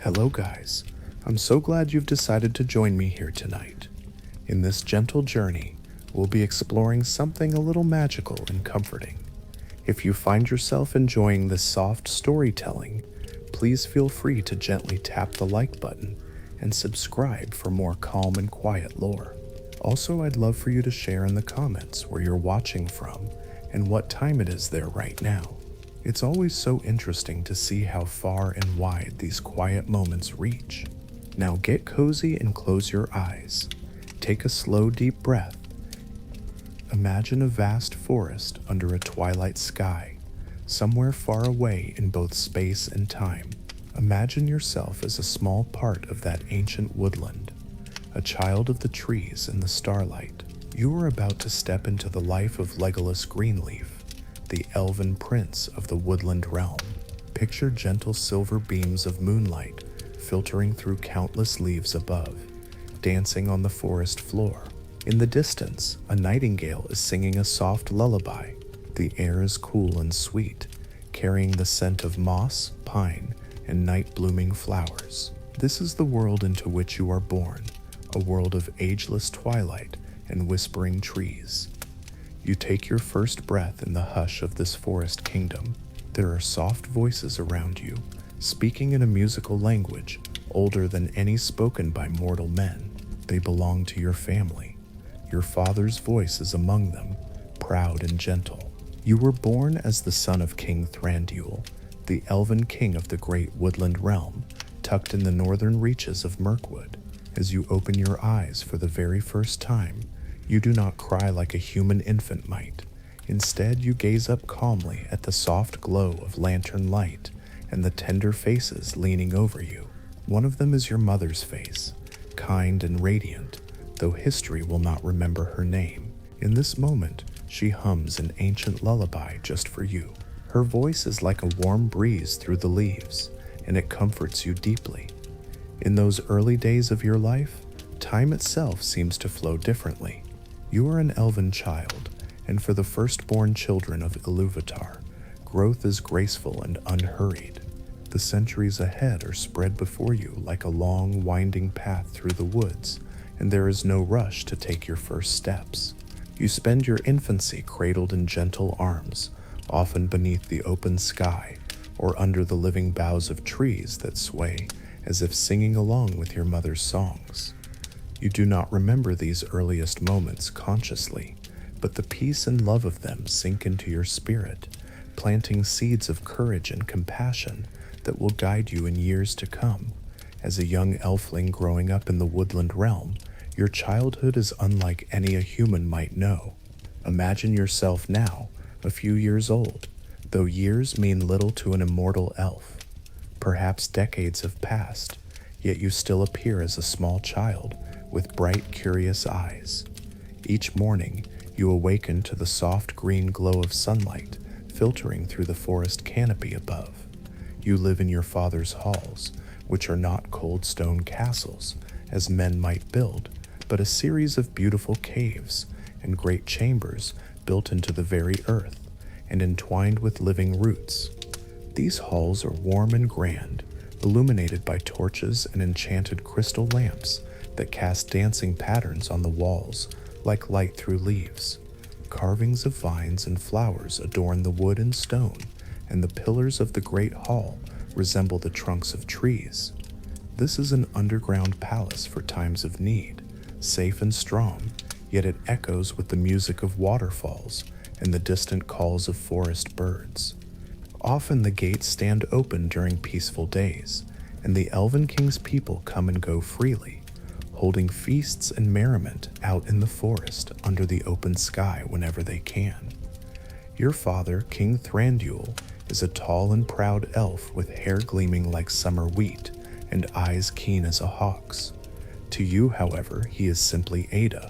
Hello guys, I'm so glad you've decided to join me here tonight. In this gentle journey, we'll be exploring something a little magical and comforting. If you find yourself enjoying this soft storytelling, please feel free to gently tap the like button and subscribe for more calm and quiet lore. Also, I'd love for you to share in the comments where you're watching from and what time it is there right now. It's always so interesting to see how far and wide these quiet moments reach. Now get cozy and close your eyes. Take a slow, deep breath. Imagine a vast forest under a twilight sky, somewhere far away in both space and time. Imagine yourself as a small part of that ancient woodland, a child of the trees and the starlight. You are about to step into the life of Legolas Greenleaf, the Elven prince of the Woodland Realm. Picture gentle silver beams of moonlight filtering through countless leaves above, dancing on the forest floor. In the distance, a nightingale is singing a soft lullaby. The air is cool and sweet, carrying the scent of moss, pine, and night-blooming flowers. This is the world into which you are born, a world of ageless twilight and whispering trees. You take your first breath in the hush of this forest kingdom. There are soft voices around you, speaking in a musical language older than any spoken by mortal men. They belong to your family. Your father's voice is among them, proud and gentle. You were born as the son of King Thranduil, the Elven king of the great Woodland Realm, tucked in the northern reaches of Mirkwood. As you open your eyes for the very first time, you do not cry like a human infant might. Instead, you gaze up calmly at the soft glow of lantern light and the tender faces leaning over you. One of them is your mother's face, kind and radiant, though history will not remember her name. In this moment, she hums an ancient lullaby just for you. Her voice is like a warm breeze through the leaves, and it comforts you deeply. In those early days of your life, time itself seems to flow differently. You are an elven child, and for the firstborn children of Iluvatar, growth is graceful and unhurried. The centuries ahead are spread before you like a long, winding path through the woods, and there is no rush to take your first steps. You spend your infancy cradled in gentle arms, often beneath the open sky or under the living boughs of trees that sway as if singing along with your mother's songs. You do not remember these earliest moments consciously, but the peace and love of them sink into your spirit, planting seeds of courage and compassion that will guide you in years to come. As a young elfling growing up in the Woodland Realm, your childhood is unlike any a human might know. Imagine yourself now, a few years old, though years mean little to an immortal elf. Perhaps decades have passed, yet you still appear as a small child with bright, curious eyes. Each morning, you awaken to the soft green glow of sunlight filtering through the forest canopy above. You live in your father's halls, which are not cold stone castles, as men might build, but a series of beautiful caves and great chambers built into the very earth and entwined with living roots. These halls are warm and grand, illuminated by torches and enchanted crystal lamps that cast dancing patterns on the walls like light through leaves. Carvings of vines and flowers adorn the wood and stone, and the pillars of the great hall resemble the trunks of trees. This is an underground palace for times of need, safe and strong, yet it echoes with the music of waterfalls and the distant calls of forest birds. Often the gates stand open during peaceful days, and the Elven King's people come and go freely, holding feasts and merriment out in the forest under the open sky whenever they can. Your father, King Thranduil, is a tall and proud elf with hair gleaming like summer wheat and eyes keen as a hawk's. To you, however, he is simply Ada,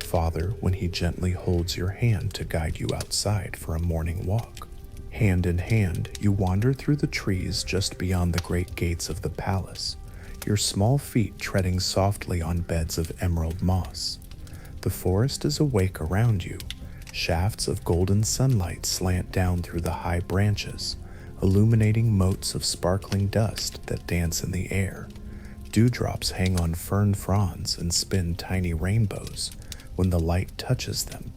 father, when he gently holds your hand to guide you outside for a morning walk. Hand in hand, you wander through the trees just beyond the great gates of the palace, your small feet treading softly on beds of emerald moss. The forest is awake around you. Shafts of golden sunlight slant down through the high branches, illuminating motes of sparkling dust that dance in the air. Dewdrops hang on fern fronds and spin tiny rainbows when the light touches them.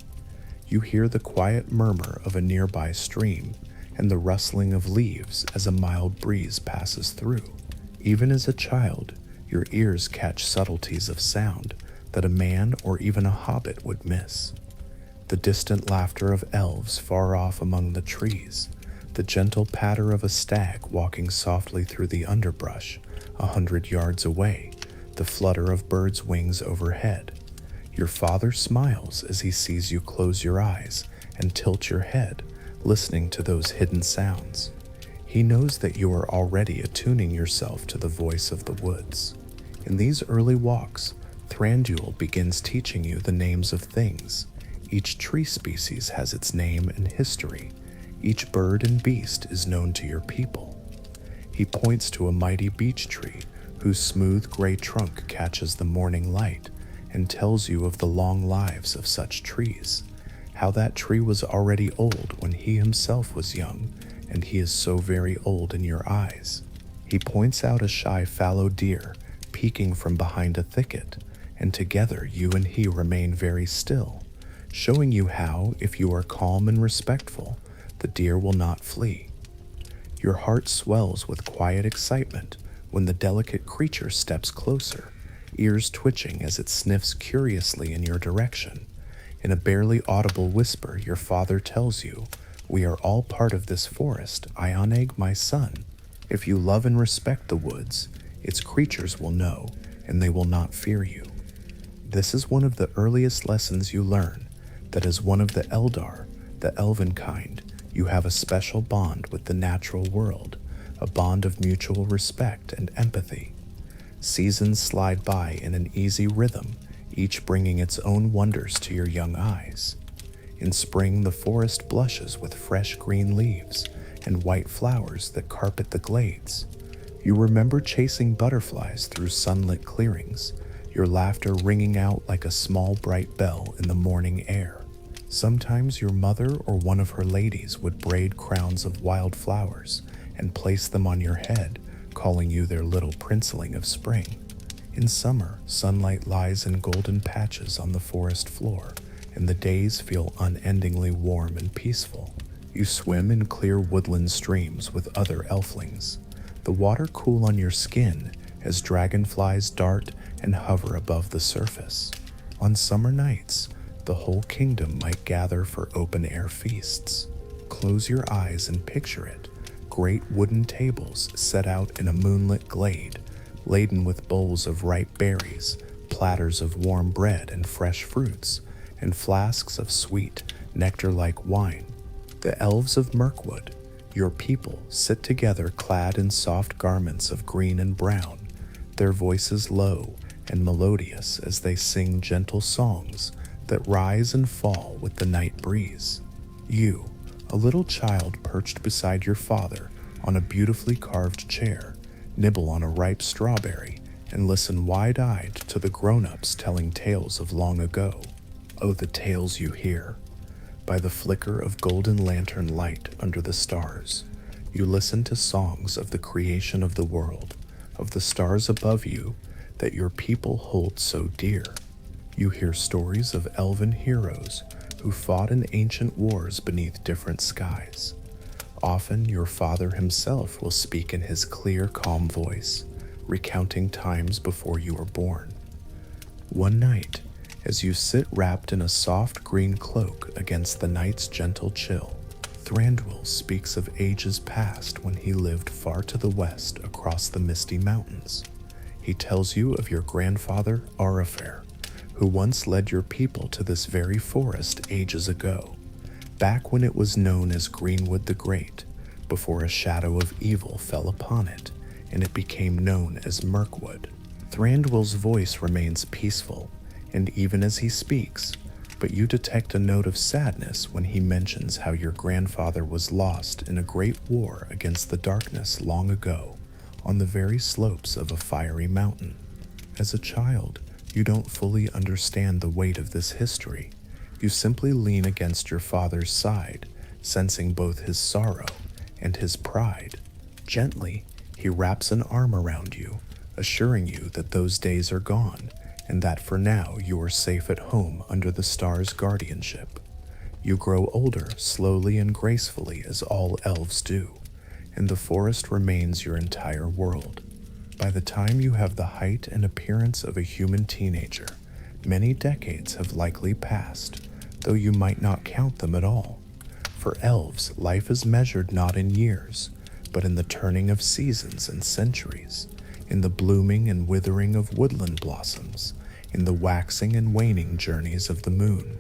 You hear the quiet murmur of a nearby stream and the rustling of leaves as a mild breeze passes through. Even as a child, your ears catch subtleties of sound that a man or even a hobbit would miss. The distant laughter of elves far off among the trees, the gentle patter of a stag walking softly through the underbrush 100 yards away, the flutter of birds' wings overhead. Your father smiles as he sees you close your eyes and tilt your head, listening to those hidden sounds. He knows that you are already attuning yourself to the voice of the woods. In these early walks, Thranduil begins teaching you the names of things. Each tree species has its name and history. Each bird and beast is known to your people. He points to a mighty beech tree whose smooth gray trunk catches the morning light and tells you of the long lives of such trees, how that tree was already old when he himself was young, and he is so very old in your eyes. He points out a shy fallow deer peeking from behind a thicket, and together you and he remain very still, showing you how, if you are calm and respectful, the deer will not flee. Your heart swells with quiet excitement when the delicate creature steps closer, ears twitching as it sniffs curiously in your direction. In a barely audible whisper, your father tells you, "We are all part of this forest, Ioneg, my son. If you love and respect the woods, its creatures will know, and they will not fear you." This is one of the earliest lessons you learn, that as one of the Eldar, the Elven kind, you have a special bond with the natural world, a bond of mutual respect and empathy. Seasons slide by in an easy rhythm, each bringing its own wonders to your young eyes. In spring, the forest blushes with fresh green leaves and white flowers that carpet the glades. You remember chasing butterflies through sunlit clearings, your laughter ringing out like a small bright bell in the morning air. Sometimes your mother or one of her ladies would braid crowns of wild flowers and place them on your head, calling you their little princeling of spring. In summer, sunlight lies in golden patches on the forest floor, and the days feel unendingly warm and peaceful. You swim in clear woodland streams with other elflings. The water cool on your skin as dragonflies dart and hover above the surface. On summer nights, the whole kingdom might gather for open-air feasts. Close your eyes and picture it. Great wooden tables set out in a moonlit glade, laden with bowls of ripe berries, platters of warm bread and fresh fruits, and flasks of sweet, nectar-like wine. The elves of Mirkwood, your people, sit together clad in soft garments of green and brown, their voices low and melodious as they sing gentle songs that rise and fall with the night breeze. You, a little child perched beside your father on a beautifully carved chair, nibble on a ripe strawberry and listen wide-eyed to the grown-ups telling tales of long ago. Oh, the tales you hear. By the flicker of golden lantern light under the stars, you listen to songs of the creation of the world, of the stars above you that your people hold so dear. You hear stories of elven heroes who fought in ancient wars beneath different skies. Often your father himself will speak in his clear, calm voice, recounting times before you were born. One night, as you sit wrapped in a soft green cloak against the night's gentle chill, Thranduil speaks of ages past when he lived far to the west across the misty mountains. He tells you of your grandfather, Aurafair, who once led your people to this very forest ages ago, back when it was known as Greenwood the Great, before a shadow of evil fell upon it, and it became known as Mirkwood. Thranduil's voice remains peaceful, and even as he speaks, but you detect a note of sadness when he mentions how your grandfather was lost in a great war against the darkness long ago, on the very slopes of a fiery mountain. As a child, you don't fully understand the weight of this history. You simply lean against your father's side, sensing both his sorrow and his pride. Gently, he wraps an arm around you, assuring you that those days are gone and that for now you are safe at home under the star's guardianship. You grow older slowly and gracefully as all elves do, and the forest remains your entire world. By the time you have the height and appearance of a human teenager, many decades have likely passed, though you might not count them at all. For elves, life is measured not in years, but in the turning of seasons and centuries, in the blooming and withering of woodland blossoms, in the waxing and waning journeys of the moon.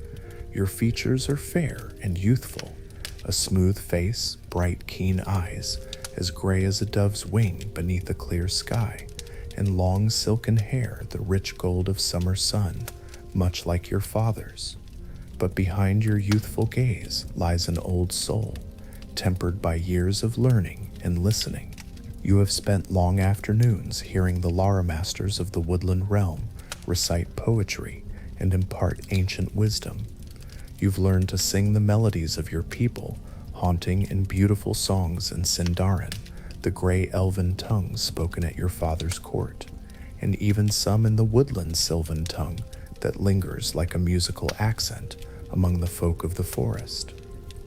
Your features are fair and youthful, a smooth face, bright keen eyes, as gray as a dove's wing beneath a clear sky, and long silken hair the rich gold of summer sun, much like your father's. But behind your youthful gaze lies an old soul, tempered by years of learning and listening. You have spent long afternoons hearing the Lara masters of the Woodland Realm recite poetry and impart ancient wisdom. You've learned to sing the melodies of your people, haunting in beautiful songs in Sindarin, the gray elven tongue spoken at your father's court, and even some in the woodland sylvan tongue that lingers like a musical accent among the folk of the forest.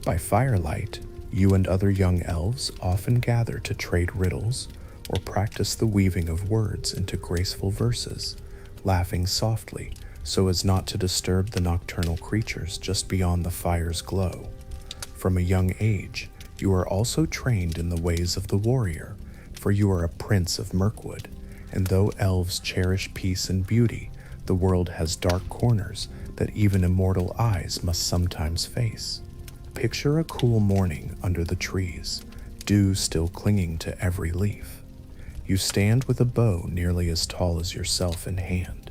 By firelight, you and other young elves often gather to trade riddles or practice the weaving of words into graceful verses, laughing softly so as not to disturb the nocturnal creatures just beyond the fire's glow. From a young age, you are also trained in the ways of the warrior, for you are a prince of Mirkwood, and though elves cherish peace and beauty, the world has dark corners that even immortal eyes must sometimes face. Picture a cool morning under the trees, dew still clinging to every leaf. You stand with a bow nearly as tall as yourself in hand,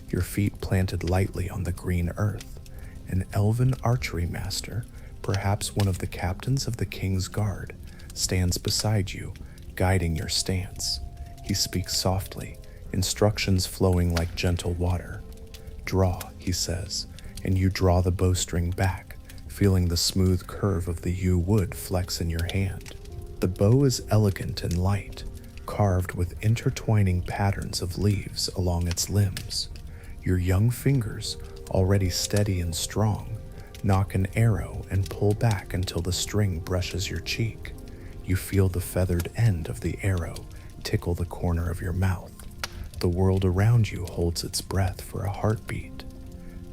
your feet planted lightly on the green earth. An elven archery master, perhaps one of the captains of the king's guard, stands beside you, guiding your stance. He speaks softly, instructions flowing like gentle water. "Draw," he says, and you draw the bowstring back, feeling the smooth curve of the yew wood flex in your hand. The bow is elegant and light, carved with intertwining patterns of leaves along its limbs. Your young fingers, already steady and strong, knock an arrow and pull back until the string brushes your cheek. You feel the feathered end of the arrow tickle the corner of your mouth. The world around you holds its breath for a heartbeat.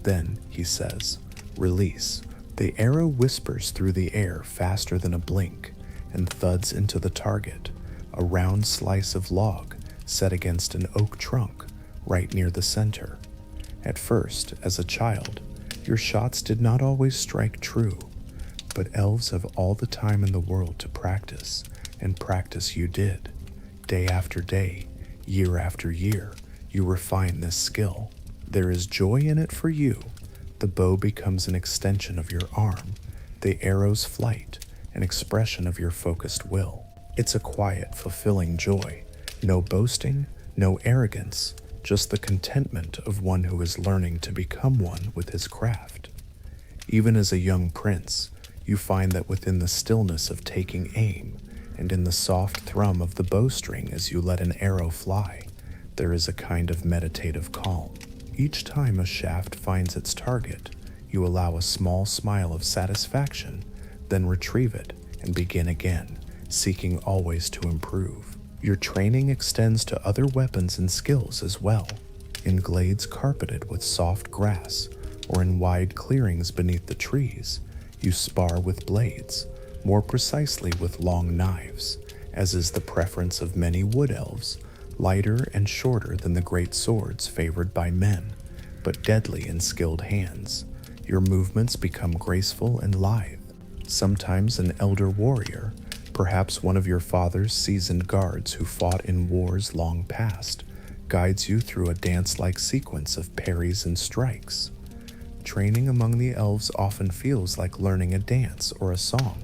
Then, he says, "Release." The arrow whispers through the air faster than a blink and thuds into the target, a round slice of log set against an oak trunk right near the center. At first, as a child, your shots did not always strike true, but elves have all the time in the world to practice, and practice you did. Day after day, year after year, you refine this skill. There is joy in it for you. The bow becomes an extension of your arm, the arrow's flight, an expression of your focused will. It's a quiet, fulfilling joy. No boasting, no arrogance, just the contentment of one who is learning to become one with his craft. Even as a young prince, you find that within the stillness of taking aim, and in the soft thrum of the bowstring as you let an arrow fly, there is a kind of meditative calm. Each time a shaft finds its target, you allow a small smile of satisfaction, then retrieve it and begin again, seeking always to improve. Your training extends to other weapons and skills as well. In glades carpeted with soft grass, or in wide clearings beneath the trees, you spar with blades, more precisely with long knives, as is the preference of many wood elves, lighter and shorter than the great swords favored by men, but deadly in skilled hands. Your movements become graceful and lithe. Sometimes an elder warrior, perhaps one of your father's seasoned guards who fought in wars long past, guides you through a dance-like sequence of parries and strikes. Training among the elves often feels like learning a dance or a song.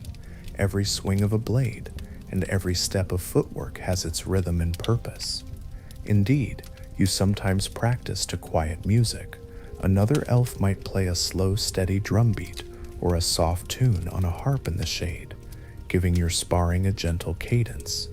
Every swing of a blade and every step of footwork has its rhythm and purpose. Indeed, you sometimes practice to quiet music. Another elf might play a slow, steady drum beat or a soft tune on a harp in the shade. giving your sparring a gentle cadence.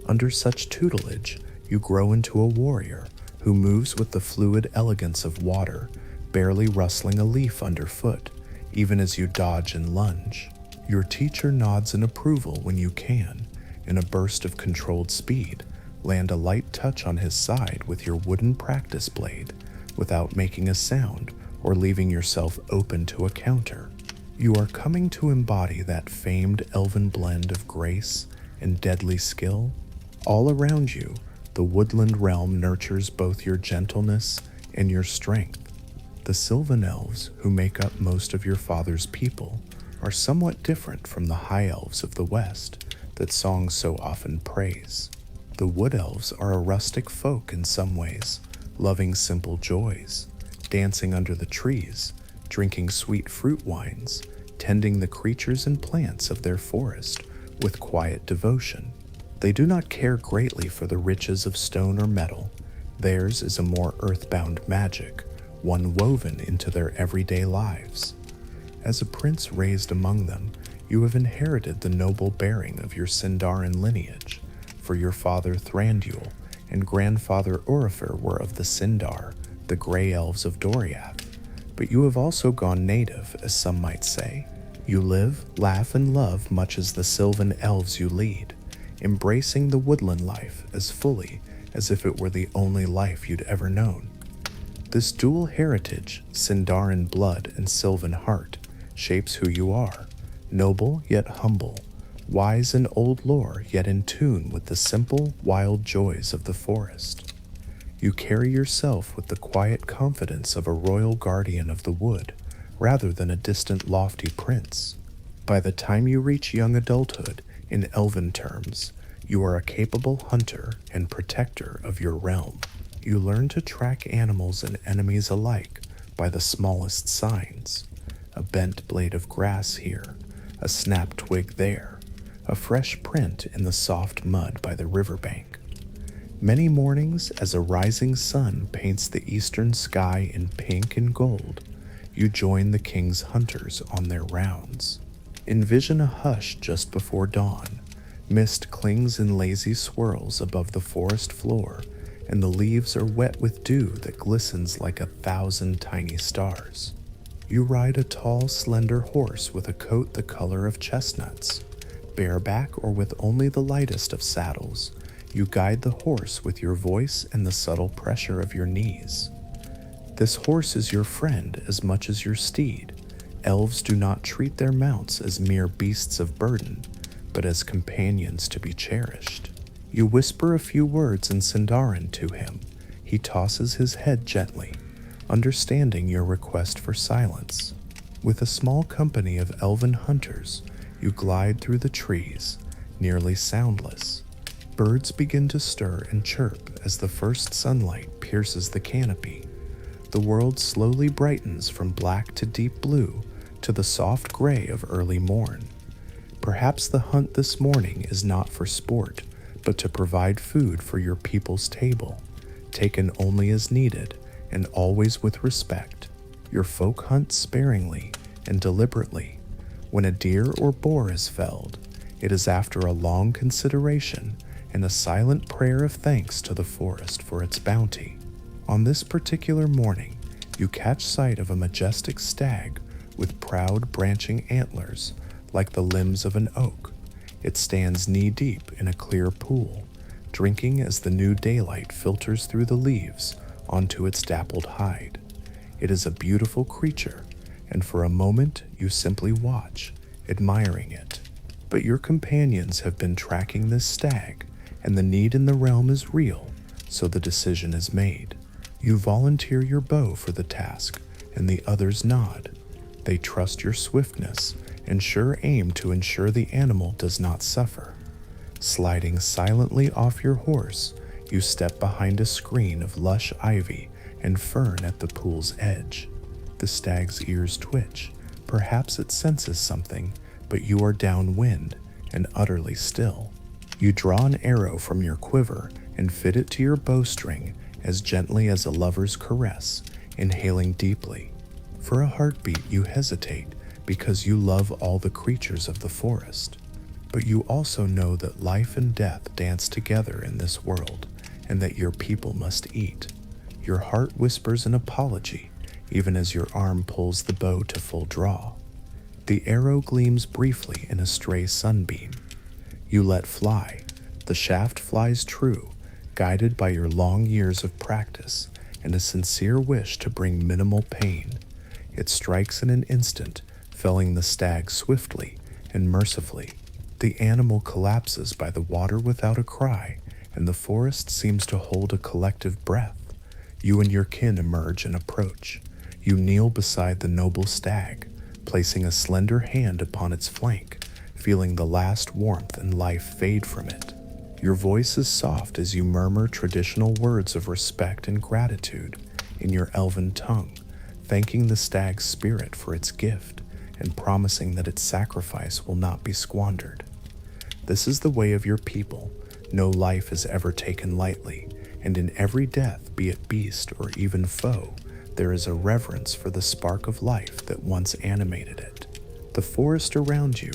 Under such tutelage, you grow into a warrior who moves with the fluid elegance of water, barely rustling a leaf underfoot, even as you dodge and lunge. Your teacher nods in approval when you can, in a burst of controlled speed, land a light touch on his side with your wooden practice blade, without making a sound or leaving yourself open to a counter. You are coming to embody that famed elven blend of grace and deadly skill. All around you, the Woodland Realm nurtures both your gentleness and your strength. The Sylvan Elves, who make up most of your father's people, are somewhat different from the High Elves of the West that songs so often praise. The Wood Elves are a rustic folk in some ways, loving simple joys, dancing under the trees, drinking sweet fruit wines, tending the creatures and plants of their forest with quiet devotion. They do not care greatly for the riches of stone or metal. Theirs is a more earthbound magic, one woven into their everyday lives. As a prince raised among them, you have inherited the noble bearing of your Sindarin lineage, for your father Thranduil and grandfather Urifer were of the Sindar, the Grey Elves of Doriath. But you have also gone native, as some might say. You live, laugh, and love much as the Sylvan Elves you lead, embracing the woodland life as fully as if it were the only life you'd ever known. This dual heritage, Sindarin blood and Sylvan heart, shapes who you are, noble yet humble, wise in old lore yet in tune with the simple, wild joys of the forest. You carry yourself with the quiet confidence of a royal guardian of the wood, rather than a distant lofty prince. By the time you reach young adulthood, in Elven terms, you are a capable hunter and protector of your realm. You learn to track animals and enemies alike by the smallest signs. A bent blade of grass here, a snapped twig there, a fresh print in the soft mud by the riverbank. Many mornings, as a rising sun paints the eastern sky in pink and gold, you join the king's hunters on their rounds. Envision a hush just before dawn. Mist clings in lazy swirls above the forest floor, and the leaves are wet with dew that glistens like 1,000 tiny stars. You ride a tall, slender horse with a coat the color of chestnuts. Bareback or with only the lightest of saddles, you guide the horse with your voice and the subtle pressure of your knees. This horse is your friend as much as your steed. Elves do not treat their mounts as mere beasts of burden, but as companions to be cherished. You whisper a few words in Sindarin to him. He tosses his head gently, understanding your request for silence. With a small company of elven hunters, you glide through the trees, nearly soundless. Birds begin to stir and chirp as the first sunlight pierces the canopy. The world slowly brightens from black to deep blue to the soft gray of early morn. Perhaps the hunt this morning is not for sport, but to provide food for your people's table, taken only as needed and always with respect. Your folk hunt sparingly and deliberately. When a deer or boar is felled, it is after a long consideration and a silent prayer of thanks to the forest for its bounty. On this particular morning, you catch sight of a majestic stag with proud branching antlers like the limbs of an oak. It stands knee-deep in a clear pool, drinking as the new daylight filters through the leaves onto its dappled hide. It is a beautiful creature, and for a moment you simply watch, admiring it. But your companions have been tracking this stag, and the need in the realm is real, so the decision is made. You volunteer your bow for the task, and the others nod. They trust your swiftness and sure aim to ensure the animal does not suffer. Sliding silently off your horse, you step behind a screen of lush ivy and fern at the pool's edge. The stag's ears twitch. Perhaps it senses something, but you are downwind and utterly still. You draw an arrow from your quiver and fit it to your bowstring as gently as a lover's caress, inhaling deeply. For a heartbeat you hesitate because you love all the creatures of the forest. But you also know that life and death dance together in this world, and that your people must eat. Your heart whispers an apology, even as your arm pulls the bow to full draw. The arrow gleams briefly in a stray sunbeam. You let fly. The shaft flies true, guided by your long years of practice and a sincere wish to bring minimal pain. It strikes in an instant, felling the stag swiftly and mercifully. The animal collapses by the water without a cry, and the forest seems to hold a collective breath. You and your kin emerge and approach. You kneel beside the noble stag, placing a slender hand upon its flank, feeling the last warmth and life fade from it. Your voice is soft as you murmur traditional words of respect and gratitude in your elven tongue, thanking the stag's spirit for its gift and promising that its sacrifice will not be squandered. This is the way of your people. No life is ever taken lightly, and in every death, be it beast or even foe, there is a reverence for the spark of life that once animated it. The forest around you,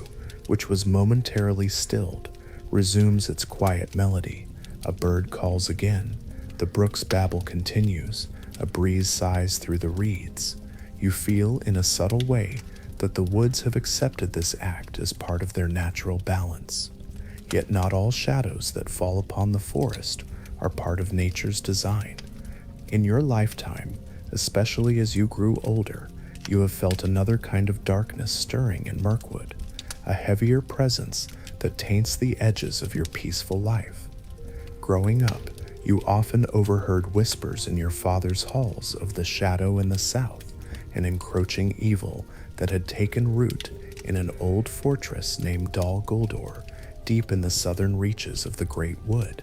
which was momentarily stilled, resumes its quiet melody. A bird calls again. The brook's babble continues. A breeze sighs through the reeds. You feel, in a subtle way, that the woods have accepted this act as part of their natural balance. Yet not all shadows that fall upon the forest are part of nature's design. In your lifetime, especially as you grew older, you have felt another kind of darkness stirring in Mirkwood, a heavier presence that taints the edges of your peaceful life. Growing up, you often overheard whispers in your father's halls of the shadow in the south, an encroaching evil that had taken root in an old fortress named Dol Guldur, deep in the southern reaches of the Great Wood.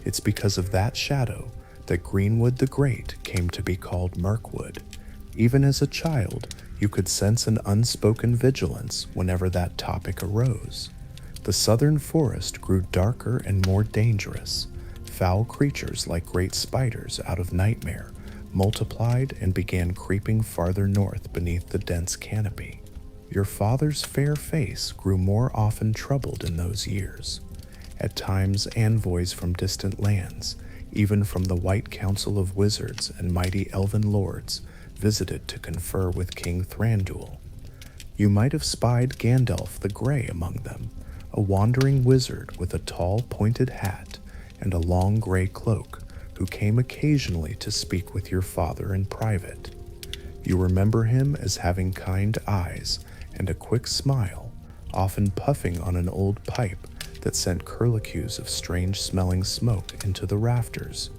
It's because of that shadow that Greenwood the Great came to be called Mirkwood. Even as a child, you could sense an unspoken vigilance whenever that topic arose. The southern forest grew darker and more dangerous. Foul creatures like great spiders out of nightmare multiplied and began creeping farther north beneath the dense canopy. Your father's fair face grew more often troubled in those years. At times, envoys from distant lands, even from the White Council of Wizards and mighty elven lords, visited to confer with King Thranduil. You might have spied Gandalf the Grey among them, a wandering wizard with a tall pointed hat and a long gray cloak, who came occasionally to speak with your father in private. You remember him as having kind eyes and a quick smile, often puffing on an old pipe that sent curlicues of strange-smelling smoke into the rafters.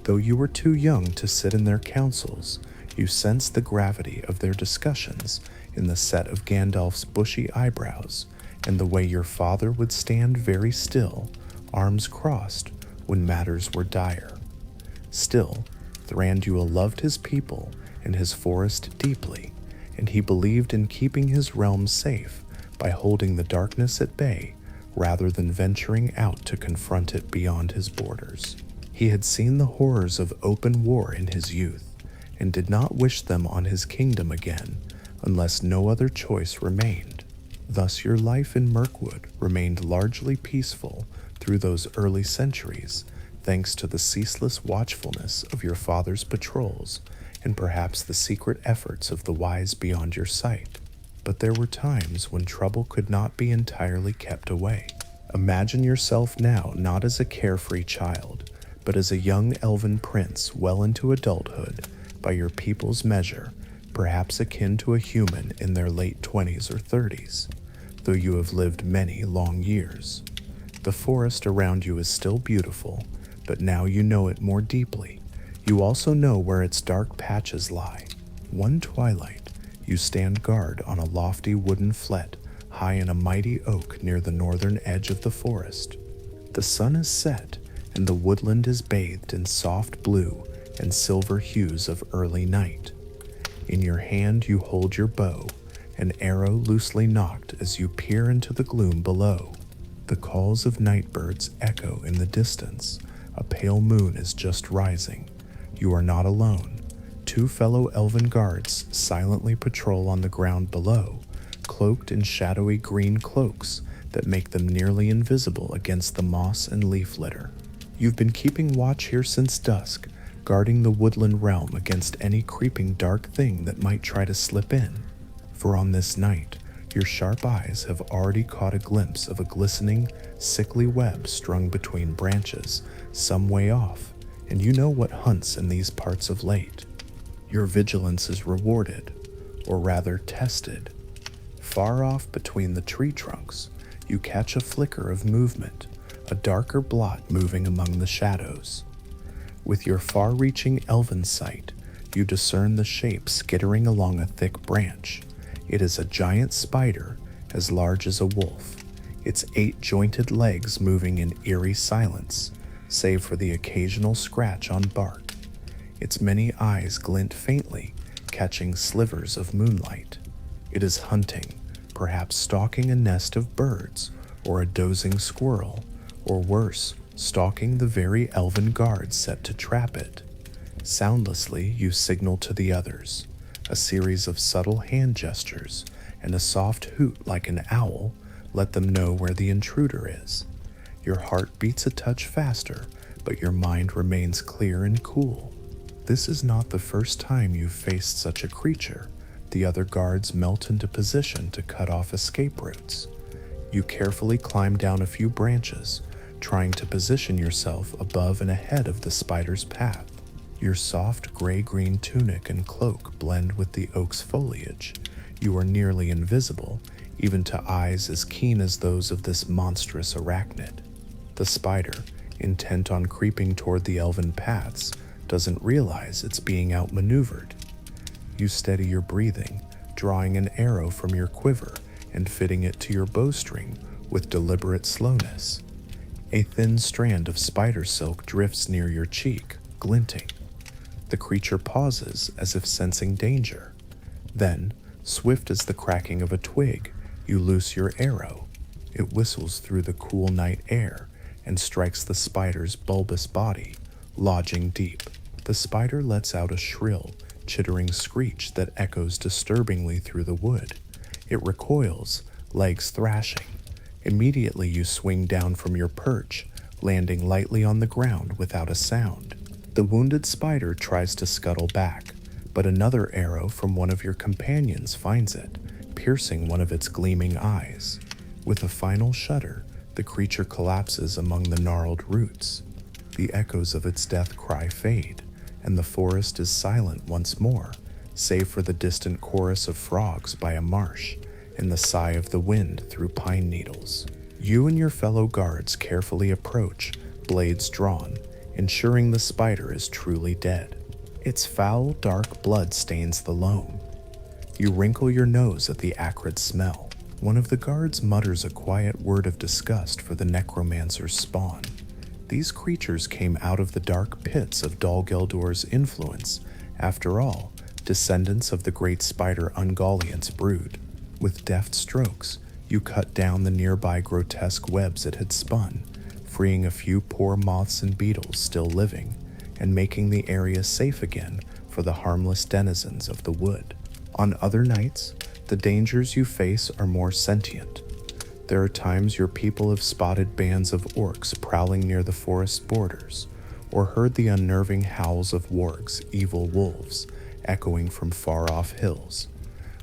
Though you were too young to sit in their councils, you sensed the gravity of their discussions in the set of Gandalf's bushy eyebrows and the way your father would stand very still, arms crossed, when matters were dire. Still, Thranduil loved his people and his forest deeply, and he believed in keeping his realm safe by holding the darkness at bay rather than venturing out to confront it beyond his borders. He had seen the horrors of open war in his youth, and did not wish them on his kingdom again unless no other choice remained. Thus your life in Mirkwood remained largely peaceful through those early centuries, thanks to the ceaseless watchfulness of your father's patrols and perhaps the secret efforts of the wise beyond your sight. But there were times when trouble could not be entirely kept away. Imagine yourself now not as a carefree child, but as a young elven prince well into adulthood by your people's measure, perhaps akin to a human in their late 20s or 30s, though you have lived many long years. The forest around you is still beautiful, but now you know it more deeply. You also know where its dark patches lie. One twilight, you stand guard on a lofty wooden flet high in a mighty oak near the northern edge of the forest. The sun is set, and the woodland is bathed in soft blue and silver hues of early night. In your hand you hold your bow, an arrow loosely nocked as you peer into the gloom below. The calls of night birds echo in the distance. A pale moon is just rising. You are not alone. Two fellow elven guards silently patrol on the ground below, cloaked in shadowy green cloaks that make them nearly invisible against the moss and leaf litter. You've been keeping watch here since dusk, guarding the Woodland Realm against any creeping dark thing that might try to slip in. For on this night, your sharp eyes have already caught a glimpse of a glistening, sickly web strung between branches some way off, and you know what hunts in these parts of late. Your vigilance is rewarded, or rather tested. Far off between the tree trunks, you catch a flicker of movement, a darker blot moving among the shadows. With your far-reaching elven sight, you discern the shape skittering along a thick branch. It is a giant spider as large as a wolf, its 8 jointed legs moving in eerie silence, save for the occasional scratch on bark. Its many eyes glint faintly, catching slivers of moonlight. It is hunting, perhaps stalking a nest of birds, or a dozing squirrel, or worse, stalking the very elven guards set to trap it. Soundlessly, you signal to the others. A series of subtle hand gestures and a soft hoot like an owl let them know where the intruder is. Your heart beats a touch faster, but your mind remains clear and cool. This is not the first time you've faced such a creature. The other guards melt into position to cut off escape routes. You carefully climb down a few branches, trying to position yourself above and ahead of the spider's path. Your soft gray-green tunic and cloak blend with the oak's foliage. You are nearly invisible, even to eyes as keen as those of this monstrous arachnid. The spider, intent on creeping toward the elven paths, doesn't realize it's being outmaneuvered. You steady your breathing, drawing an arrow from your quiver and fitting it to your bowstring with deliberate slowness. A thin strand of spider silk drifts near your cheek, glinting. The creature pauses as if sensing danger. Then, swift as the cracking of a twig, you loose your arrow. It whistles through the cool night air and strikes the spider's bulbous body, lodging deep. The spider lets out a shrill, chittering screech that echoes disturbingly through the wood. It recoils, legs thrashing. Immediately you swing down from your perch, landing lightly on the ground without a sound. The wounded spider tries to scuttle back, but another arrow from one of your companions finds it, piercing one of its gleaming eyes. With a final shudder, the creature collapses among the gnarled roots. The echoes of its death cry fade, and the forest is silent once more, save for the distant chorus of frogs by a marsh and the sigh of the wind through pine needles. You and your fellow guards carefully approach, blades drawn, ensuring the spider is truly dead. Its foul, dark blood stains the loam. You wrinkle your nose at the acrid smell. One of the guards mutters a quiet word of disgust for the necromancer's spawn. These creatures came out of the dark pits of Dol Gulduar's influence, after all, descendants of the great spider Ungoliant's brood. With deft strokes, you cut down the nearby grotesque webs it had spun, freeing a few poor moths and beetles still living, and making the area safe again for the harmless denizens of the wood. On other nights, the dangers you face are more sentient. There are times your people have spotted bands of orcs prowling near the forest borders, or heard the unnerving howls of wargs, evil wolves, echoing from far-off hills.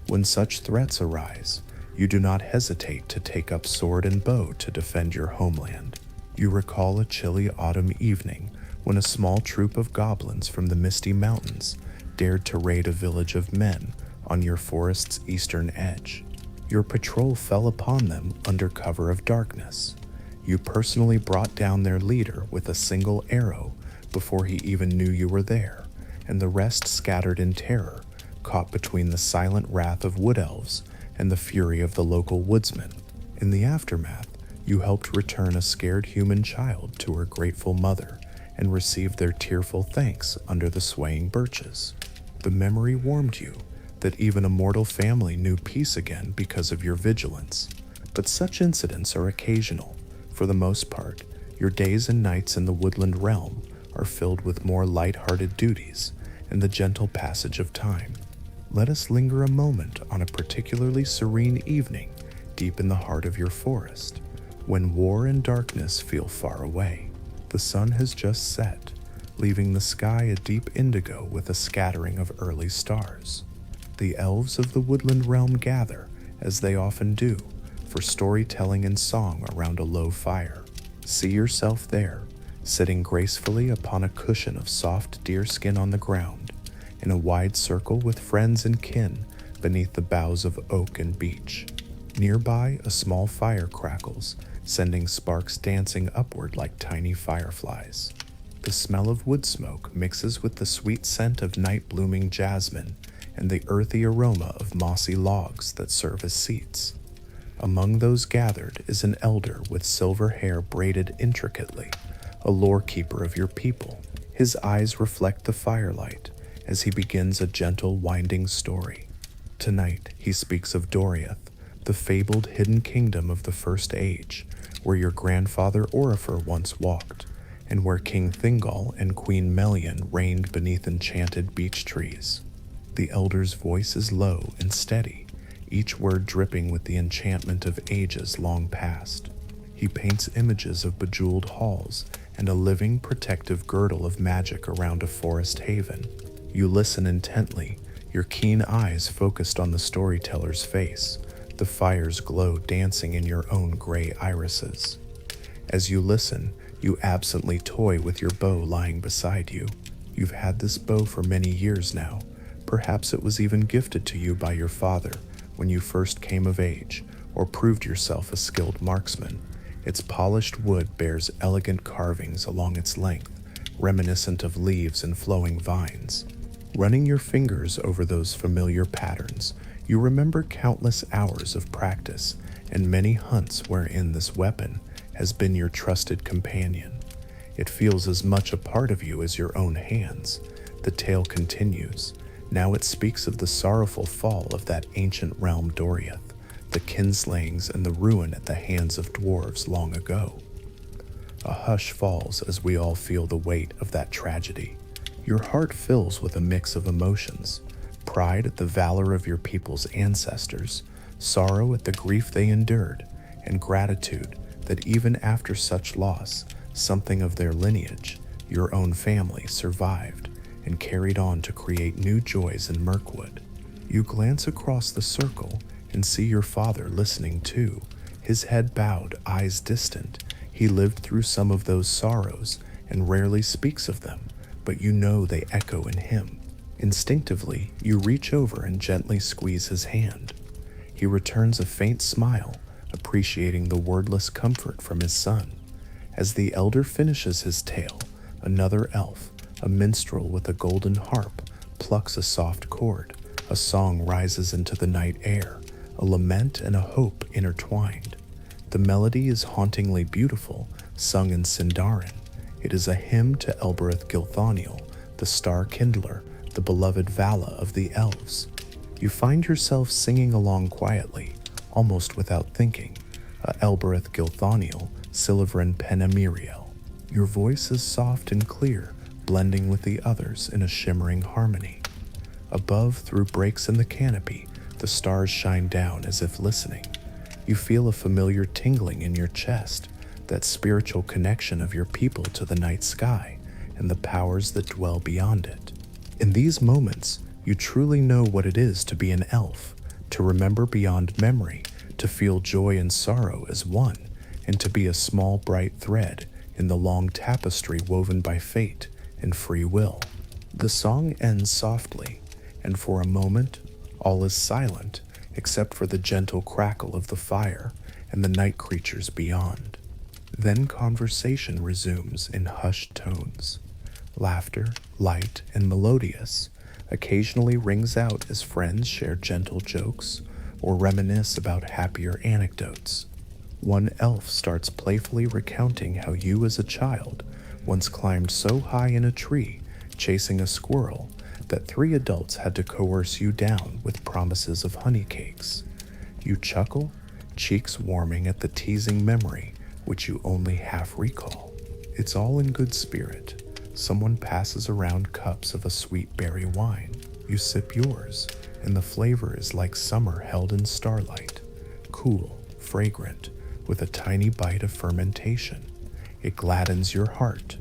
When such threats arise, you do not hesitate to take up sword and bow to defend your homeland. You recall a chilly autumn evening when a small troop of goblins from the misty mountains dared to raid a village of men on your forest's eastern edge. Your patrol fell upon them under cover of darkness. You personally brought down their leader with a single arrow before he even knew you were there, and the rest scattered in terror, caught between the silent wrath of wood elves and the fury of the local woodsmen. In the aftermath, you helped return a scared human child to her grateful mother and received their tearful thanks under the swaying birches. The memory warmed you that even a mortal family knew peace again because of your vigilance. But such incidents are occasional. For the most part, your days and nights in the Woodland Realm are filled with more light-hearted duties and the gentle passage of time. Let us linger a moment on a particularly serene evening deep in the heart of your forest, when war and darkness feel far away. The sun has just set, leaving the sky a deep indigo with a scattering of early stars. The elves of the Woodland Realm gather, as they often do, for storytelling and song around a low fire. See yourself there, sitting gracefully upon a cushion of soft deerskin on the ground, in a wide circle with friends and kin beneath the boughs of oak and beech. Nearby, a small fire crackles, sending sparks dancing upward like tiny fireflies. The smell of wood smoke mixes with the sweet scent of night-blooming jasmine and the earthy aroma of mossy logs that serve as seats. Among those gathered is an elder with silver hair braided intricately, a lore keeper of your people. His eyes reflect the firelight as he begins a gentle, winding story. Tonight, he speaks of Doriath, the fabled hidden kingdom of the First Age, where your grandfather Orifer once walked, and where King Thingol and Queen Melian reigned beneath enchanted beech trees. The elder's voice is low and steady, each word dripping with the enchantment of ages long past. He paints images of bejeweled halls and a living protective girdle of magic around a forest haven. You listen intently, your keen eyes focused on the storyteller's face, the fire's glow dancing in your own gray irises. As you listen, you absently toy with your bow lying beside you. You've had this bow for many years now. Perhaps it was even gifted to you by your father when you first came of age, or proved yourself a skilled marksman. Its polished wood bears elegant carvings along its length, reminiscent of leaves and flowing vines. Running your fingers over those familiar patterns, you remember countless hours of practice and many hunts wherein this weapon has been your trusted companion. It feels as much a part of you as your own hands. The tale continues. Now it speaks of the sorrowful fall of that ancient realm Doriath, the kinslayings and the ruin at the hands of dwarves long ago. A hush falls as we all feel the weight of that tragedy. Your heart fills with a mix of emotions, pride at the valor of your people's ancestors, sorrow at the grief they endured, and gratitude that even after such loss, something of their lineage, your own family, survived and carried on to create new joys in Mirkwood. You glance across the circle and see your father listening too, his head bowed, eyes distant. He lived through some of those sorrows and rarely speaks of them, but you know they echo in him. Instinctively, you reach over and gently squeeze his hand. He returns a faint smile, appreciating the wordless comfort from his son. As the elder finishes his tale, another elf, a minstrel with a golden harp, plucks a soft chord. A song rises into the night air, a lament and a hope intertwined. The melody is hauntingly beautiful, sung in Sindarin. It is a hymn to Elbereth Gilthoniel, the star kindler, the beloved Vala of the Elves. You find yourself singing along quietly, almost without thinking, a Elbereth Gilthoniel, Silivrin Penamiriel. Your voice is soft and clear, blending with the others in a shimmering harmony. Above, through breaks in the canopy, the stars shine down as if listening. You feel a familiar tingling in your chest, that spiritual connection of your people to the night sky and the powers that dwell beyond it. In these moments, you truly know what it is to be an elf, to remember beyond memory, to feel joy and sorrow as one, and to be a small bright thread in the long tapestry woven by fate and free will. The song ends softly, and for a moment, all is silent except for the gentle crackle of the fire and the night creatures beyond. Then conversation resumes in hushed tones. Laughter, light and melodious, occasionally rings out as friends share gentle jokes or reminisce about happier anecdotes. One elf starts playfully recounting how you as a child once climbed so high in a tree chasing a squirrel that 3 adults had to coerce you down with promises of honey cakes. You chuckle, cheeks warming at the teasing memory which you only half recall. It's all in good spirit. Someone passes around cups of a sweet berry wine. You sip yours, and the flavor is like summer held in starlight, cool, fragrant, with a tiny bite of fermentation. It gladdens your heart.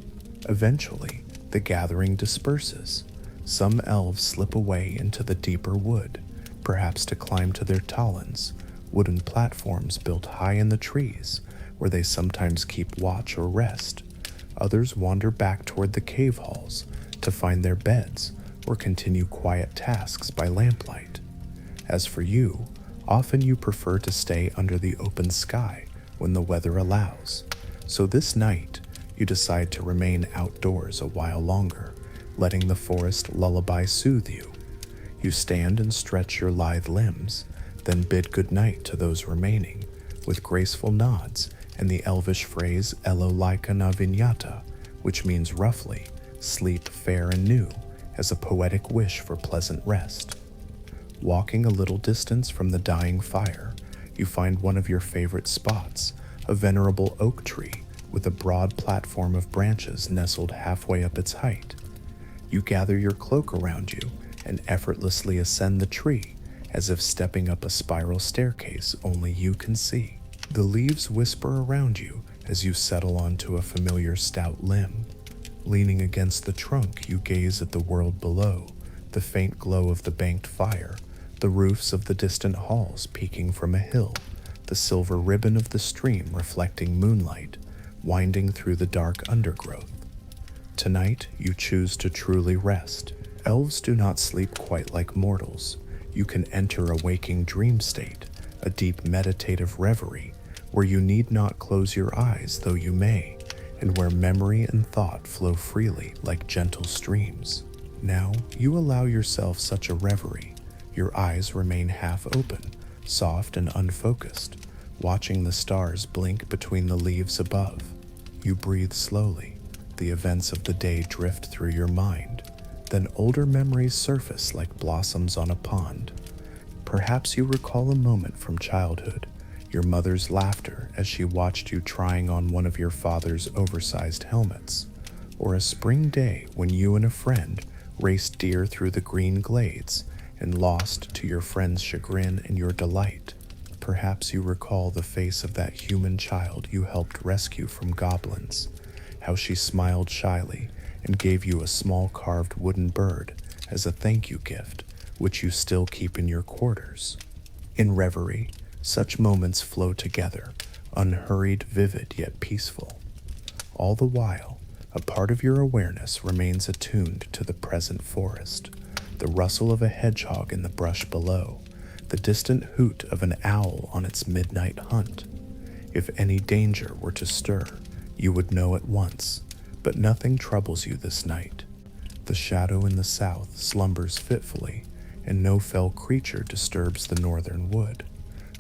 Eventually, the gathering disperses. Some elves slip away into the deeper wood, perhaps to climb to their talons, wooden platforms built high in the trees, where they sometimes keep watch or rest. Others wander back toward the cave halls to find their beds or continue quiet tasks by lamplight. As for you, often you prefer to stay under the open sky when the weather allows. So this night, you decide to remain outdoors a while longer, letting the forest lullaby soothe you. You stand and stretch your lithe limbs, then bid goodnight to those remaining, with graceful nods and the elvish phrase Elo Laika na Vinyata, which means roughly, sleep fair and new, as a poetic wish for pleasant rest. Walking a little distance from the dying fire, you find one of your favorite spots, a venerable oak tree with a broad platform of branches nestled halfway up its height. You gather your cloak around you and effortlessly ascend the tree, as if stepping up a spiral staircase only you can see. The leaves whisper around you as you settle onto a familiar stout limb. Leaning against the trunk, you gaze at the world below, the faint glow of the banked fire, the roofs of the distant halls peeking from a hill, the silver ribbon of the stream reflecting moonlight, winding through the dark undergrowth. Tonight, you choose to truly rest. Elves do not sleep quite like mortals. You can enter a waking dream state, a deep meditative reverie, where you need not close your eyes, though you may, and where memory and thought flow freely like gentle streams. Now, you allow yourself such a reverie. Your eyes remain half open, soft and unfocused, watching the stars blink between the leaves above. You breathe slowly. The events of the day drift through your mind. Then older memories surface like blossoms on a pond. Perhaps you recall a moment from childhood, your mother's laughter as she watched you trying on one of your father's oversized helmets, or a spring day when you and a friend raced deer through the green glades and lost to your friend's chagrin and your delight. Perhaps you recall the face of that human child you helped rescue from goblins, how she smiled shyly and gave you a small carved wooden bird as a thank you gift, which you still keep in your quarters. In reverie, such moments flow together, unhurried, vivid, yet peaceful. All the while, a part of your awareness remains attuned to the present forest, the rustle of a hedgehog in the brush below, the distant hoot of an owl on its midnight hunt. If any danger were to stir, you would know at once, but nothing troubles you this night. The shadow in the south slumbers fitfully, and no fell creature disturbs the northern wood.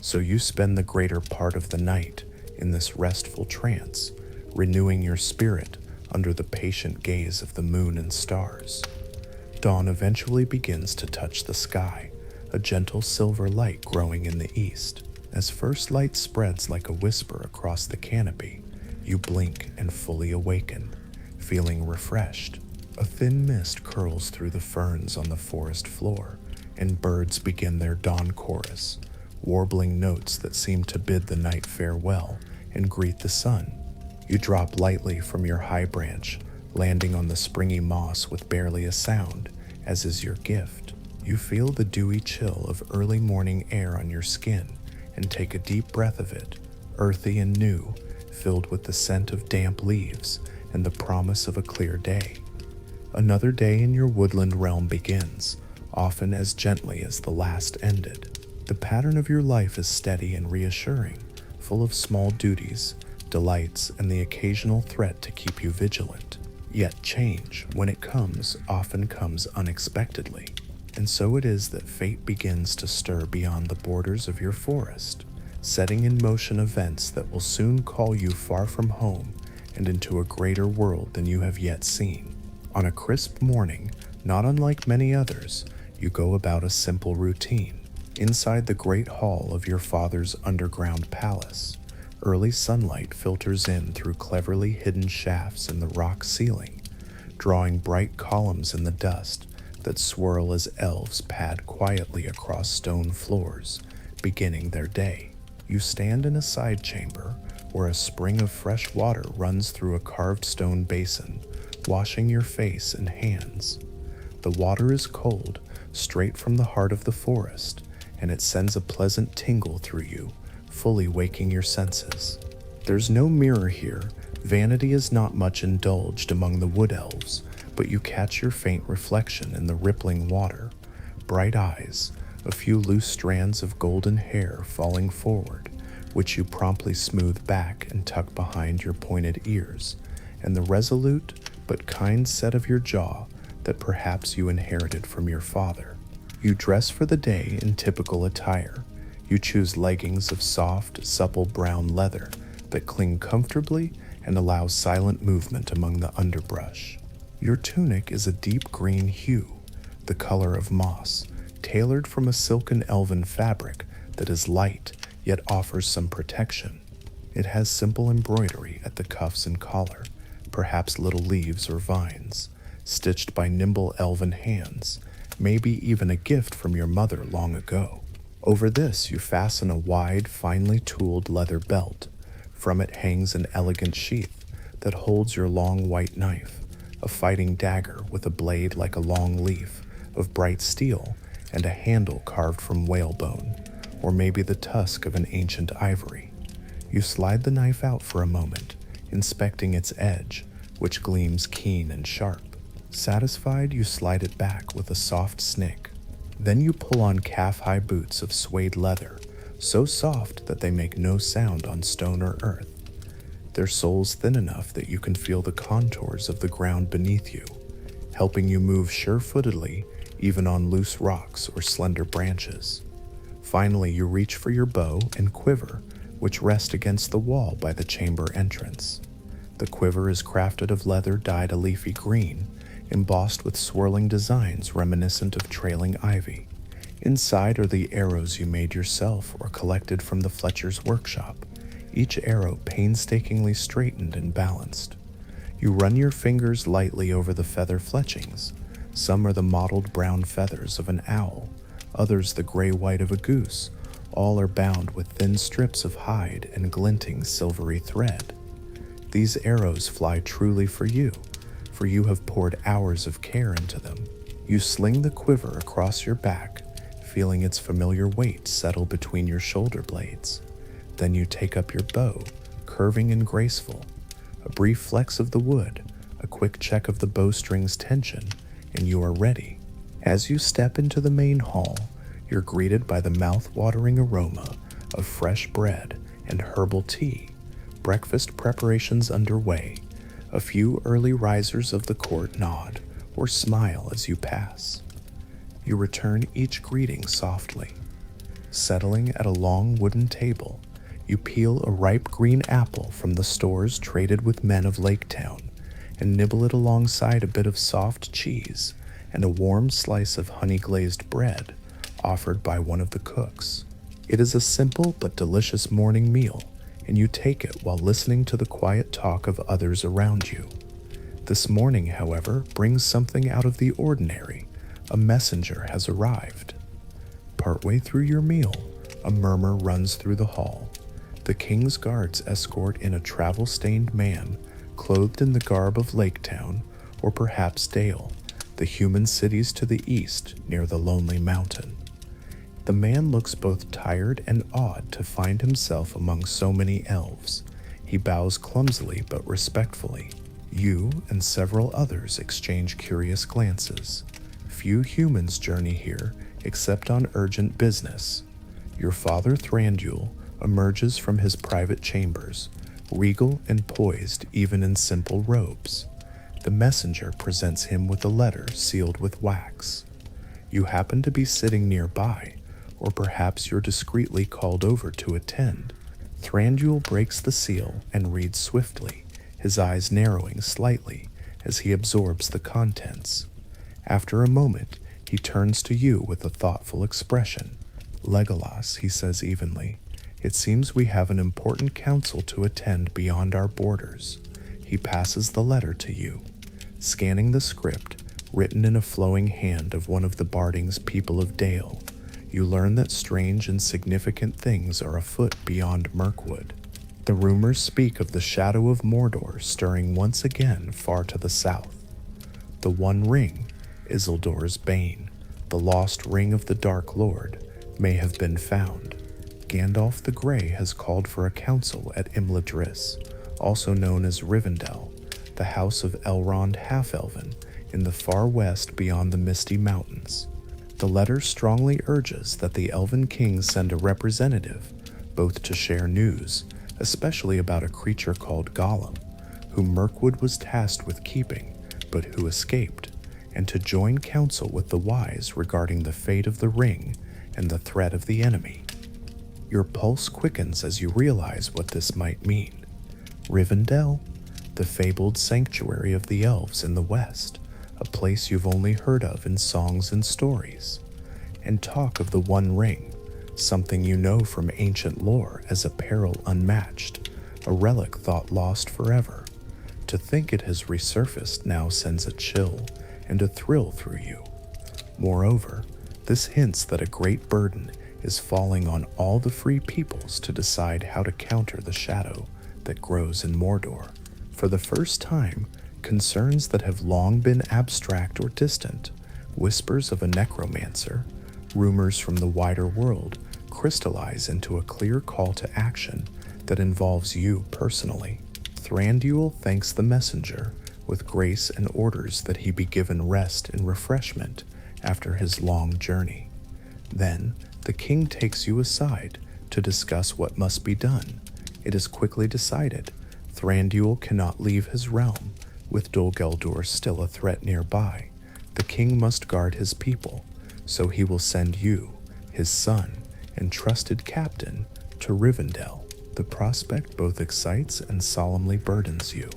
So you spend the greater part of the night in this restful trance, renewing your spirit under the patient gaze of the moon and stars. Dawn eventually begins to touch the sky, a gentle silver light growing in the east. As first light spreads like a whisper across the canopy, you blink and fully awaken, feeling refreshed. A thin mist curls through the ferns on the forest floor, and birds begin their dawn chorus, warbling notes that seem to bid the night farewell and greet the sun. You drop lightly from your high branch, landing on the springy moss with barely a sound, as is your gift. You feel the dewy chill of early morning air on your skin and take a deep breath of it, earthy and new, filled with the scent of damp leaves and the promise of a clear day. Another day in your woodland realm begins, often as gently as the last ended. The pattern of your life is steady and reassuring, full of small duties, delights, and the occasional threat to keep you vigilant. Yet change, when it comes, often comes unexpectedly. And so it is that fate begins to stir beyond the borders of your forest, setting in motion events that will soon call you far from home and into a greater world than you have yet seen. On a crisp morning, not unlike many others, you go about a simple routine. Inside the great hall of your father's underground palace, early sunlight filters in through cleverly hidden shafts in the rock ceiling, drawing bright columns in the dust that swirl as elves pad quietly across stone floors, beginning their day. You stand in a side chamber where a spring of fresh water runs through a carved stone basin, washing your face and hands. The water is cold, straight from the heart of the forest, and it sends a pleasant tingle through you, fully waking your senses. There's no mirror here. Vanity is not much indulged among the wood elves, but you catch your faint reflection in the rippling water. Bright eyes, a few loose strands of golden hair falling forward, which you promptly smooth back and tuck behind your pointed ears, and the resolute but kind set of your jaw that perhaps you inherited from your father. You dress for the day in typical attire. You choose leggings of soft, supple brown leather that cling comfortably and allow silent movement among the underbrush. Your tunic is a deep green hue, the color of moss, tailored from a silken elven fabric that is light yet offers some protection. It has simple embroidery at the cuffs and collar, perhaps little leaves or vines, stitched by nimble elven hands, maybe even a gift from your mother long ago. Over this you fasten a wide, finely tooled leather belt. From it hangs an elegant sheath that holds your long white knife, a fighting dagger with a blade like a long leaf of bright steel and a handle carved from whalebone, or maybe the tusk of an ancient ivory. You slide the knife out for a moment, inspecting its edge, which gleams keen and sharp. Satisfied, you slide it back with a soft snick. Then you pull on calf-high boots of suede leather, so soft that they make no sound on stone or earth. Their soles thin enough that you can feel the contours of the ground beneath you, helping you move sure-footedly even on loose rocks or slender branches. Finally, you reach for your bow and quiver, which rest against the wall by the chamber entrance. The quiver is crafted of leather dyed a leafy green, embossed with swirling designs reminiscent of trailing ivy. Inside are the arrows you made yourself or collected from the Fletcher's workshop, each arrow painstakingly straightened and balanced. You run your fingers lightly over the feather fletchings. Some are the mottled brown feathers of an owl, others the gray-white of a goose. All are bound with thin strips of hide and glinting silvery thread. These arrows fly truly for you have poured hours of care into them. You sling the quiver across your back, feeling its familiar weight settle between your shoulder blades. Then you take up your bow, curving and graceful. A brief flex of the wood, a quick check of the bowstring's tension, and you are ready. As you step into the main hall, you're greeted by the mouth-watering aroma of fresh bread and herbal tea. Breakfast preparations underway. A few early risers of the court nod or smile as you pass. You return each greeting softly. Settling at a long wooden table, you peel a ripe green apple from the stores traded with men of Laketown and nibble it alongside a bit of soft cheese and a warm slice of honey-glazed bread offered by one of the cooks. It is a simple but delicious morning meal, and you take it while listening to the quiet talk of others around you. This morning, however, brings something out of the ordinary. A messenger has arrived. Partway through your meal, a murmur runs through the hall. The king's guards escort in a travel-stained man, clothed in the garb of Laketown, or perhaps Dale, the human cities to the east near the lonely mountain. The man looks both tired and awed to find himself among so many elves. He bows clumsily but respectfully. You and several others exchange curious glances. Few humans journey here except on urgent business. Your father Thranduil emerges from his private chambers, regal and poised even in simple robes. The messenger presents him with a letter sealed with wax. You happen to be sitting nearby, or perhaps you're discreetly called over to attend. Thranduil breaks the seal and reads swiftly, his eyes narrowing slightly as he absorbs the contents. After a moment, he turns to you with a thoughtful expression. "Legolas," he says evenly, "it seems we have an important council to attend beyond our borders." He passes the letter to you. Scanning the script, written in a flowing hand of one of the Barding's people of Dale, you learn that strange and significant things are afoot beyond Mirkwood. The rumors speak of the shadow of Mordor stirring once again far to the south. The One Ring, Isildur's bane, the lost ring of the Dark Lord, may have been found. Gandalf the Grey has called for a council at Imladris, also known as Rivendell, the house of Elrond Half-Elven in the far west beyond the Misty Mountains. The letter strongly urges that the Elven kings send a representative, both to share news, especially about a creature called Gollum, whom Mirkwood was tasked with keeping, but who escaped, and to join counsel with the wise regarding the fate of the ring and the threat of the enemy. Your pulse quickens as you realize what this might mean. Rivendell, the fabled sanctuary of the elves in the west, a place you've only heard of in songs and stories. And talk of the One Ring, something you know from ancient lore as a peril unmatched, a relic thought lost forever. To think it has resurfaced now sends a chill and a thrill through you. Moreover, this hints that a great burden is falling on all the free peoples to decide how to counter the shadow that grows in Mordor. For the first time, concerns that have long been abstract or distant, whispers of a necromancer, rumors from the wider world, crystallize into a clear call to action that involves you personally. Thranduil thanks the messenger with grace and orders that he be given rest and refreshment after his long journey. Then, the king takes you aside to discuss what must be done. It is quickly decided Thranduil cannot leave his realm, with Dol Guldur still a threat nearby. The king must guard his people, so he will send you, his son and trusted captain, to Rivendell. The prospect both excites and solemnly burdens you.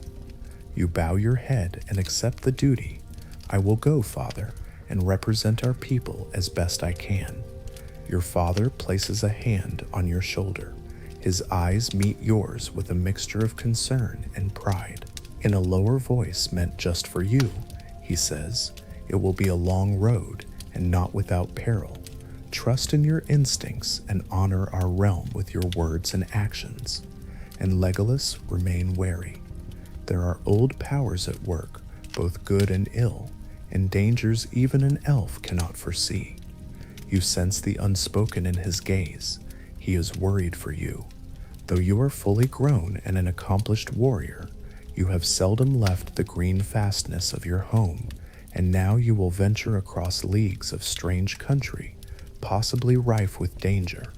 You bow your head and accept the duty. I will go, father, and represent our people as best I can. Your father places a hand on your shoulder. His eyes meet yours with a mixture of concern and pride. In a lower voice meant just for you, he says, "It will be a long road and not without peril. Trust in your instincts and honor our realm with your words and actions." And Legolas, remain wary. There are old powers at work, both good and ill, and dangers even an elf cannot foresee. You sense the unspoken in his gaze. He is worried for you. Though you are fully grown and an accomplished warrior, you have seldom left the green fastness of your home, and now you will venture across leagues of strange country, possibly rife with danger.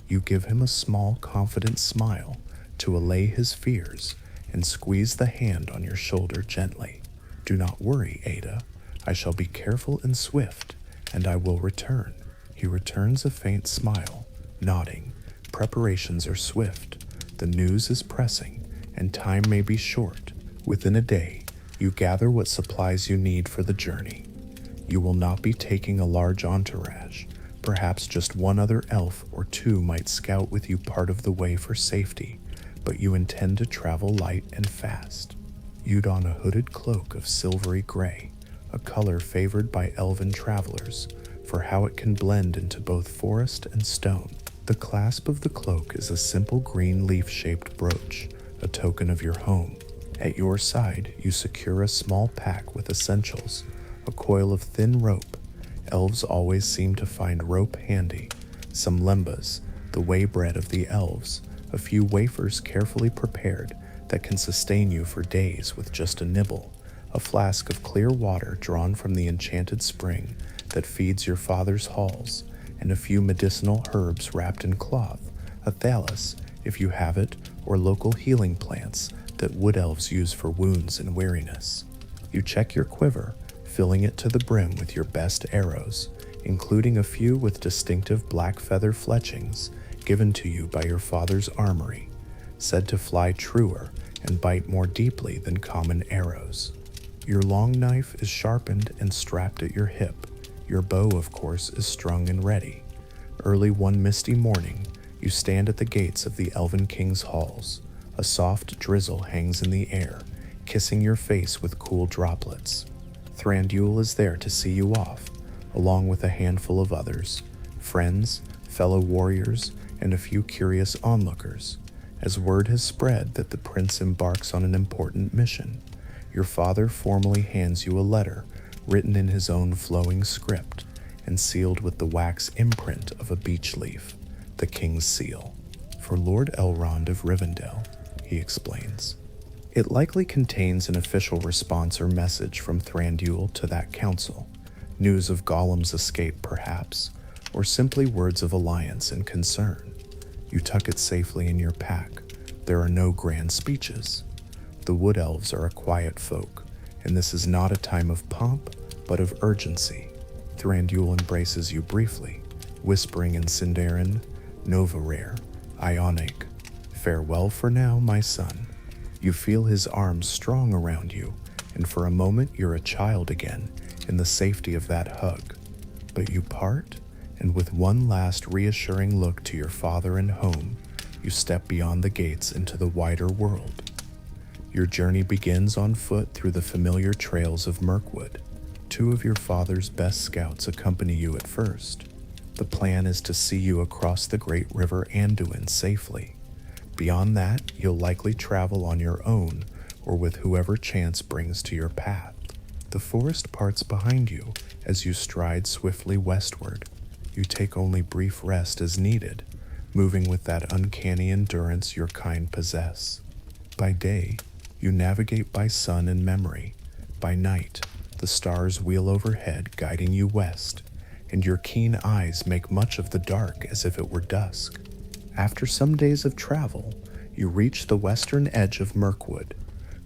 You give him a small, confident smile to allay his fears and squeeze the hand on your shoulder gently. "Do not worry, Ada. I shall be careful and swift, and I will return." He returns a faint smile, nodding. Preparations are swift. The news is pressing, and time may be short. Within a day, you gather what supplies you need for the journey. You will not be taking a large entourage. Perhaps just one other elf or two might scout with you part of the way for safety, but you intend to travel light and fast. You don a hooded cloak of silvery gray, a color favored by elven travelers, for how it can blend into both forest and stone. The clasp of the cloak is a simple green leaf-shaped brooch, a token of your home. At your side, you secure a small pack with essentials, a coil of thin rope. Elves always seem to find rope handy. Some lembas, the way bread of the elves, a few wafers carefully prepared that can sustain you for days with just a nibble, a flask of clear water drawn from the enchanted spring that feeds your father's halls, and a few medicinal herbs wrapped in cloth, a thallus, if you have it, or local healing plants that wood elves use for wounds and weariness. You check your quiver, filling it to the brim with your best arrows, including a few with distinctive black feather fletchings given to you by your father's armory, said to fly truer and bite more deeply than common arrows. Your long knife is sharpened and strapped at your hip. Your bow, of course, is strung and ready. Early one misty morning, you stand at the gates of the Elven King's halls. A soft drizzle hangs in the air, kissing your face with cool droplets. Thranduil is there to see you off, along with a handful of others. friends, fellow warriors, and a few curious onlookers, as word has spread that the prince embarks on an important mission. Your father formally hands you a letter written in his own flowing script and sealed with the wax imprint of a beech leaf, the king's seal. For Lord Elrond of Rivendell, he explains. It likely contains an official response or message from Thranduil to that council, news of Gollum's escape perhaps, or simply words of alliance and concern. You tuck it safely in your pack. There are no grand speeches. The Wood Elves are a quiet folk, and this is not a time of pomp, but of urgency. Thranduil embraces you briefly, whispering in Sindarin, Novarare, Ionic, farewell for now, my son. You feel his arms strong around you, and for a moment you're a child again in the safety of that hug. But you part, and with one last reassuring look to your father and home, you step beyond the gates into the wider world. Your journey begins on foot through the familiar trails of Mirkwood. Two of your father's best scouts accompany you at first. The plan is to see you across the great river Anduin safely. Beyond that, you'll likely travel on your own or with whoever chance brings to your path. The forest parts behind you as you stride swiftly westward. You take only brief rest as needed, moving with that uncanny endurance your kind possess. By day, you navigate by sun and memory. By night, the stars wheel overhead, guiding you west, and your keen eyes make much of the dark as if it were dusk. After some days of travel, you reach the western edge of Mirkwood,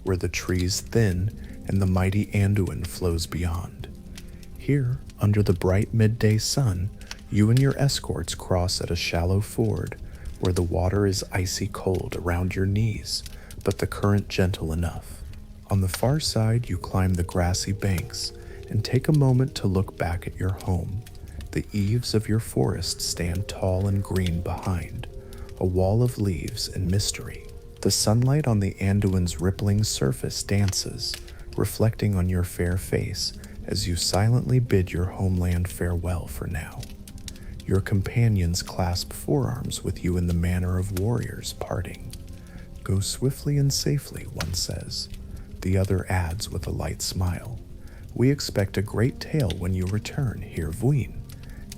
where the trees thin and the mighty Anduin flows beyond. Here, under the bright midday sun, you and your escorts cross at a shallow ford where the water is icy cold around your knees, but the current gentle enough. On the far side, you climb the grassy banks and take a moment to look back at your home. The eaves of your forest stand tall and green behind, a wall of leaves and mystery. The sunlight on the Anduin's rippling surface dances, reflecting on your fair face as you silently bid your homeland farewell for now. Your companions clasp forearms with you in the manner of warriors parting. Go swiftly and safely, one says. The other adds with a light smile. We expect a great tale when you return, Heer Vuin.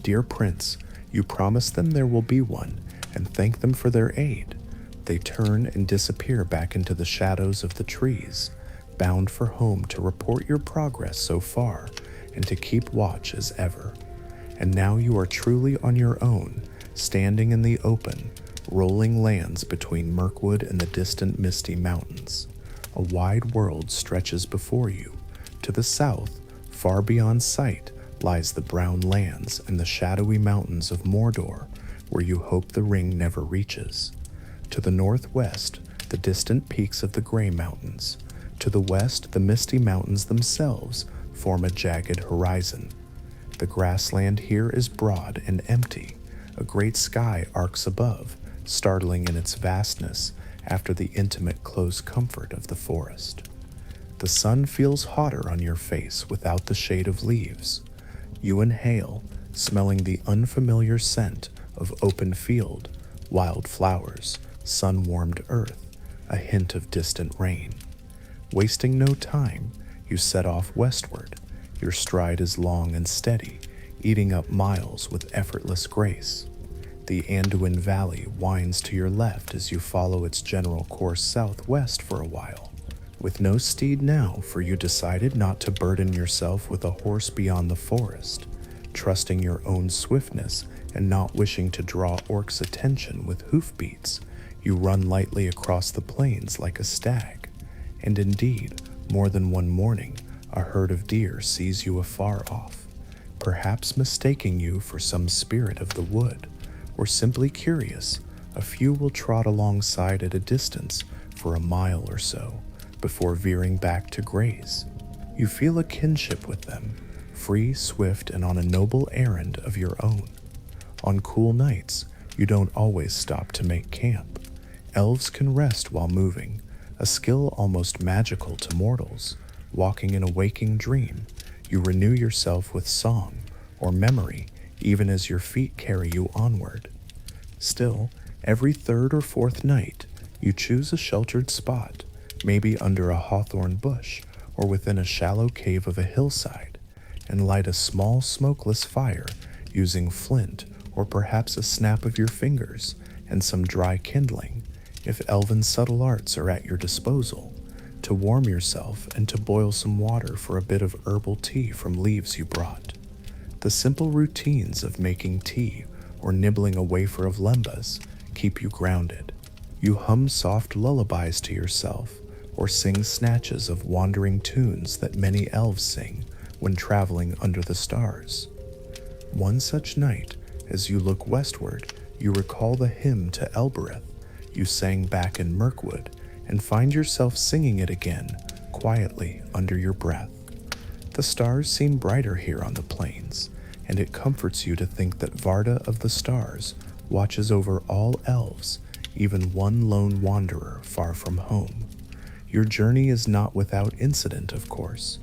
Dear Prince, you promise them there will be one, and thank them for their aid. They turn and disappear back into the shadows of the trees, bound for home to report your progress so far and to keep watch as ever. And now you are truly on your own, standing in the open, rolling lands between Mirkwood and the distant misty mountains. A wide world stretches before you. To the south, far beyond sight, lies the brown lands and the shadowy mountains of Mordor, where you hope the ring never reaches. To the northwest, the distant peaks of the Grey Mountains. To the west, the misty mountains themselves form a jagged horizon. The grassland here is broad and empty. A great sky arcs above, startling in its vastness after the intimate close comfort of the forest. The sun feels hotter on your face without the shade of leaves. You inhale, smelling the unfamiliar scent of open field, wild flowers, sun-warmed earth, a hint of distant rain. Wasting no time, you set off westward. Your stride is long and steady, eating up miles with effortless grace. The Anduin Valley winds to your left as you follow its general course southwest for a while. With no steed now, for you decided not to burden yourself with a horse beyond the forest, trusting your own swiftness and not wishing to draw orcs' attention with hoofbeats, you run lightly across the plains like a stag. And indeed, more than one morning, a herd of deer sees you afar off, perhaps mistaking you for some spirit of the wood, or simply curious. A few will trot alongside at a distance for a mile or so, before veering back to graze. You feel a kinship with them, free, swift, and on a noble errand of your own. On cool nights, you don't always stop to make camp. Elves can rest while moving, a skill almost magical to mortals. Walking in a waking dream, you renew yourself with song or memory even as your feet carry you onward. Still, every third or fourth night, you choose a sheltered spot, maybe under a hawthorn bush or within a shallow cave of a hillside, and light a small smokeless fire using flint or perhaps a snap of your fingers and some dry kindling, if elven subtle arts are at your disposal, to warm yourself and to boil some water for a bit of herbal tea from leaves you brought. The simple routines of making tea or nibbling a wafer of lembas keep you grounded. You hum soft lullabies to yourself or sing snatches of wandering tunes that many elves sing when traveling under the stars. One such night, as you look westward, you recall the hymn to Elbereth you sang back in Mirkwood and find yourself singing it again, quietly under your breath. The stars seem brighter here on the plains, and it comforts you to think that Varda of the Stars watches over all elves, even one lone wanderer far from home. Your journey is not without incident, of course.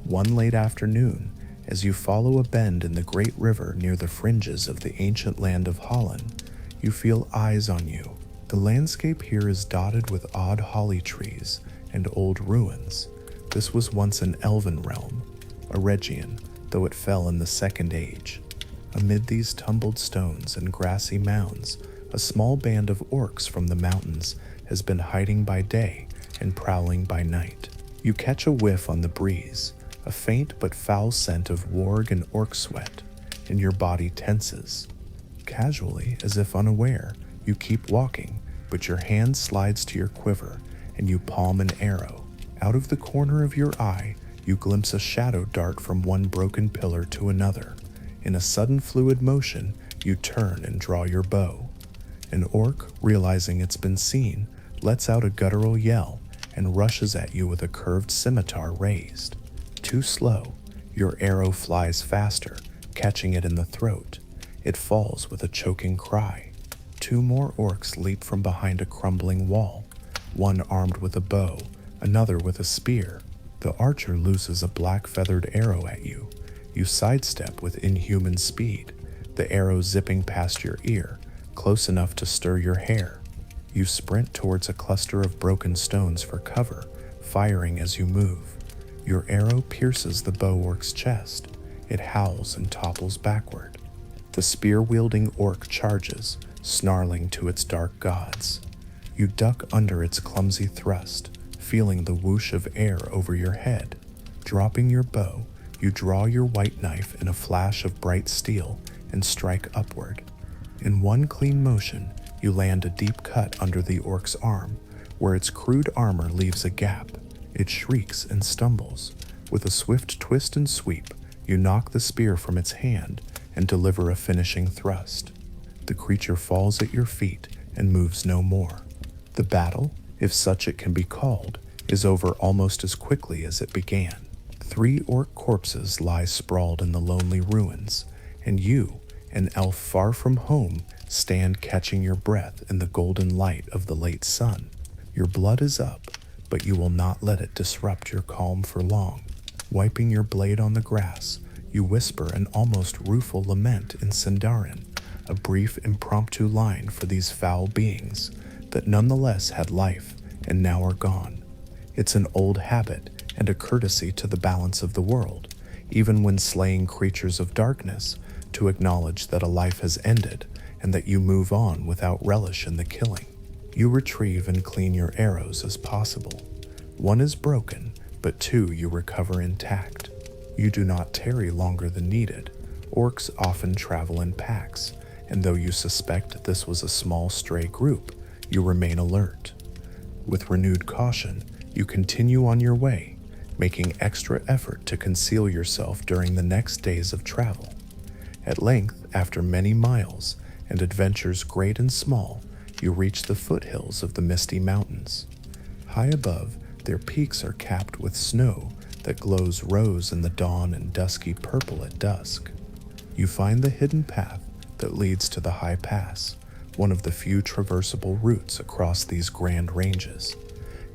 One late afternoon, as you follow a bend in the great river near the fringes of the ancient land of Holland, you feel eyes on you. The landscape here is dotted with odd holly trees and old ruins. This was once an Elven realm, a region, though it fell in the Second Age. Amid these tumbled stones and grassy mounds, a small band of orcs from the mountains has been hiding by day and prowling by night. You catch a whiff on the breeze, a faint but foul scent of warg and orc sweat, and your body tenses. Casually, as if unaware, you keep walking, but your hand slides to your quiver, and you palm an arrow. Out of the corner of your eye, you glimpse a shadow dart from one broken pillar to another. In a sudden fluid motion, you turn and draw your bow. An orc, realizing it's been seen, lets out a guttural yell and rushes at you with a curved scimitar raised. Too slow, your arrow flies faster, catching it in the throat. It falls with a choking cry. Two more orcs leap from behind a crumbling wall, one armed with a bow, another with a spear. The archer looses a black-feathered arrow at you. You sidestep with inhuman speed, the arrow zipping past your ear, close enough to stir your hair. You sprint towards a cluster of broken stones for cover, firing as you move. Your arrow pierces the bow orc's chest. It howls and topples backward. The spear-wielding orc charges, snarling to its dark gods. You duck under its clumsy thrust, feeling the whoosh of air over your head. Dropping your bow, you draw your white knife in a flash of bright steel and strike upward. In one clean motion, you land a deep cut under the orc's arm, where its crude armor leaves a gap. It shrieks and stumbles. With a swift twist and sweep, you knock the spear from its hand and deliver a finishing thrust. The creature falls at your feet and moves no more. The battle, if such it can be called, is over almost as quickly as it began. 3 orc corpses lie sprawled in the lonely ruins, and you, an elf far from home, stand catching your breath in the golden light of the late sun. Your blood is up, but you will not let it disrupt your calm for long. Wiping your blade on the grass, you whisper an almost rueful lament in Sindarin, a brief impromptu line for these foul beings that nonetheless had life and now are gone. It's an old habit and a courtesy to the balance of the world, even when slaying creatures of darkness, to acknowledge that a life has ended and that you move on without relish in the killing. You retrieve and clean your arrows as possible. 1 is broken, but 2 you recover intact. You do not tarry longer than needed. Orcs often travel in packs, and though you suspect this was a small stray group, you remain alert. With renewed caution, you continue on your way, making extra effort to conceal yourself during the next days of travel. At length, after many miles and adventures great and small, you reach the foothills of the misty mountains. High above, their peaks are capped with snow that glows rose in the dawn and dusky purple at dusk. You find the hidden path that leads to the high pass, one of the few traversable routes across these grand ranges.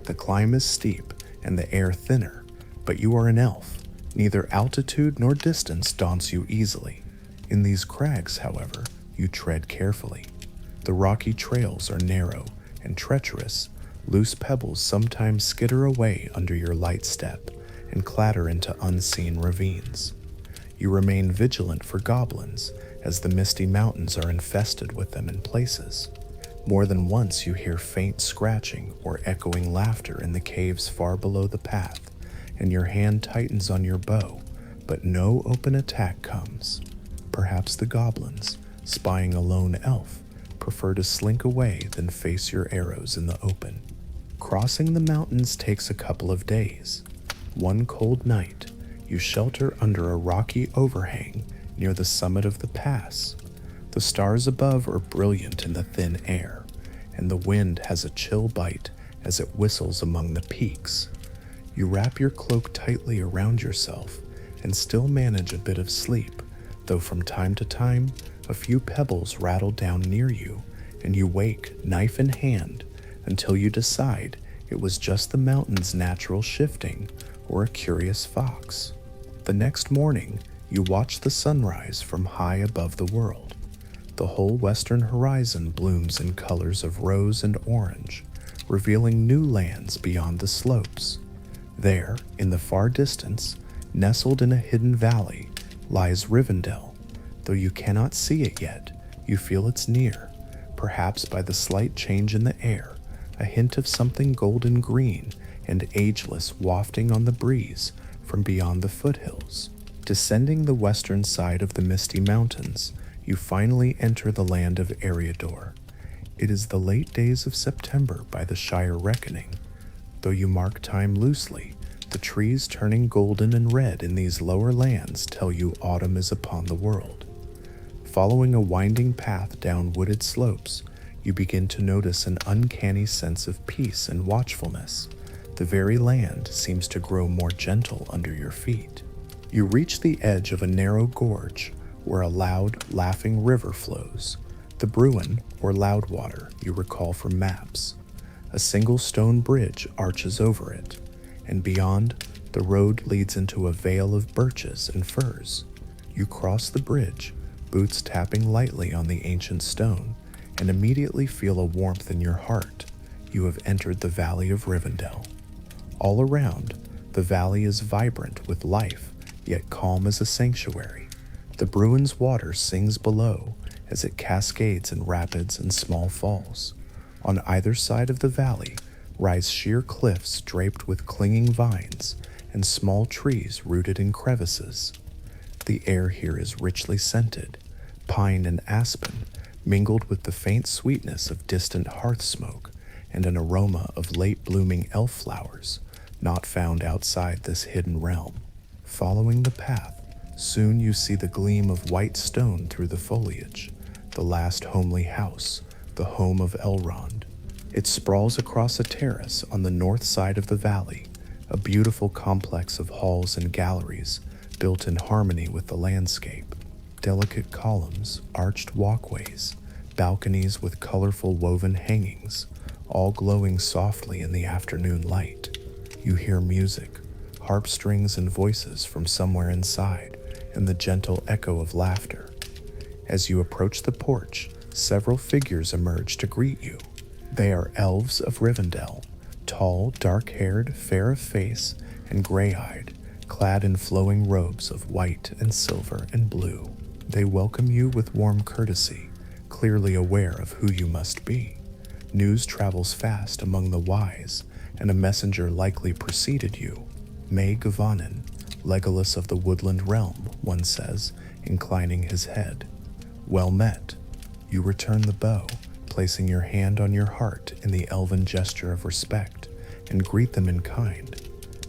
The climb is steep and the air thinner, but you are an elf. Neither altitude nor distance daunts you easily. In these crags, however, you tread carefully. The rocky trails are narrow and treacherous. Loose pebbles sometimes skitter away under your light step and clatter into unseen ravines. You remain vigilant for goblins, as the misty mountains are infested with them in places. More than once you hear faint scratching or echoing laughter in the caves far below the path, and your hand tightens on your bow, but no open attack comes. Perhaps the goblins, spying a lone elf, prefer to slink away than face your arrows in the open. Crossing the mountains takes a couple of days. One cold night, you shelter under a rocky overhang near the summit of the pass. The stars above are brilliant in the thin air, and the wind has a chill bite as it whistles among the peaks. You wrap your cloak tightly around yourself and still manage a bit of sleep, though from time to time a few pebbles rattle down near you, and you wake, knife in hand, until you decide it was just the mountain's natural shifting or a curious fox. The next morning, you watch the sunrise from high above the world. The whole western horizon blooms in colors of rose and orange, revealing new lands beyond the slopes. There, in the far distance, nestled in a hidden valley, lies Rivendell. Though you cannot see it yet, you feel it's near, perhaps by the slight change in the air, a hint of something golden green and ageless wafting on the breeze from beyond the foothills. Descending the western side of the misty mountains, you finally enter the land of Eriador. It is the late days of September by the Shire reckoning. Though you mark time loosely, the trees turning golden and red in these lower lands tell you autumn is upon the world. Following a winding path down wooded slopes, you begin to notice an uncanny sense of peace and watchfulness. The very land seems to grow more gentle under your feet. You reach the edge of a narrow gorge where a loud, laughing river flows. The Bruin, or Loudwater, you recall from maps. A single stone bridge arches over it, and beyond, the road leads into a vale of birches and firs. You cross the bridge, boots tapping lightly on the ancient stone, and immediately feel a warmth in your heart. You have entered the Valley of Rivendell. All around, the valley is vibrant with life, yet calm as a sanctuary. The Bruin's water sings below as it cascades in rapids and small falls. On either side of the valley rise sheer cliffs draped with clinging vines and small trees rooted in crevices. The air here is richly scented, pine and aspen, mingled with the faint sweetness of distant hearth smoke and an aroma of late-blooming elf flowers not found outside this hidden realm. Following the path, soon you see the gleam of white stone through the foliage, the last homely house, the home of Elrond. It sprawls across a terrace on the north side of the valley, a beautiful complex of halls and galleries built in harmony with the landscape. Delicate columns, arched walkways, balconies with colorful woven hangings, all glowing softly in the afternoon light. You hear music, harp strings and voices from somewhere inside, and the gentle echo of laughter. As you approach the porch, several figures emerge to greet you. They are elves of Rivendell, tall, dark-haired, fair of face, and gray-eyed, clad in flowing robes of white and silver and blue. They welcome you with warm courtesy, clearly aware of who you must be. News travels fast among the wise, and a messenger likely preceded you. May Gavanin, Legolas of the Woodland Realm, one says, inclining his head. Well met. You return the bow, placing your hand on your heart in the elven gesture of respect, and greet them in kind.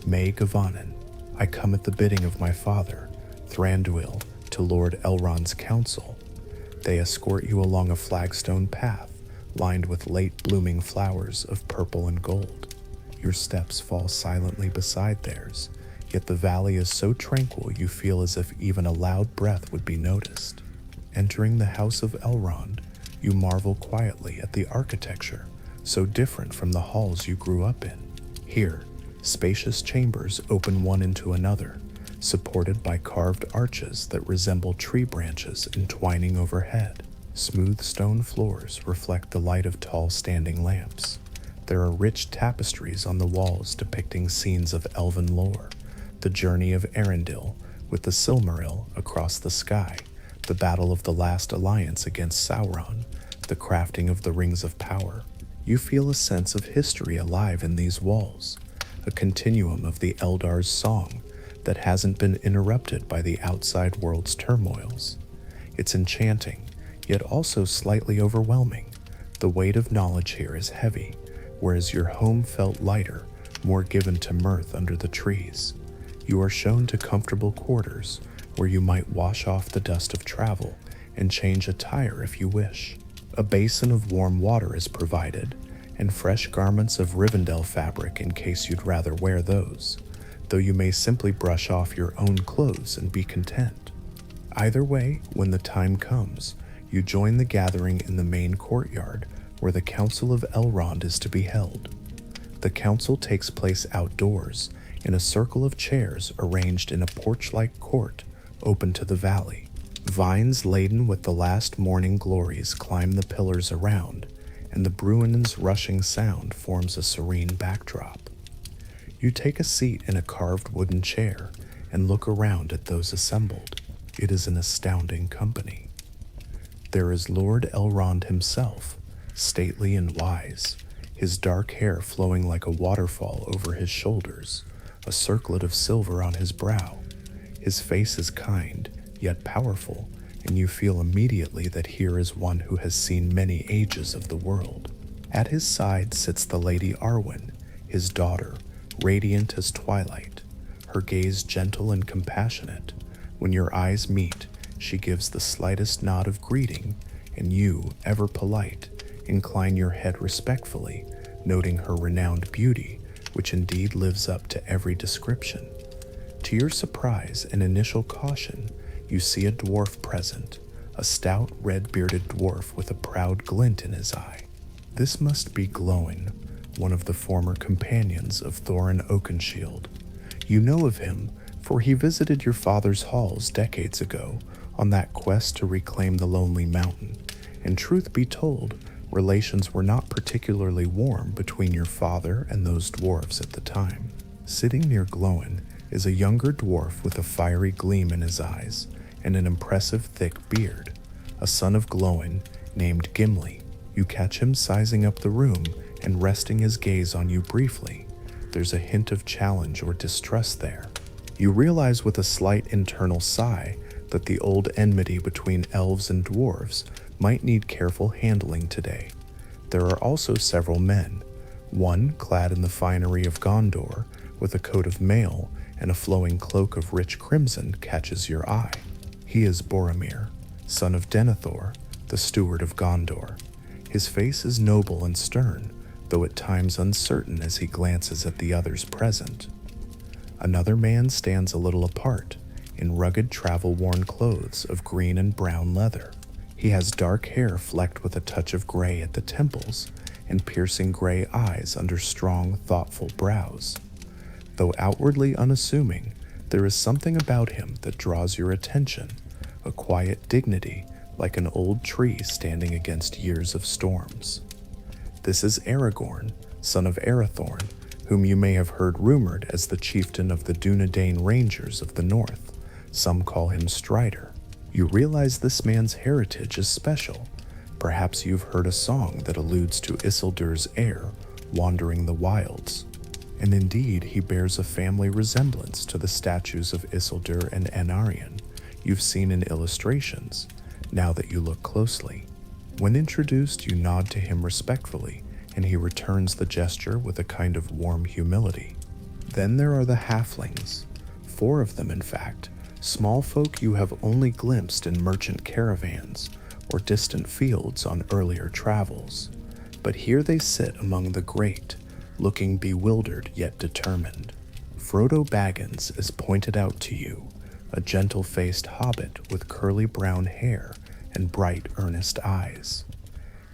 May Gavanin, I come at the bidding of my father, Thranduil, to Lord Elrond's council. They escort you along a flagstone path, lined with late-blooming flowers of purple and gold. Your steps fall silently beside theirs, yet the valley is so tranquil you feel as if even a loud breath would be noticed. Entering the house of Elrond, you marvel quietly at the architecture, so different from the halls you grew up in. Here, spacious chambers open one into another, supported by carved arches that resemble tree branches entwining overhead. Smooth stone floors reflect the light of tall standing lamps. There are rich tapestries on the walls depicting scenes of elven lore, the journey of Arendil with the Silmaril across the sky, the battle of the last alliance against Sauron, the crafting of the rings of power. You feel a sense of history alive in these walls, a continuum of the Eldar's song that hasn't been interrupted by the outside world's turmoils. It's enchanting, yet also slightly overwhelming. The weight of knowledge here is heavy, whereas your home felt lighter, more given to mirth under the trees. You are shown to comfortable quarters where you might wash off the dust of travel and change attire if you wish. A basin of warm water is provided, and fresh garments of Rivendell fabric in case you'd rather wear those, though you may simply brush off your own clothes and be content. Either way, when the time comes, you join the gathering in the main courtyard where the Council of Elrond is to be held. The council takes place outdoors in a circle of chairs arranged in a porch-like court open to the valley. Vines laden with the last morning glories climb the pillars around, and the Bruin's rushing sound forms a serene backdrop. You take a seat in a carved wooden chair and look around at those assembled. It is an astounding company. There is Lord Elrond himself, stately and wise, his dark hair flowing like a waterfall over his shoulders, a circlet of silver on his brow. His face is kind, yet powerful, and you feel immediately that here is one who has seen many ages of the world. At his side sits the Lady Arwen, his daughter, radiant as twilight, her gaze gentle and compassionate. When your eyes meet, she gives the slightest nod of greeting, and you, ever polite, incline your head respectfully, noting her renowned beauty, which indeed lives up to every description. To your surprise and initial caution, you see a dwarf present, a stout, red-bearded dwarf with a proud glint in his eye. This must be Glóin, one of the former companions of Thorin Oakenshield. You know of him, for he visited your father's halls decades ago on that quest to reclaim the Lonely Mountain, and truth be told, relations were not particularly warm between your father and those dwarves at the time. Sitting near Glóin is a younger dwarf with a fiery gleam in his eyes and an impressive thick beard, a son of Glóin named Gimli. You catch him sizing up the room and resting his gaze on you briefly. There's a hint of challenge or distrust there. You realize with a slight internal sigh that the old enmity between elves and dwarves might need careful handling today. There are also several men, one clad in the finery of Gondor with a coat of mail and a flowing cloak of rich crimson catches your eye. He is Boromir, son of Denethor, the steward of Gondor. His face is noble and stern, though at times uncertain as he glances at the others present. Another man stands a little apart, in rugged travel-worn clothes of green and brown leather. He has dark hair flecked with a touch of gray at the temples and piercing gray eyes under strong, thoughtful brows. Though outwardly unassuming, there is something about him that draws your attention, a quiet dignity like an old tree standing against years of storms. This is Aragorn, son of Arathorn, whom you may have heard rumored as the chieftain of the Dúnedain Rangers of the North. Some call him Strider. You realize this man's heritage is special. Perhaps you've heard a song that alludes to Isildur's heir wandering the wilds. And indeed, he bears a family resemblance to the statues of Isildur and Anarion you've seen in illustrations, now that you look closely. When introduced, you nod to him respectfully, and he returns the gesture with a kind of warm humility. Then there are the halflings, 4 of them in fact, small folk you have only glimpsed in merchant caravans or distant fields on earlier travels. But here they sit among the great, looking bewildered yet determined. Frodo Baggins is pointed out to you, a gentle-faced hobbit with curly brown hair and bright, earnest eyes.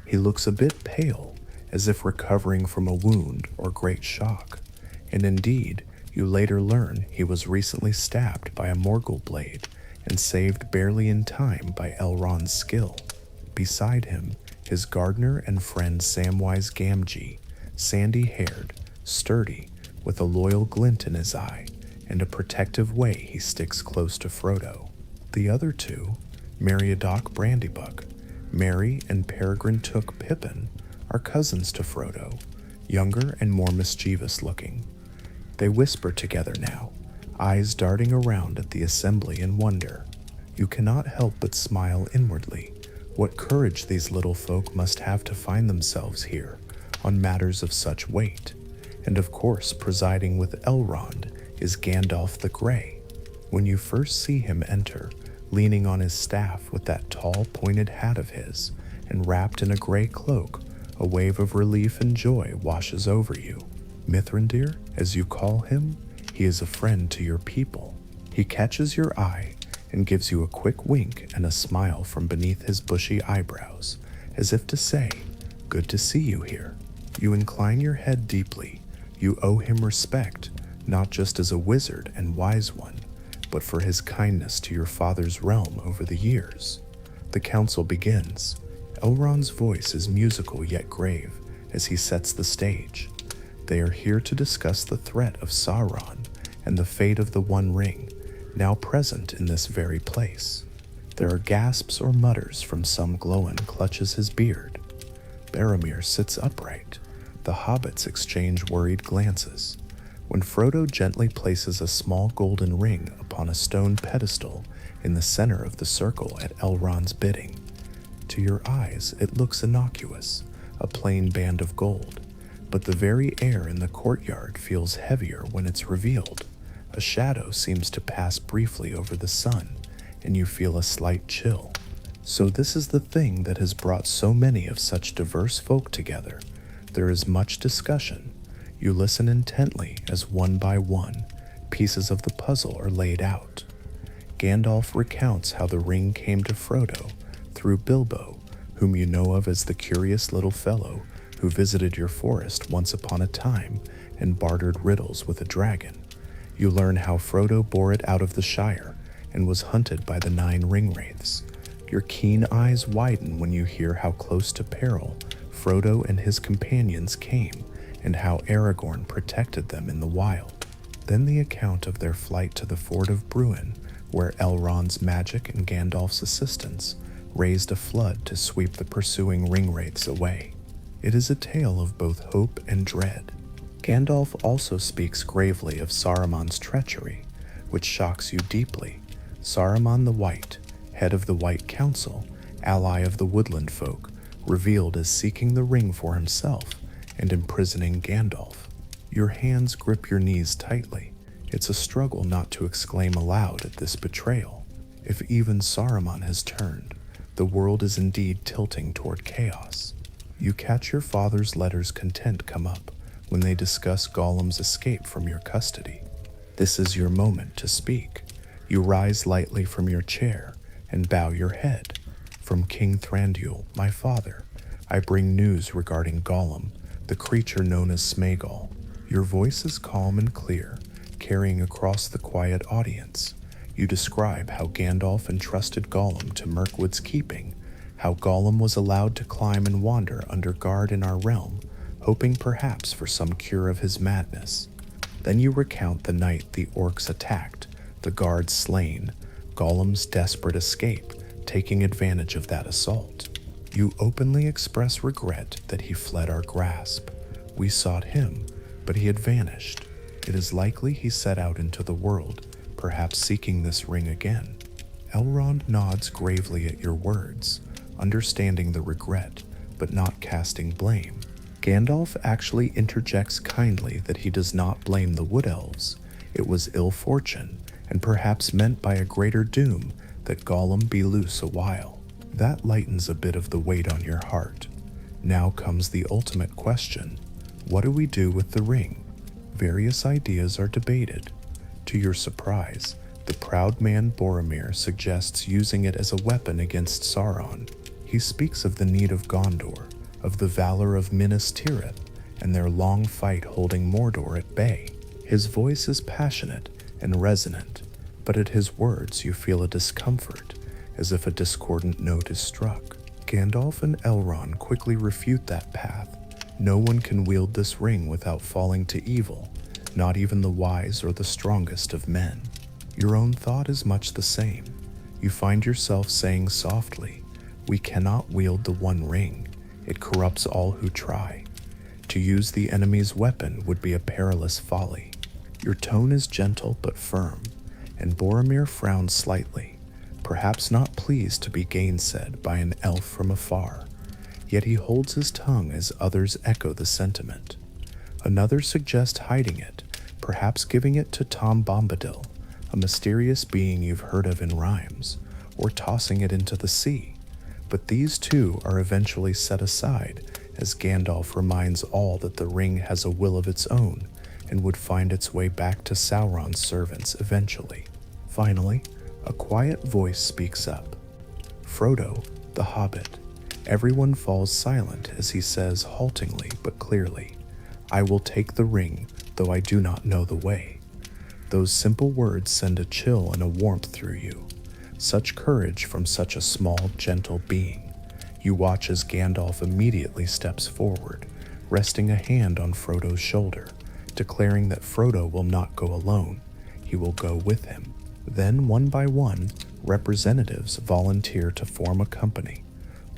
He looks a bit pale, as if recovering from a wound or great shock, and indeed, You later learn he was recently stabbed by a Morgul blade and saved barely in time by Elrond's skill. Beside him, his gardener and friend Samwise Gamgee, sandy-haired, sturdy, with a loyal glint in his eye and a protective way he sticks close to Frodo. The other two, Meriadoc Brandybuck, Merry and Peregrine Took Pippin, are cousins to Frodo, younger and more mischievous looking. They whisper together now, eyes darting around at the assembly in wonder. You cannot help but smile inwardly. What courage these little folk must have to find themselves here on matters of such weight. And of course, presiding with Elrond is Gandalf the Grey. When you first see him enter, leaning on his staff with that tall, pointed hat of his, and wrapped in a gray cloak, a wave of relief and joy washes over you. Mithrandir, as you call him, he is a friend to your people. He catches your eye and gives you a quick wink and a smile from beneath his bushy eyebrows, as if to say, "Good to see you here." You incline your head deeply. You owe him respect, not just as a wizard and wise one, but for his kindness to your father's realm over the years. The council begins. Elrond's voice is musical yet grave as he sets the stage. They are here to discuss the threat of Sauron and the fate of the One Ring, now present in this very place. There are gasps or mutters from some. Glóin clutches his beard. Boromir sits upright. The hobbits exchange worried glances. When Frodo gently places a small golden ring upon a stone pedestal in the center of the circle at Elrond's bidding, to your eyes it looks innocuous, a plain band of gold, but the very air in the courtyard feels heavier when it's revealed. A shadow seems to pass briefly over the sun, and you feel a slight chill. So this is the thing that has brought so many of such diverse folk together. There is much discussion. You listen intently as one by one, pieces of the puzzle are laid out. Gandalf recounts how the ring came to Frodo through Bilbo, whom you know of as the curious little fellow who visited your forest once upon a time and bartered riddles with a dragon. You learn how Frodo bore it out of the Shire and was hunted by the 9 ringwraiths. Your keen eyes widen when you hear how close to peril Frodo and his companions came and how Aragorn protected them in the wild. Then the account of their flight to the ford of Bruin, where Elrond's magic and Gandalf's assistance raised a flood to sweep the pursuing ringwraiths away. It is a tale of both hope and dread. Gandalf also speaks gravely of Saruman's treachery, which shocks you deeply. Saruman the White, head of the White Council, ally of the woodland folk, revealed as seeking the ring for himself and imprisoning Gandalf. Your hands grip your knees tightly. It's a struggle not to exclaim aloud at this betrayal. If even Saruman has turned, the world is indeed tilting toward chaos. You catch your father's letters content come up when they discuss Gollum's escape from your custody. This is your moment to speak. You rise lightly from your chair and bow your head. From King Thranduil, my father, I bring news regarding Gollum, the creature known as Sméagol. Your voice is calm and clear, carrying across the quiet audience. You describe how Gandalf entrusted Gollum to Mirkwood's keeping, how Gollum was allowed to climb and wander under guard in our realm, hoping perhaps for some cure of his madness. Then you recount the night the orcs attacked, the guards slain, Gollum's desperate escape, taking advantage of that assault. You openly express regret that he fled our grasp. We sought him, but he had vanished. It is likely he set out into the world, perhaps seeking this ring again. Elrond nods gravely at your words, understanding the regret, but not casting blame. Gandalf actually interjects kindly that he does not blame the Wood Elves. It was ill fortune, and perhaps meant by a greater doom that Gollum be loose a while. That lightens a bit of the weight on your heart. Now comes the ultimate question. What do we do with the ring? Various ideas are debated. To your surprise, the proud man Boromir suggests using it as a weapon against Sauron. He speaks of the need of Gondor, of the valor of Minas Tirith, and their long fight holding Mordor at bay. His voice is passionate and resonant, but at his words you feel a discomfort, as if a discordant note is struck. Gandalf and Elrond quickly refute that path. No one can wield this ring without falling to evil, not even the wise or the strongest of men. Your own thought is much the same. You find yourself saying softly, "We cannot wield the One Ring. It corrupts all who try. To use the enemy's weapon would be a perilous folly." Your tone is gentle but firm, and Boromir frowns slightly, perhaps not pleased to be gainsaid by an elf from afar. Yet he holds his tongue as others echo the sentiment. Another suggests hiding it, perhaps giving it to Tom Bombadil, a mysterious being you've heard of in rhymes, or tossing it into the sea. But these two are eventually set aside, as Gandalf reminds all that the ring has a will of its own and would find its way back to Sauron's servants eventually. Finally, a quiet voice speaks up. Frodo, the Hobbit. Everyone falls silent as he says haltingly but clearly, "I will take the ring, though I do not know the way." Those simple words send a chill and a warmth through you. Such courage from such a small, gentle being. You watch as Gandalf immediately steps forward, resting a hand on Frodo's shoulder, declaring that Frodo will not go alone, he will go with him. Then, one by one, representatives volunteer to form a company.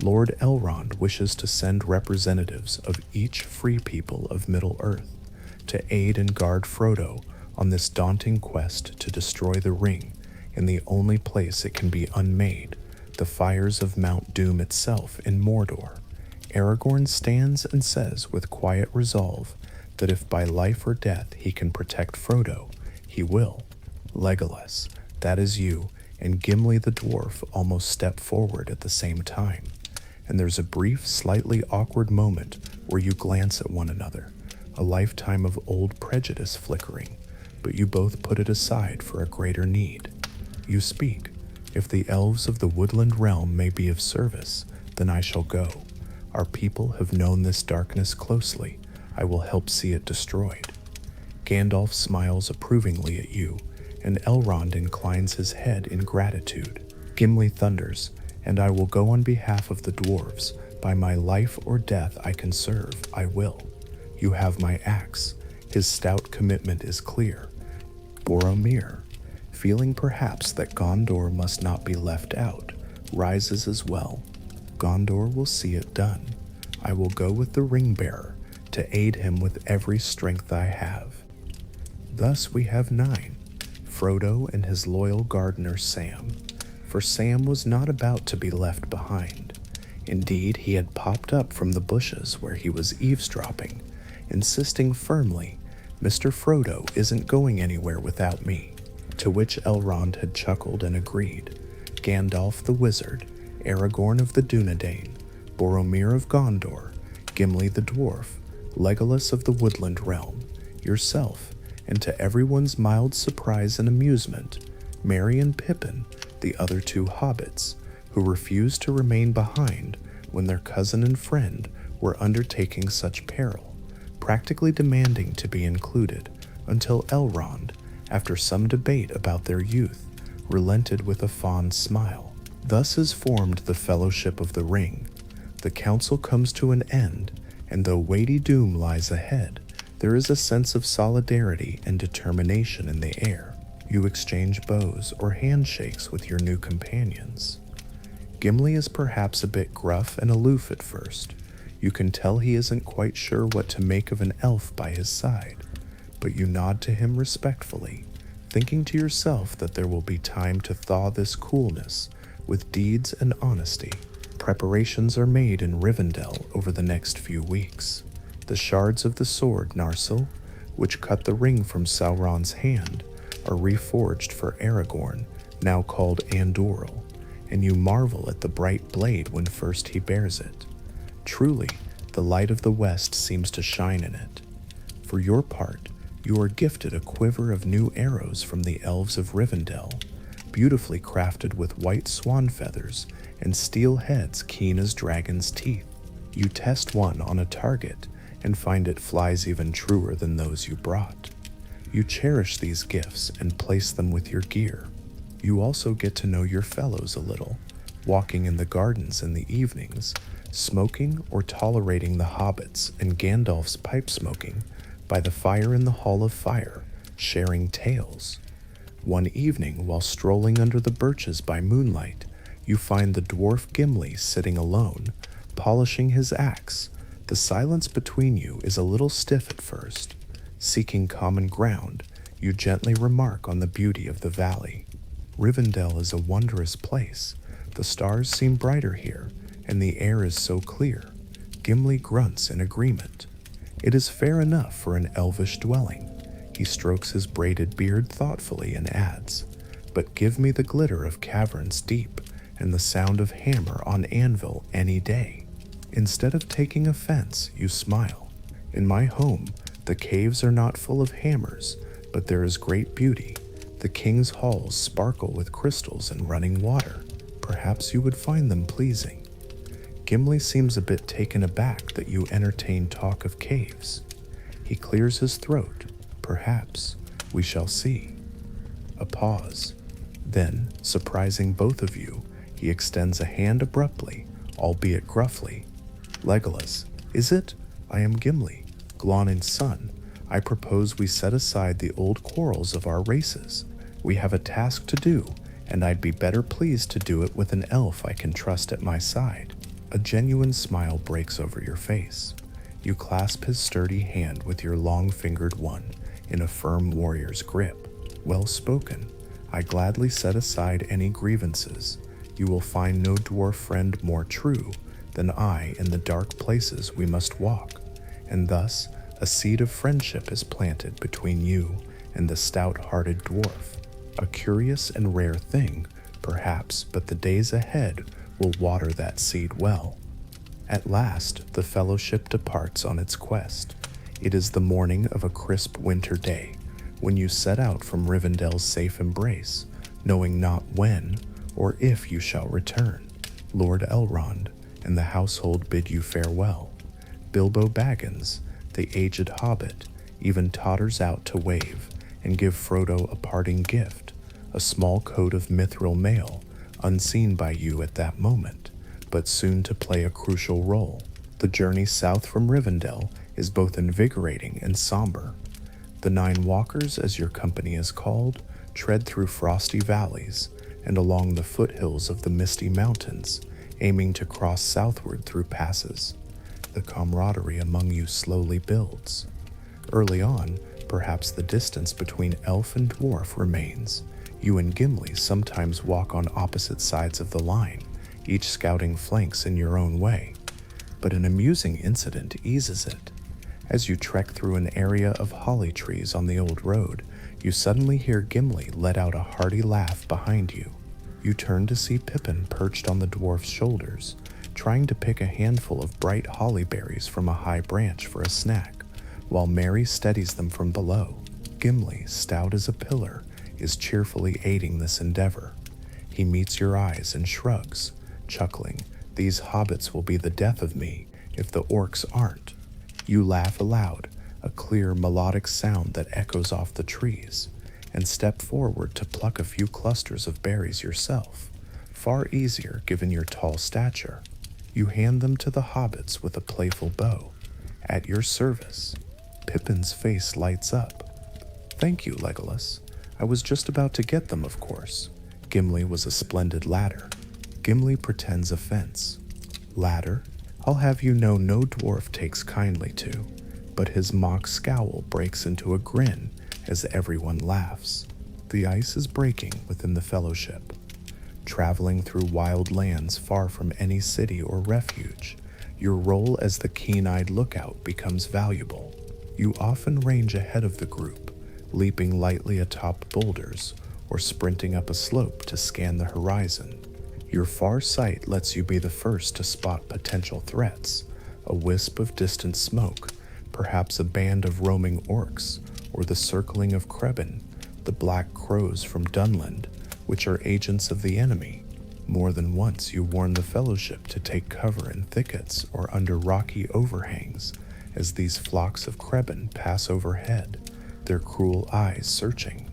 Lord Elrond wishes to send representatives of each free people of Middle-earth to aid and guard Frodo on this daunting quest to destroy the ring in the only place it can be unmade, the fires of Mount Doom itself in Mordor. Aragorn stands and says with quiet resolve that if by life or death he can protect Frodo, he will. Legolas, that is you, and Gimli the dwarf almost step forward at the same time, and there's a brief, slightly awkward moment where you glance at one another, a lifetime of old prejudice flickering, but you both put it aside for a greater need. You speak, "If the elves of the Woodland Realm may be of service, then I shall go. Our people have known this darkness closely. I will help see it destroyed." Gandalf smiles approvingly at you, and Elrond inclines his head in gratitude. Gimli thunders, "And I will go on behalf of the dwarves. By my life or death I can serve, I will. You have my axe." His stout commitment is clear. Boromir, feeling perhaps that Gondor must not be left out, rises as well. "Gondor will see it done. I will go with the ring-bearer to aid him with every strength I have." Thus we have 9. Frodo and his loyal gardener Sam. For Sam was not about to be left behind. Indeed, he had popped up from the bushes where he was eavesdropping, insisting firmly, "Mr. Frodo isn't going anywhere without me." To which Elrond had chuckled and agreed. Gandalf the wizard, Aragorn of the Dunedain, Boromir of Gondor, Gimli the dwarf, Legolas of the Woodland Realm, yourself, and to everyone's mild surprise and amusement, Merry and Pippin, the other 2 hobbits, who refused to remain behind when their cousin and friend were undertaking such peril, practically demanding to be included, until Elrond, after some debate about their youth, relented with a fond smile. Thus is formed the Fellowship of the Ring. The council comes to an end, and though weighty doom lies ahead, there is a sense of solidarity and determination in the air. You exchange bows or handshakes with your new companions. Gimli is perhaps a bit gruff and aloof at first. You can tell he isn't quite sure what to make of an elf by his side, but you nod to him respectfully, thinking to yourself that there will be time to thaw this coolness with deeds and honesty. Preparations are made in Rivendell over the next few weeks. The shards of the sword Narsil, which cut the ring from Sauron's hand, are reforged for Aragorn, now called Andúril, and you marvel at the bright blade when first he bears it. Truly, the light of the West seems to shine in it. For your part, you are gifted a quiver of new arrows from the Elves of Rivendell, beautifully crafted with white swan feathers and steel heads keen as dragon's teeth. You test one on a target and find it flies even truer than those you brought. You cherish these gifts and place them with your gear. You also get to know your fellows a little, walking in the gardens in the evenings, smoking or tolerating the hobbits and Gandalf's pipe smoking by the fire in the Hall of Fire, sharing tales. One evening, while strolling under the birches by moonlight, you find the dwarf Gimli sitting alone, polishing his axe. The silence between you is a little stiff at first. Seeking common ground, you gently remark on the beauty of the valley. Rivendell is a wondrous place. The stars seem brighter here, and the air is so clear. Gimli grunts in agreement. It is fair enough for an elvish dwelling. He strokes his braided beard thoughtfully and adds, "But give me the glitter of caverns deep and the sound of hammer on anvil any day." Instead of taking offense, you smile. In my home, the caves are not full of hammers, but there is great beauty. The king's halls sparkle with crystals and running water. Perhaps you would find them pleasing. Gimli seems a bit taken aback that you entertain talk of caves. He clears his throat. Perhaps. We shall see. A pause. Then, surprising both of you, he extends a hand abruptly, albeit gruffly. "Legolas, is it? I am Gimli, Glónin's son. I propose we set aside the old quarrels of our races. We have a task to do, and I'd be better pleased to do it with an elf I can trust at my side." A genuine smile breaks over your face. You clasp his sturdy hand with your long-fingered one in a firm warrior's grip. "Well spoken. I gladly set aside any grievances. You will find no dwarf friend more true than I in the dark places we must walk, and thus a seed of friendship is planted between you and the stout-hearted dwarf. A curious and rare thing, perhaps, but the days ahead will water that seed well." At last, the fellowship departs on its quest. It is the morning of a crisp winter day, when you set out from Rivendell's safe embrace, knowing not when or if you shall return. Lord Elrond and the household bid you farewell. Bilbo Baggins, the aged hobbit, even totters out to wave and give Frodo a parting gift, a small coat of mithril mail, unseen by you at that moment, but soon to play a crucial role. The journey south from Rivendell is both invigorating and somber. The 9 Walkers, as your company is called, tread through frosty valleys and along the foothills of the misty mountains, aiming to cross southward through passes. The camaraderie among you slowly builds. Early on, perhaps the distance between elf and dwarf remains. You and Gimli sometimes walk on opposite sides of the line, each scouting flanks in your own way. But an amusing incident eases it. As you trek through an area of holly trees on the old road, you suddenly hear Gimli let out a hearty laugh behind you. You turn to see Pippin perched on the dwarf's shoulders, trying to pick a handful of bright holly berries from a high branch for a snack, while Merry steadies them from below. Gimli, stout as a pillar, is cheerfully aiding this endeavor. He meets your eyes and shrugs, chuckling, "These hobbits will be the death of me if the orcs aren't." You laugh aloud, a clear melodic sound that echoes off the trees, and step forward to pluck a few clusters of berries yourself, far easier given your tall stature. You hand them to the hobbits with a playful bow. "At your service." Pippin's face lights up. "Thank you, Legolas. I was just about to get them, of course." Gimli was a splendid ladder. Gimli pretends offense. "Ladder? I'll have you know no dwarf takes kindly to," but his mock scowl breaks into a grin as everyone laughs. The ice is breaking within the fellowship. Traveling through wild lands far from any city or refuge, your role as the keen-eyed lookout becomes valuable. You often range ahead of the group, leaping lightly atop boulders or sprinting up a slope to scan the horizon. Your far sight lets you be the first to spot potential threats, a wisp of distant smoke, perhaps a band of roaming orcs, or the circling of Krebin, the black crows from Dunland, which are agents of the enemy. More than once you warn the fellowship to take cover in thickets or under rocky overhangs as these flocks of Krebin pass overhead, their cruel eyes searching.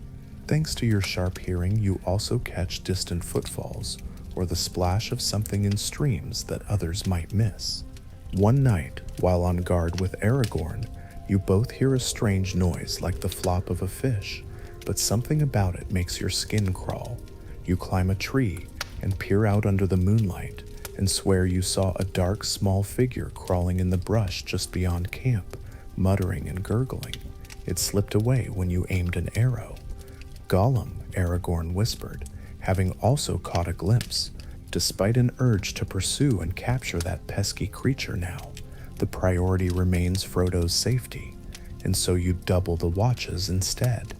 Thanks to your sharp hearing, you also catch distant footfalls or the splash of something in streams that others might miss. One night, while on guard with Aragorn, you both hear a strange noise like the flop of a fish, but something about it makes your skin crawl. You climb a tree and peer out under the moonlight and swear you saw a dark, small figure crawling in the brush just beyond camp, muttering and gurgling. It slipped away when you aimed an arrow. Gollum, Aragorn whispered, having also caught a glimpse. Despite an urge to pursue and capture that pesky creature now, the priority remains Frodo's safety, and so you double the watches instead,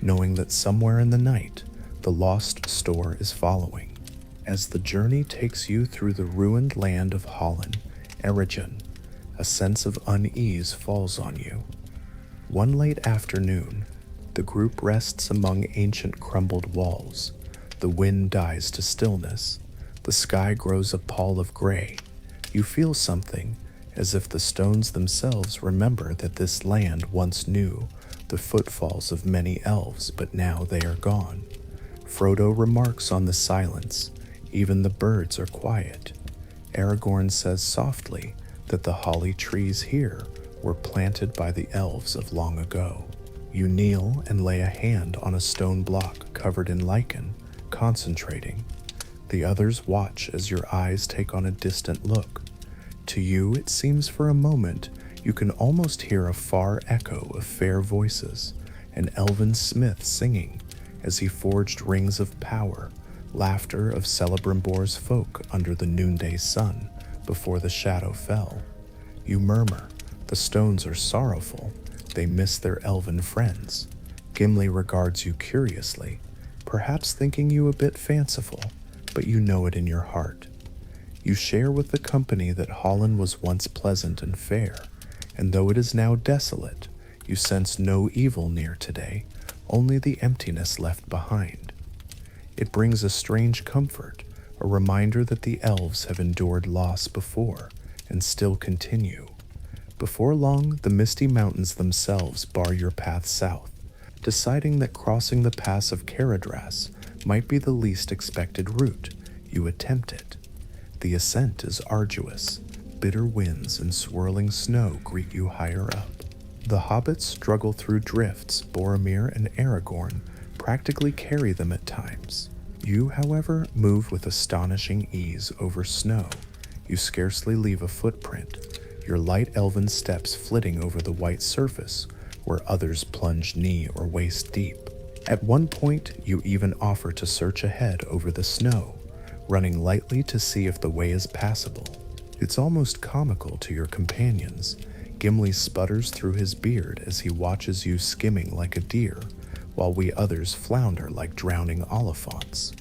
knowing that somewhere in the night, the lost store is following. As the journey takes you through the ruined land of Hollin, Eregion, a sense of unease falls on you. One late afternoon, the group rests among ancient crumbled walls. The wind dies to stillness. The sky grows a pall of gray. You feel something, as if the stones themselves remember that this land once knew the footfalls of many elves, but now they are gone. Frodo remarks on the silence. Even the birds are quiet. Aragorn says softly that the holly trees here were planted by the elves of long ago. You kneel and lay a hand on a stone block covered in lichen, concentrating. The others watch as your eyes take on a distant look. To you, it seems for a moment you can almost hear a far echo of fair voices, an elven smith singing as he forged rings of power, laughter of Celebrimbor's folk under the noonday sun before the shadow fell. You murmur, the stones are sorrowful, they miss their elven friends. Gimli regards you curiously, perhaps thinking you a bit fanciful, but you know it in your heart. You share with the company that Hollin was once pleasant and fair, and though it is now desolate, you sense no evil near today, only the emptiness left behind. It brings a strange comfort, a reminder that the elves have endured loss before and still continue. Before long, the misty mountains themselves bar your path south. Deciding that crossing the pass of Caradhras might be the least expected route, you attempt it. The ascent is arduous. Bitter winds and swirling snow greet you higher up. The hobbits struggle through drifts. Boromir and Aragorn practically carry them at times. You, however, move with astonishing ease over snow. You scarcely leave a footprint, your light elven steps flitting over the white surface where others plunge knee or waist deep. At one point, you even offer to search ahead over the snow, running lightly to see if the way is passable. It's almost comical to your companions. Gimli sputters through his beard as he watches you skimming like a deer, while we others flounder like drowning Oliphants.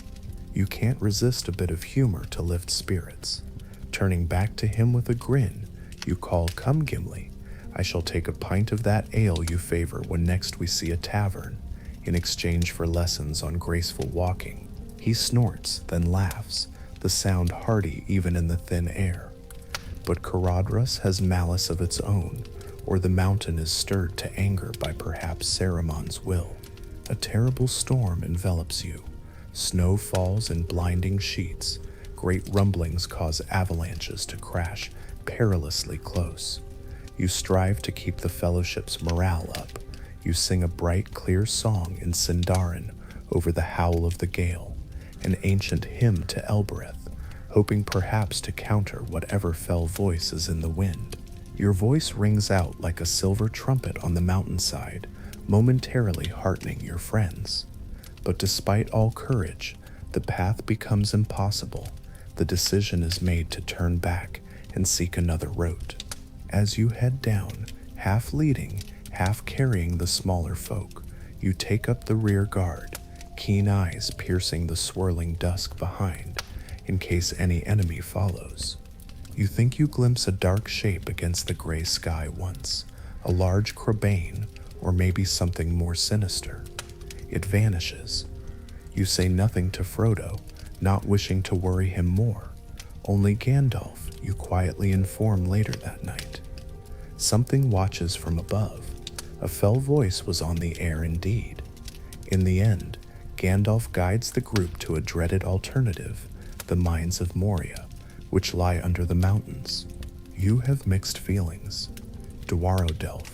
You can't resist a bit of humor to lift spirits. Turning back to him with a grin, you call, "Come, Gimli, I shall take a pint of that ale you favor when next we see a tavern, in exchange for lessons on graceful walking." He snorts, then laughs, the sound hearty even in the thin air. But Caradhras has malice of its own, or the mountain is stirred to anger by perhaps Saruman's will. A terrible storm envelops you. Snow falls in blinding sheets. Great rumblings cause avalanches to crash perilously close. You strive to keep the fellowship's morale up. You sing a bright, clear song in Sindarin over the howl of the gale, an ancient hymn to Elbereth, hoping perhaps to counter whatever fell voice is in the wind. Your voice rings out like a silver trumpet on the mountainside, momentarily heartening your friends. But despite all courage, the path becomes impossible. The decision is made to turn back and seek another route. As you head down, half leading, half carrying the smaller folk, you take up the rear guard, keen eyes piercing the swirling dusk behind, in case any enemy follows. You think you glimpse a dark shape against the gray sky once, a large crabane, or maybe something more sinister. It vanishes. You say nothing to Frodo, not wishing to worry him more. Only Gandalf, you quietly inform later that night. Something watches from above. A fell voice was on the air indeed. In the end, Gandalf guides the group to a dreaded alternative, the mines of Moria, which lie under the mountains. You have mixed feelings. Dwarodelf,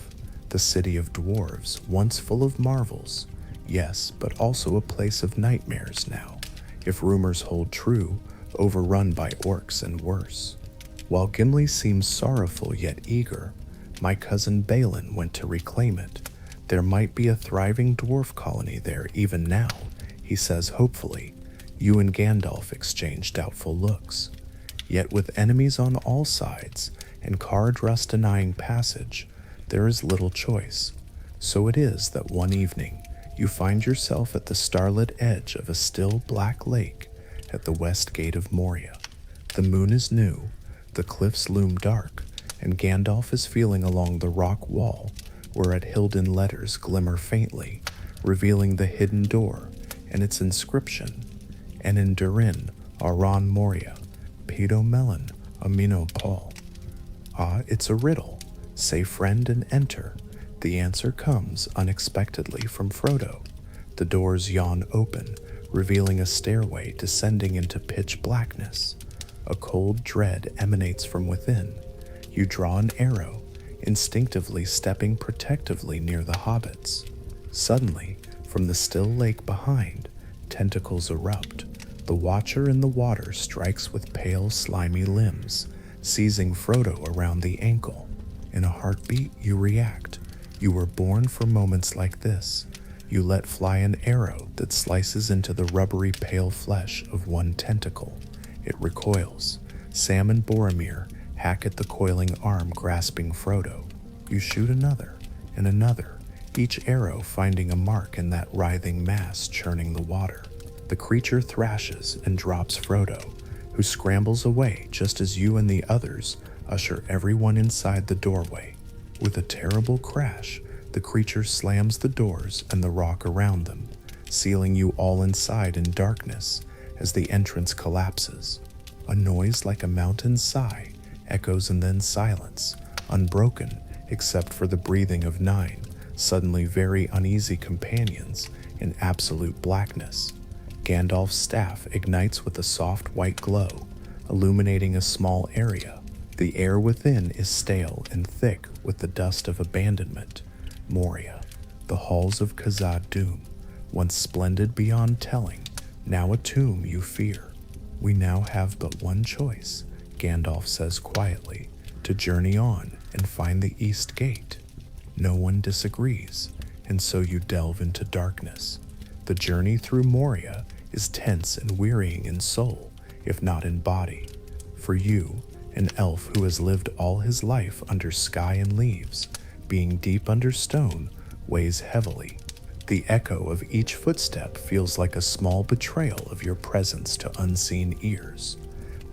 the city of dwarves, once full of marvels, yes, but also a place of nightmares now, if rumors hold true, overrun by orcs and worse. While Gimli seems sorrowful yet eager, my cousin Balin went to reclaim it. There might be a thriving dwarf colony there even now, he says hopefully. You and Gandalf exchange doubtful looks. Yet with enemies on all sides and Cardrus denying passage, there is little choice. So it is that one evening you find yourself at the starlit edge of a still black lake at the west gate of Moria. The moon is new, the cliffs loom dark, and Gandalf is feeling along the rock wall whereat Hilden letters glimmer faintly, revealing the hidden door and its inscription, and in Durin, Aran Moria, Pedo Melon, Amino Paul. Ah, it's a riddle. Say friend and enter. The answer comes unexpectedly from Frodo. The doors yawn open, revealing a stairway descending into pitch blackness. A cold dread emanates from within. You draw an arrow, instinctively stepping protectively near the hobbits. Suddenly, from the still lake behind, tentacles erupt. The Watcher in the water strikes with pale, slimy limbs, seizing Frodo around the ankle. In a heartbeat, you react. You were born for moments like this. You let fly an arrow that slices into the rubbery pale flesh of one tentacle. It recoils. Sam and Boromir hack at the coiling arm grasping Frodo. You shoot another, and another, each arrow finding a mark in that writhing mass churning the water. The creature thrashes and drops Frodo, who scrambles away just as you and the others usher everyone inside the doorway. With a terrible crash, the creature slams the doors and the rock around them, sealing you all inside in darkness as the entrance collapses. A noise like a mountain sigh echoes and then silence, unbroken except for the breathing of 9 suddenly very uneasy companions in absolute blackness. Gandalf's staff ignites with a soft white glow, illuminating a small area. The air within is stale and thick with the dust of abandonment. Moria, the halls of Khazad-dûm, once splendid beyond telling, now a tomb you fear. We now have but one choice, Gandalf says quietly, to journey on and find the East Gate. No one disagrees, and so you delve into darkness. The journey through Moria is tense and wearying in soul, if not in body. For you, an elf who has lived all his life under sky and leaves, being deep under stone weighs heavily. The echo of each footstep feels like a small betrayal of your presence to unseen ears.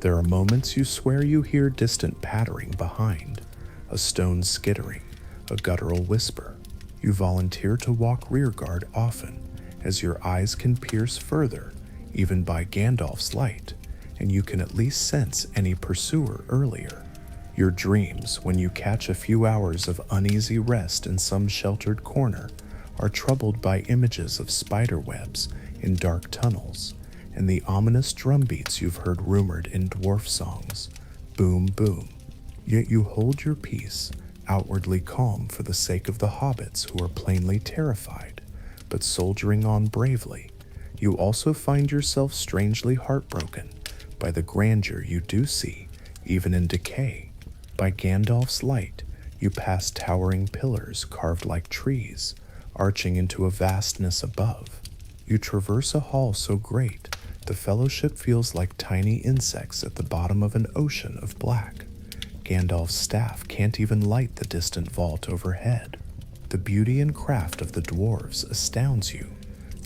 There are moments you swear you hear distant pattering behind, a stone skittering, a guttural whisper. You volunteer to walk rearguard often, as your eyes can pierce further, even by Gandalf's light, and you can at least sense any pursuer earlier. Your dreams, when you catch a few hours of uneasy rest in some sheltered corner, are troubled by images of spider webs in dark tunnels, and the ominous drumbeats you've heard rumored in dwarf songs. Boom, boom. Yet you hold your peace, outwardly calm for the sake of the hobbits who are plainly terrified, but soldiering on bravely. You also find yourself strangely heartbroken by the grandeur you do see, even in decay. By Gandalf's light, you pass towering pillars carved like trees, arching into a vastness above. You traverse a hall so great, the Fellowship feels like tiny insects at the bottom of an ocean of black. Gandalf's staff can't even light the distant vault overhead. The beauty and craft of the dwarves astounds you.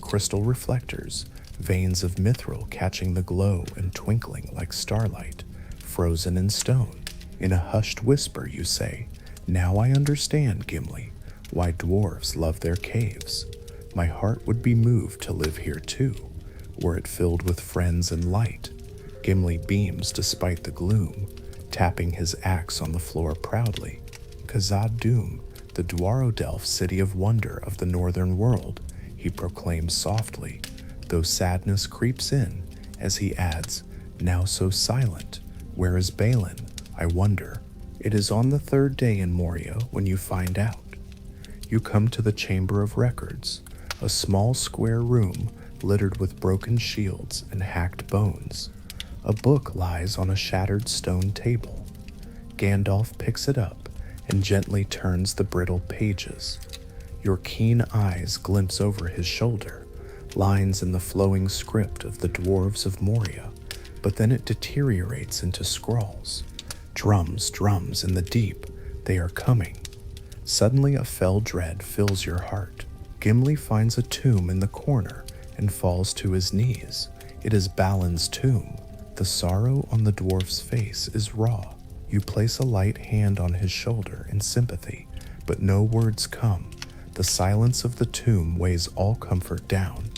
Crystal reflectors, veins of mithril catching the glow and twinkling like starlight, frozen in stone. In a hushed whisper you say, "Now I understand, Gimli, why dwarves love their caves. My heart would be moved to live here too, were it filled with friends and light." Gimli beams despite the gloom, tapping his axe on the floor proudly. Khazad-dûm, "The Dwarodelf city of wonder of the northern world," he proclaims softly, though sadness creeps in as he adds, "Now so silent, where is Balin, I wonder?" It is on the third day in Moria when you find out. You come to the Chamber of Records, a small square room littered with broken shields and hacked bones. A book lies on a shattered stone table. Gandalf picks it up and gently turns the brittle pages. Your keen eyes glimpse over his shoulder, lines in the flowing script of the dwarves of Moria, but then it deteriorates into scrawls. Drums, drums in the deep, they are coming. Suddenly a fell dread fills your heart. Gimli finds a tomb in the corner and falls to his knees. It is Balin's tomb. The sorrow on the dwarf's face is raw. You place a light hand on his shoulder in sympathy, but no words come. The silence of the tomb weighs all comfort down.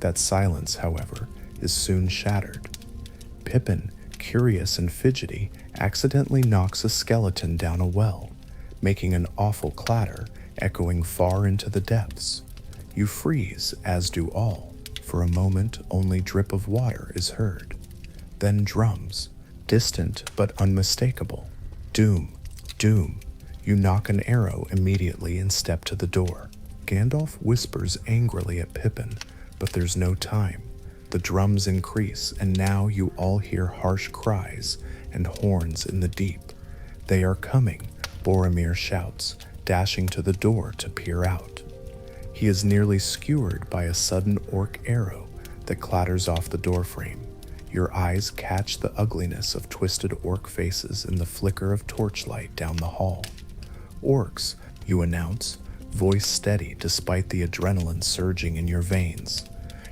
That silence, however, is soon shattered. Pippin, curious and fidgety, accidentally knocks a skeleton down a well, making an awful clatter echoing far into the depths. You freeze, as do all. For a moment, only drip of water is heard. Then drums, distant but unmistakable. Doom, doom. You knock an arrow immediately and step to the door. Gandalf whispers angrily at Pippin, but there's no time. The drums increase, and now you all hear harsh cries and horns in the deep. They are coming, Boromir shouts, dashing to the door to peer out. He is nearly skewered by a sudden orc arrow that clatters off the doorframe. Your eyes catch the ugliness of twisted orc faces in the flicker of torchlight down the hall. "Orcs," you announce, voice steady despite the adrenaline surging in your veins.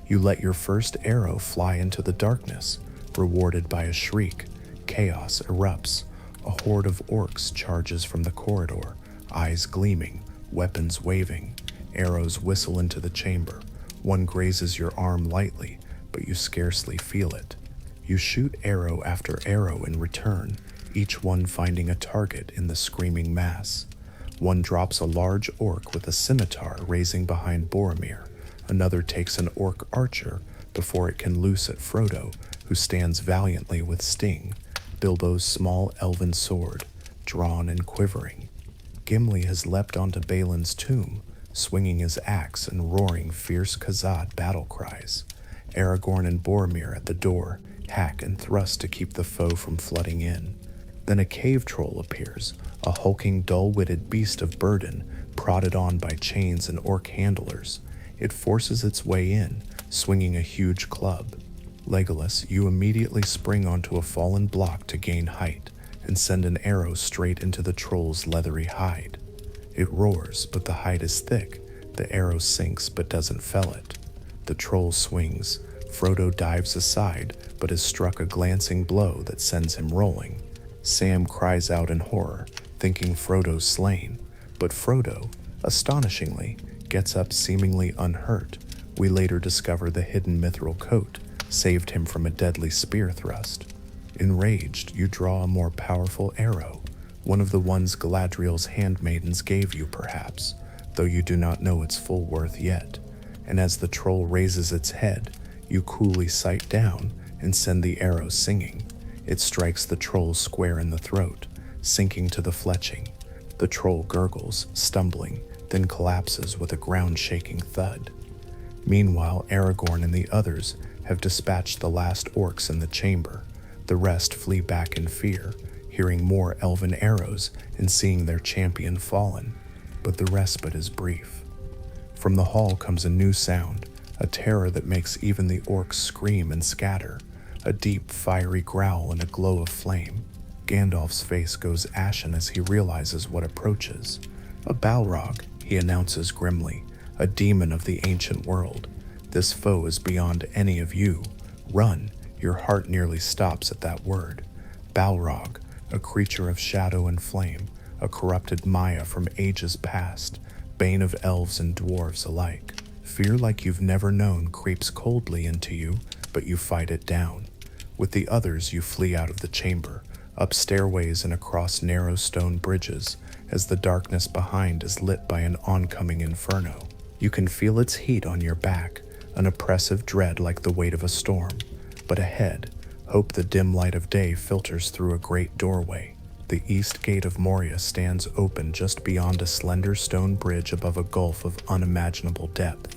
You let your first arrow fly into the darkness, rewarded by a shriek. Chaos erupts. A horde of orcs charges from the corridor, eyes gleaming, weapons waving. Arrows whistle into the chamber. One grazes your arm lightly, but you scarcely feel it. You shoot arrow after arrow in return, each one finding a target in the screaming mass. One drops a large orc with a scimitar raising behind Boromir. Another takes an orc archer before it can loose at Frodo, who stands valiantly with Sting, Bilbo's small elven sword, drawn and quivering. Gimli has leapt onto Balin's tomb, swinging his axe and roaring fierce Khazad battle cries. Aragorn and Boromir at the door hack and thrust to keep the foe from flooding in. Then a cave troll appears, a hulking, dull-witted beast of burden, prodded on by chains and orc handlers. It forces its way in, swinging a huge club. Legolas, you immediately spring onto a fallen block to gain height, and send an arrow straight into the troll's leathery hide. It roars, but the hide is thick. The arrow sinks but doesn't fell it. The troll swings. Frodo dives aside, but is struck a glancing blow that sends him rolling. Sam cries out in horror, thinking Frodo's slain, but Frodo, astonishingly, gets up seemingly unhurt. We later discover the hidden mithril coat saved him from a deadly spear thrust. Enraged, you draw a more powerful arrow, one of the ones Galadriel's handmaidens gave you perhaps, though you do not know its full worth yet. And as the troll raises its head, you coolly sight down and send the arrow singing. It strikes the troll square in the throat, sinking to the fletching. The troll gurgles, stumbling, then collapses with a ground-shaking thud. Meanwhile, Aragorn and the others have dispatched the last orcs in the chamber. The rest flee back in fear, hearing more elven arrows and seeing their champion fallen. But the respite is brief. From the hall comes a new sound, a terror that makes even the orcs scream and scatter, a deep, fiery growl and a glow of flame. Gandalf's face goes ashen as he realizes what approaches. A Balrog, he announces grimly, a demon of the ancient world. This foe is beyond any of you. Run! Your heart nearly stops at that word. Balrog, a creature of shadow and flame, a corrupted Maya from ages past, bane of elves and dwarves alike. Fear like you've never known creeps coldly into you, but you fight it down. With the others, you flee out of the chamber, up stairways and across narrow stone bridges as the darkness behind is lit by an oncoming inferno. You can feel its heat on your back, an oppressive dread like the weight of a storm. But ahead, hope the dim light of day filters through a great doorway. The east gate of Moria stands open just beyond a slender stone bridge above a gulf of unimaginable depth.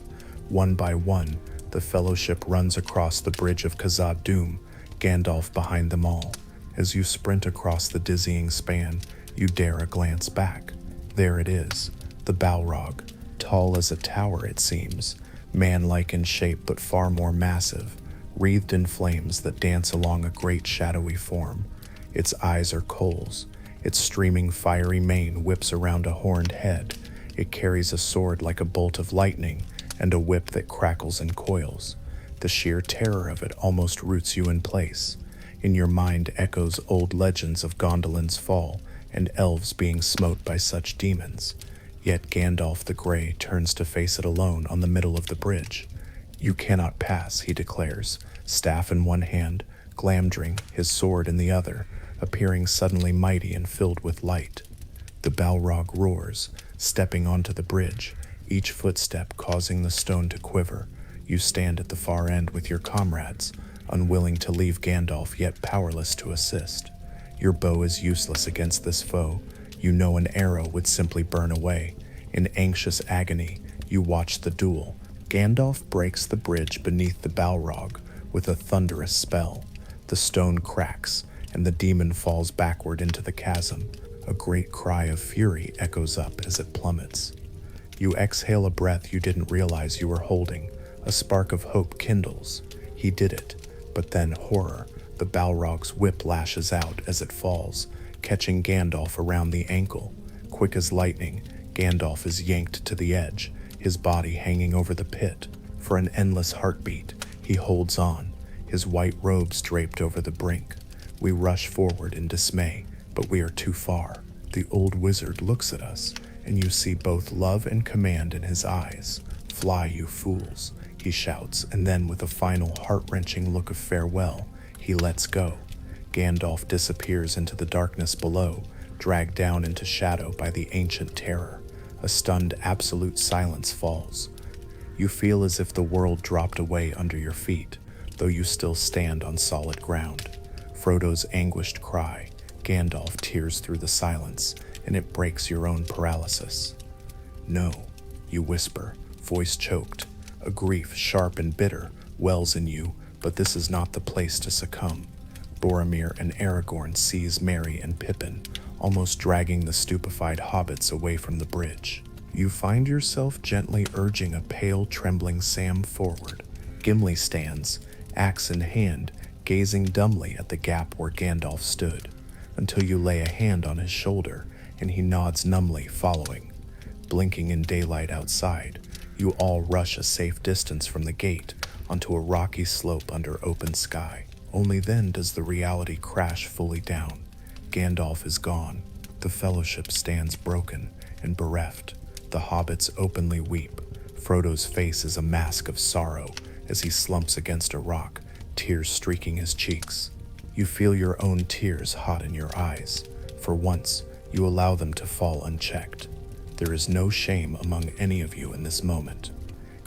One by one, the Fellowship runs across the bridge of Khazad-dûm, Gandalf behind them all. As you sprint across the dizzying span, you dare a glance back. There it is, the Balrog, tall as a tower it seems, man-like in shape but far more massive, wreathed in flames that dance along a great shadowy form. Its eyes are coals, its streaming fiery mane whips around a horned head. It carries a sword like a bolt of lightning and a whip that crackles and coils. The sheer terror of it almost roots you in place. In your mind echoes old legends of Gondolin's fall and elves being smote by such demons. Yet Gandalf the Grey turns to face it alone on the middle of the bridge. You cannot pass, he declares, staff in one hand, Glamdring, his sword in the other, appearing suddenly mighty and filled with light. The Balrog roars, stepping onto the bridge, each footstep causing the stone to quiver. You stand at the far end with your comrades, unwilling to leave Gandalf yet powerless to assist. Your bow is useless against this foe. You know an arrow would simply burn away. In anxious agony, you watch the duel. Gandalf breaks the bridge beneath the Balrog with a thunderous spell. The stone cracks, and the demon falls backward into the chasm. A great cry of fury echoes up as it plummets. You exhale a breath you didn't realize you were holding. A spark of hope kindles. He did it. But then horror. The Balrog's whip lashes out as it falls, catching Gandalf around the ankle. Quick as lightning, Gandalf is yanked to the edge, his body hanging over the pit. For an endless heartbeat, he holds on, his white robes draped over the brink. We rush forward in dismay, but we are too far. The old wizard looks at us, and you see both love and command in his eyes. "Fly, you fools," he shouts, and then with a final heart-wrenching look of farewell, he lets go. Gandalf disappears into the darkness below, dragged down into shadow by the ancient terror. A stunned absolute silence falls. You feel as if the world dropped away under your feet, though you still stand on solid ground. Frodo's anguished cry, Gandalf tears through the silence, and it breaks your own paralysis. "No," you whisper, voice choked. A grief, sharp and bitter, wells in you, but this is not the place to succumb. Boromir and Aragorn seize Merry and Pippin, almost dragging the stupefied hobbits away from the bridge. You find yourself gently urging a pale, trembling Sam forward. Gimli stands, axe in hand, gazing dumbly at the gap where Gandalf stood, until you lay a hand on his shoulder, and he nods numbly, following. Blinking in daylight outside, you all rush a safe distance from the gate onto a rocky slope under open sky. Only then does the reality crash fully down. Gandalf is gone. The Fellowship stands broken and bereft. The hobbits openly weep. Frodo's face is a mask of sorrow as he slumps against a rock, tears streaking his cheeks. You feel your own tears hot in your eyes. For once, you allow them to fall unchecked. There is no shame among any of you in this moment.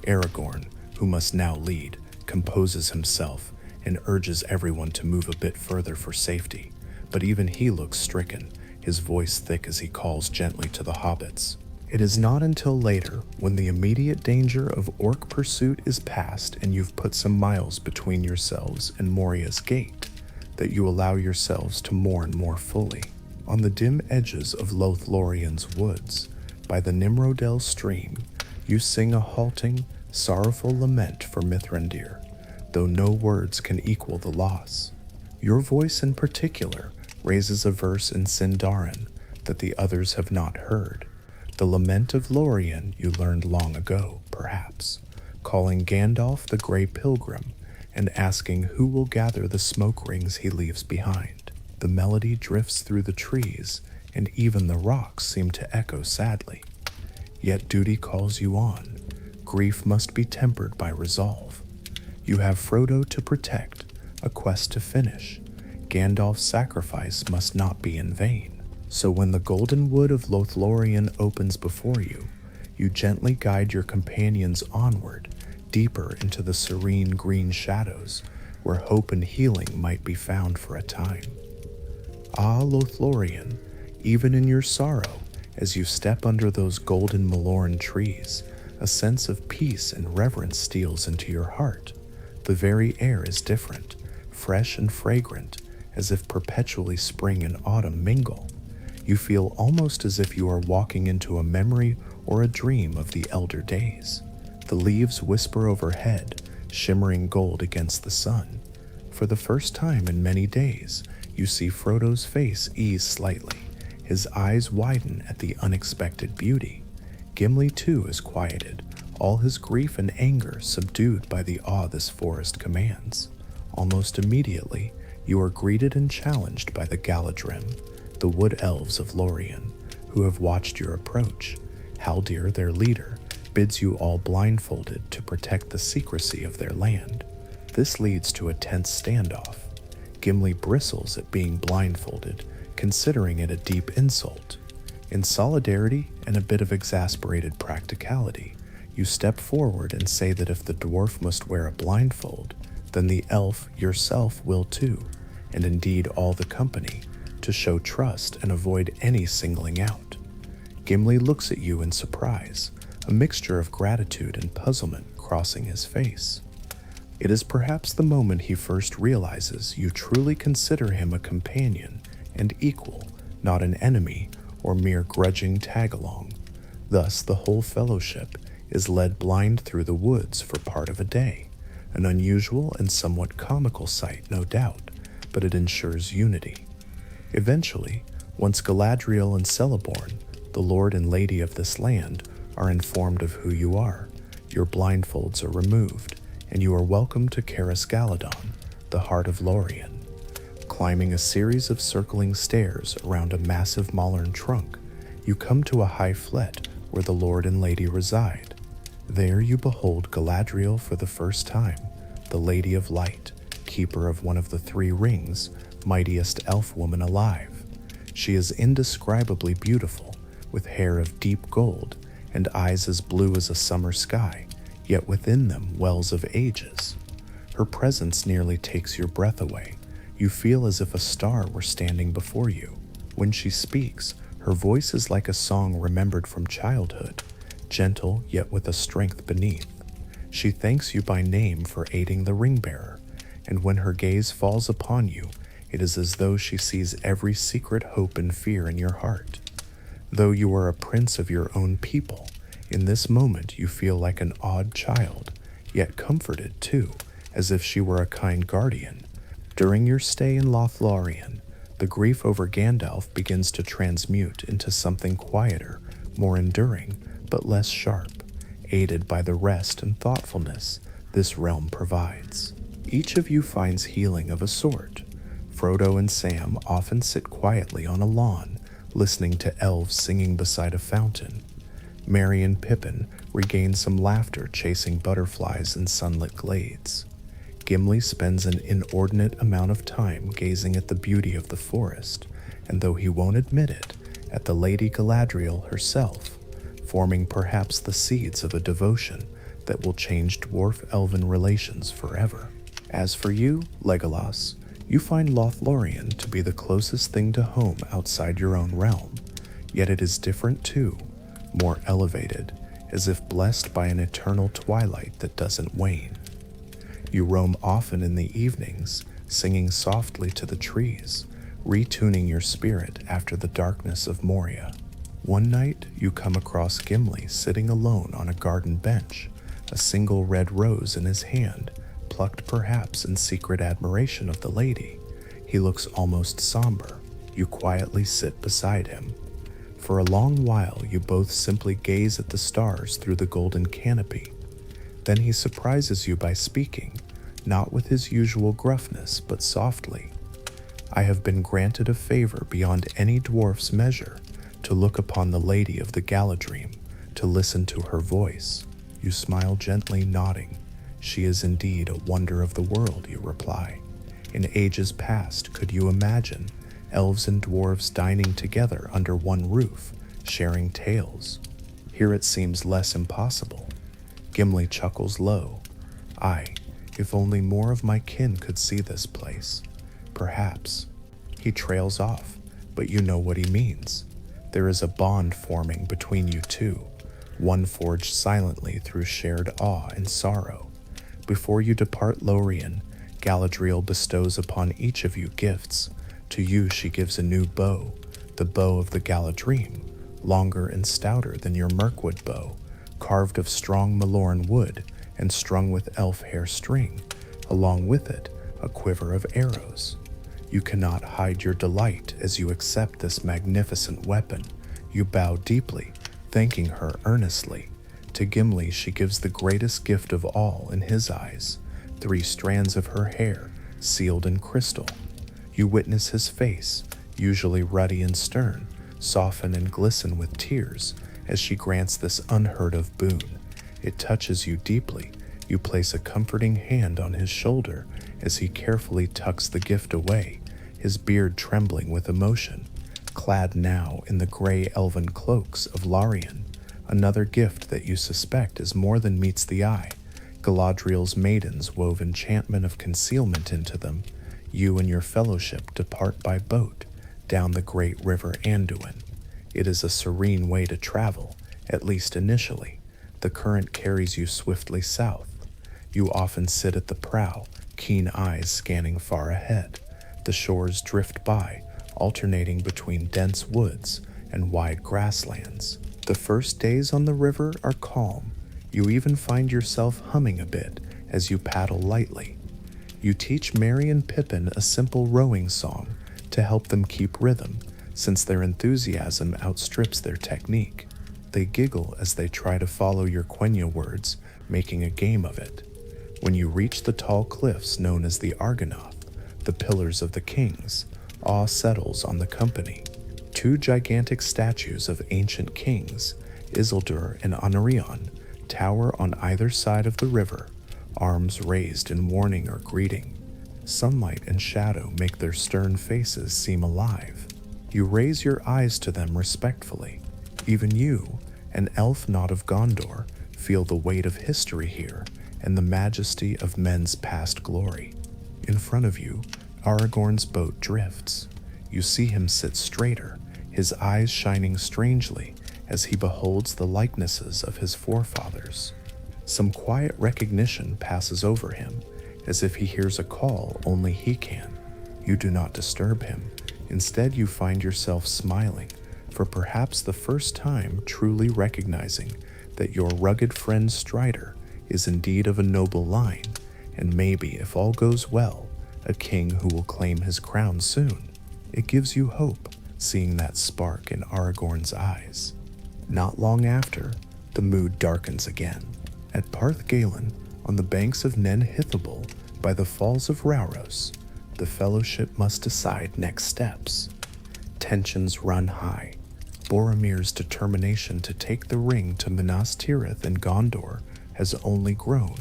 Aragorn, who must now lead, composes himself and urges everyone to move a bit further for safety. But even he looks stricken, his voice thick as he calls gently to the hobbits. It is not until later, when the immediate danger of orc pursuit is past and you've put some miles between yourselves and Moria's gate, that you allow yourselves to mourn more fully. On the dim edges of Lothlórien's woods, by the Nimrodel stream, you sing a halting, sorrowful lament for Mithrandir, though no words can equal the loss. Your voice in particular raises a verse in Sindarin that the others have not heard. The lament of Lórien you learned long ago, perhaps, calling Gandalf the Grey Pilgrim and asking who will gather the smoke rings he leaves behind. The melody drifts through the trees, and even the rocks seem to echo sadly. Yet duty calls you on. Grief must be tempered by resolve. You have Frodo to protect, a quest to finish. Gandalf's sacrifice must not be in vain. So when the golden wood of Lothlórien opens before you, you gently guide your companions onward, deeper into the serene green shadows, where hope and healing might be found for a time. Ah, Lothlórien, even in your sorrow, as you step under those golden Melorn trees, a sense of peace and reverence steals into your heart. The very air is different, fresh and fragrant, as if perpetually spring and autumn mingle. You feel almost as if you are walking into a memory or a dream of the elder days. The leaves whisper overhead, shimmering gold against the sun. For the first time in many days, you see Frodo's face ease slightly, his eyes widen at the unexpected beauty. Gimli too is quieted, all his grief and anger subdued by the awe this forest commands. Almost immediately, you are greeted and challenged by the Galadrim, the wood elves of Lórien, who have watched your approach. Haldir, their leader, bids you all blindfolded to protect the secrecy of their land. This leads to a tense standoff. Gimli bristles at being blindfolded, considering it a deep insult. In solidarity and a bit of exasperated practicality, you step forward and say that if the dwarf must wear a blindfold, then the elf yourself will too, and indeed all the company, to show trust and avoid any singling out. Gimli looks at you in surprise, a mixture of gratitude and puzzlement crossing his face. It is perhaps the moment he first realizes you truly consider him a companion and equal, not an enemy or mere grudging tag-along. Thus the whole fellowship is led blind through the woods for part of a day, an unusual and somewhat comical sight, no doubt, but it ensures unity. Eventually, once Galadriel and Celeborn, the lord and lady of this land, are informed of who you are, your blindfolds are removed, and you are welcome to Caras Galadon, the heart of Lórien. Climbing a series of circling stairs around a massive Malern trunk, you come to a high flet where the lord and lady reside. There you behold Galadriel for the first time, the Lady of Light, keeper of one of the three rings, mightiest elf woman alive. She is indescribably beautiful, with hair of deep gold and eyes as blue as a summer sky, yet within them wells of ages. Her presence nearly takes your breath away. You feel as if a star were standing before you. When she speaks, her voice is like a song remembered from childhood, gentle yet with a strength beneath. She thanks you by name for aiding the ring-bearer, and when her gaze falls upon you, it is as though she sees every secret hope and fear in your heart. Though you are a prince of your own people, in this moment you feel like an odd child, yet comforted too, as if she were a kind guardian. During your stay in Lothlórien, the grief over Gandalf begins to transmute into something quieter, more enduring, but less sharp, aided by the rest and thoughtfulness this realm provides. Each of you finds healing of a sort. Frodo and Sam often sit quietly on a lawn, listening to elves singing beside a fountain. Merry and Pippin regain some laughter chasing butterflies in sunlit glades. Gimli spends an inordinate amount of time gazing at the beauty of the forest, and though he won't admit it, at the Lady Galadriel herself, forming perhaps the seeds of a devotion that will change dwarf-elven relations forever. As for you, Legolas, you find Lothlórien to be the closest thing to home outside your own realm, yet it is different too, more elevated, as if blessed by an eternal twilight that doesn't wane. You roam often in the evenings, singing softly to the trees, retuning your spirit after the darkness of Moria. One night, you come across Gimli sitting alone on a garden bench, a single red rose in his hand, plucked perhaps in secret admiration of the lady. He looks almost somber. You quietly sit beside him. For a long while, you both simply gaze at the stars through the golden canopy. Then he surprises you by speaking, not with his usual gruffness, but softly. I have been granted a favor beyond any dwarf's measure, to look upon the lady of the Galadrim, to listen to her voice. You smile gently, nodding. She is indeed a wonder of the world, you reply. In ages past, could you imagine elves and dwarves dining together under one roof, sharing tales? Here it seems less impossible. Gimli chuckles low. Aye, if only more of my kin could see this place. Perhaps. He trails off, but you know what he means. There is a bond forming between you two, one forged silently through shared awe and sorrow. Before you depart Lothlórien, Galadriel bestows upon each of you gifts. To you she gives a new bow, the bow of the Galadrim, longer and stouter than your Mirkwood bow, carved of strong Lothlórien wood and strung with elf hair string, along with it a quiver of arrows. You cannot hide your delight as you accept this magnificent weapon. You bow deeply, thanking her earnestly. To Gimli she gives the greatest gift of all in his eyes, 3 strands of her hair, sealed in crystal. You witness his face, usually ruddy and stern, soften and glisten with tears as she grants this unheard of boon. It touches you deeply. You place a comforting hand on his shoulder as he carefully tucks the gift away, his beard trembling with emotion. Clad now in the gray elven cloaks of Lothlórien, another gift that you suspect is more than meets the eye. Galadriel's maidens wove enchantment of concealment into them. You and your fellowship depart by boat down the great river Anduin. It is a serene way to travel, at least initially. The current carries you swiftly south. You often sit at the prow, keen eyes scanning far ahead. The shores drift by, alternating between dense woods and wide grasslands. The first days on the river are calm. You even find yourself humming a bit as you paddle lightly. You teach Merry and Pippin a simple rowing song to help them keep rhythm, since their enthusiasm outstrips their technique. They giggle as they try to follow your Quenya words, making a game of it. When you reach the tall cliffs known as the Argonath, the Pillars of the Kings, awe settles on the company. 2 gigantic statues of ancient kings, Isildur and Anarion, tower on either side of the river, arms raised in warning or greeting. Sunlight and shadow make their stern faces seem alive. You raise your eyes to them respectfully. Even you, an elf not of Gondor, feel the weight of history here and the majesty of men's past glory. In front of you, Aragorn's boat drifts. You see him sit straighter, his eyes shining strangely as he beholds the likenesses of his forefathers. Some quiet recognition passes over him, as if he hears a call only he can. You do not disturb him. Instead, you find yourself smiling, for perhaps the first time truly recognizing that your rugged friend Strider is indeed of a noble line, and maybe, if all goes well, a king who will claim his crown soon. It gives you hope, seeing that spark in Aragorn's eyes. Not long after, the mood darkens again. At Parth Galen, on the banks of Nen Hithable, by the falls of Rauros, the fellowship must decide next steps. Tensions run high. Boromir's determination to take the ring to Minas Tirith in Gondor has only grown.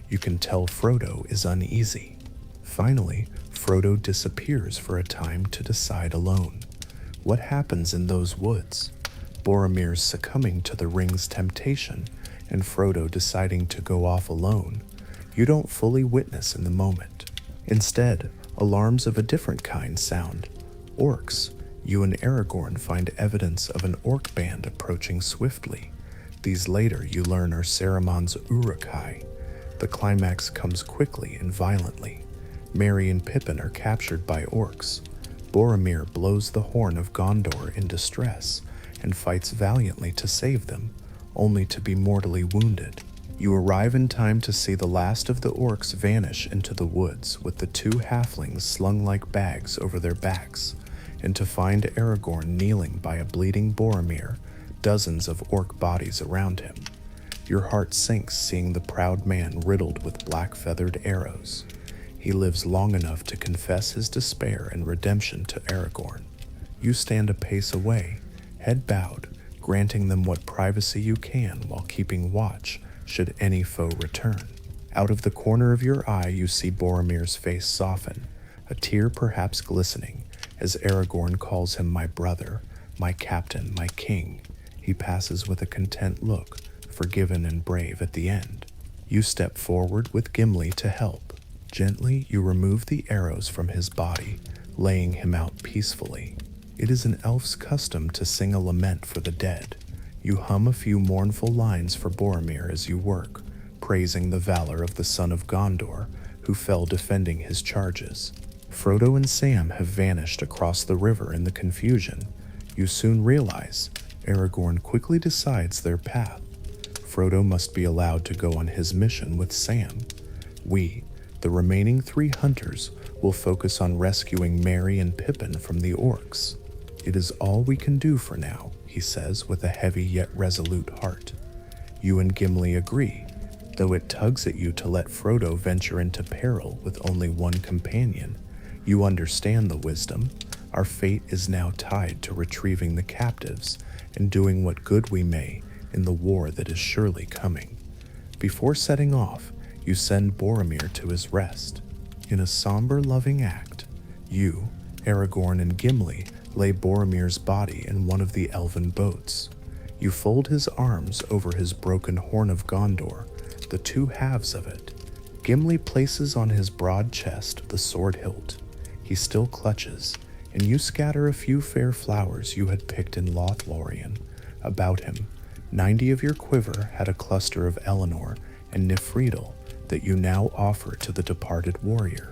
You can tell Frodo is uneasy. Finally, Frodo disappears for a time to decide alone. What happens in those woods? Boromir's succumbing to the ring's temptation, and Frodo deciding to go off alone. You don't fully witness in the moment. Instead, alarms of a different kind sound. Orcs. You and Aragorn find evidence of an orc band approaching swiftly. These later you learn are Saruman's Uruk-hai. The climax comes quickly and violently. Merry and Pippin are captured by orcs. Boromir blows the horn of Gondor in distress and fights valiantly to save them, only to be mortally wounded. You arrive in time to see the last of the orcs vanish into the woods with the 2 halflings slung like bags over their backs, and to find Aragorn kneeling by a bleeding Boromir, dozens of orc bodies around him. Your heart sinks seeing the proud man riddled with black-feathered arrows. He lives long enough to confess his despair and redemption to Aragorn. You stand a pace away, head bowed, granting them what privacy you can while keeping watch should any foe return. Out of the corner of your eye you see Boromir's face soften. a tear perhaps glistening as Aragorn calls him my brother, my captain, my king. He passes with a content look, forgiven and brave at the end. You step forward with Gimli to help. Gently, you remove the arrows from his body, laying him out peacefully. It is an elf's custom to sing a lament for the dead. You hum a few mournful lines for Boromir as you work, praising the valor of the son of Gondor, who fell defending his charges. Frodo and Sam have vanished across the river in the confusion. You soon realize Aragorn quickly decides their path. Frodo must be allowed to go on his mission with Sam. We, the remaining 3 hunters, will focus on rescuing Merry and Pippin from the orcs. It is all we can do for now, he says with a heavy yet resolute heart. You and Gimli agree, though it tugs at you to let Frodo venture into peril with only one companion. You understand the wisdom. Our fate is now tied to retrieving the captives and doing what good we may in the war that is surely coming. Before setting off, you send Boromir to his rest. In a somber, loving act, you, Aragorn, and Gimli lay Boromir's body in one of the elven boats. You fold his arms over his broken horn of Gondor, the 2 halves of it. Gimli places on his broad chest the sword hilt. He still clutches, and you scatter a few fair flowers you had picked in Lothlórien about him. 90 of your quiver had a cluster of Eleanor and Nifredel that you now offer to the departed warrior.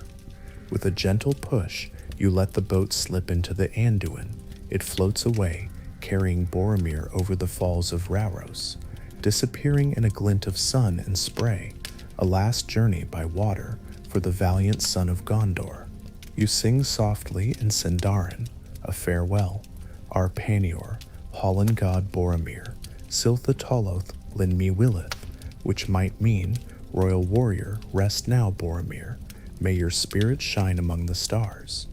With a gentle push, you let the boat slip into the Anduin. It floats away, carrying Boromir over the falls of Rauros, disappearing in a glint of sun and spray, a last journey by water for the valiant son of Gondor. You sing softly in Sindarin, a farewell, Ar Panior, Holland God Boromir, Siltha Toloth Lin Mi Willith, which might mean, Royal Warrior, rest now, Boromir. May your spirit shine among the stars.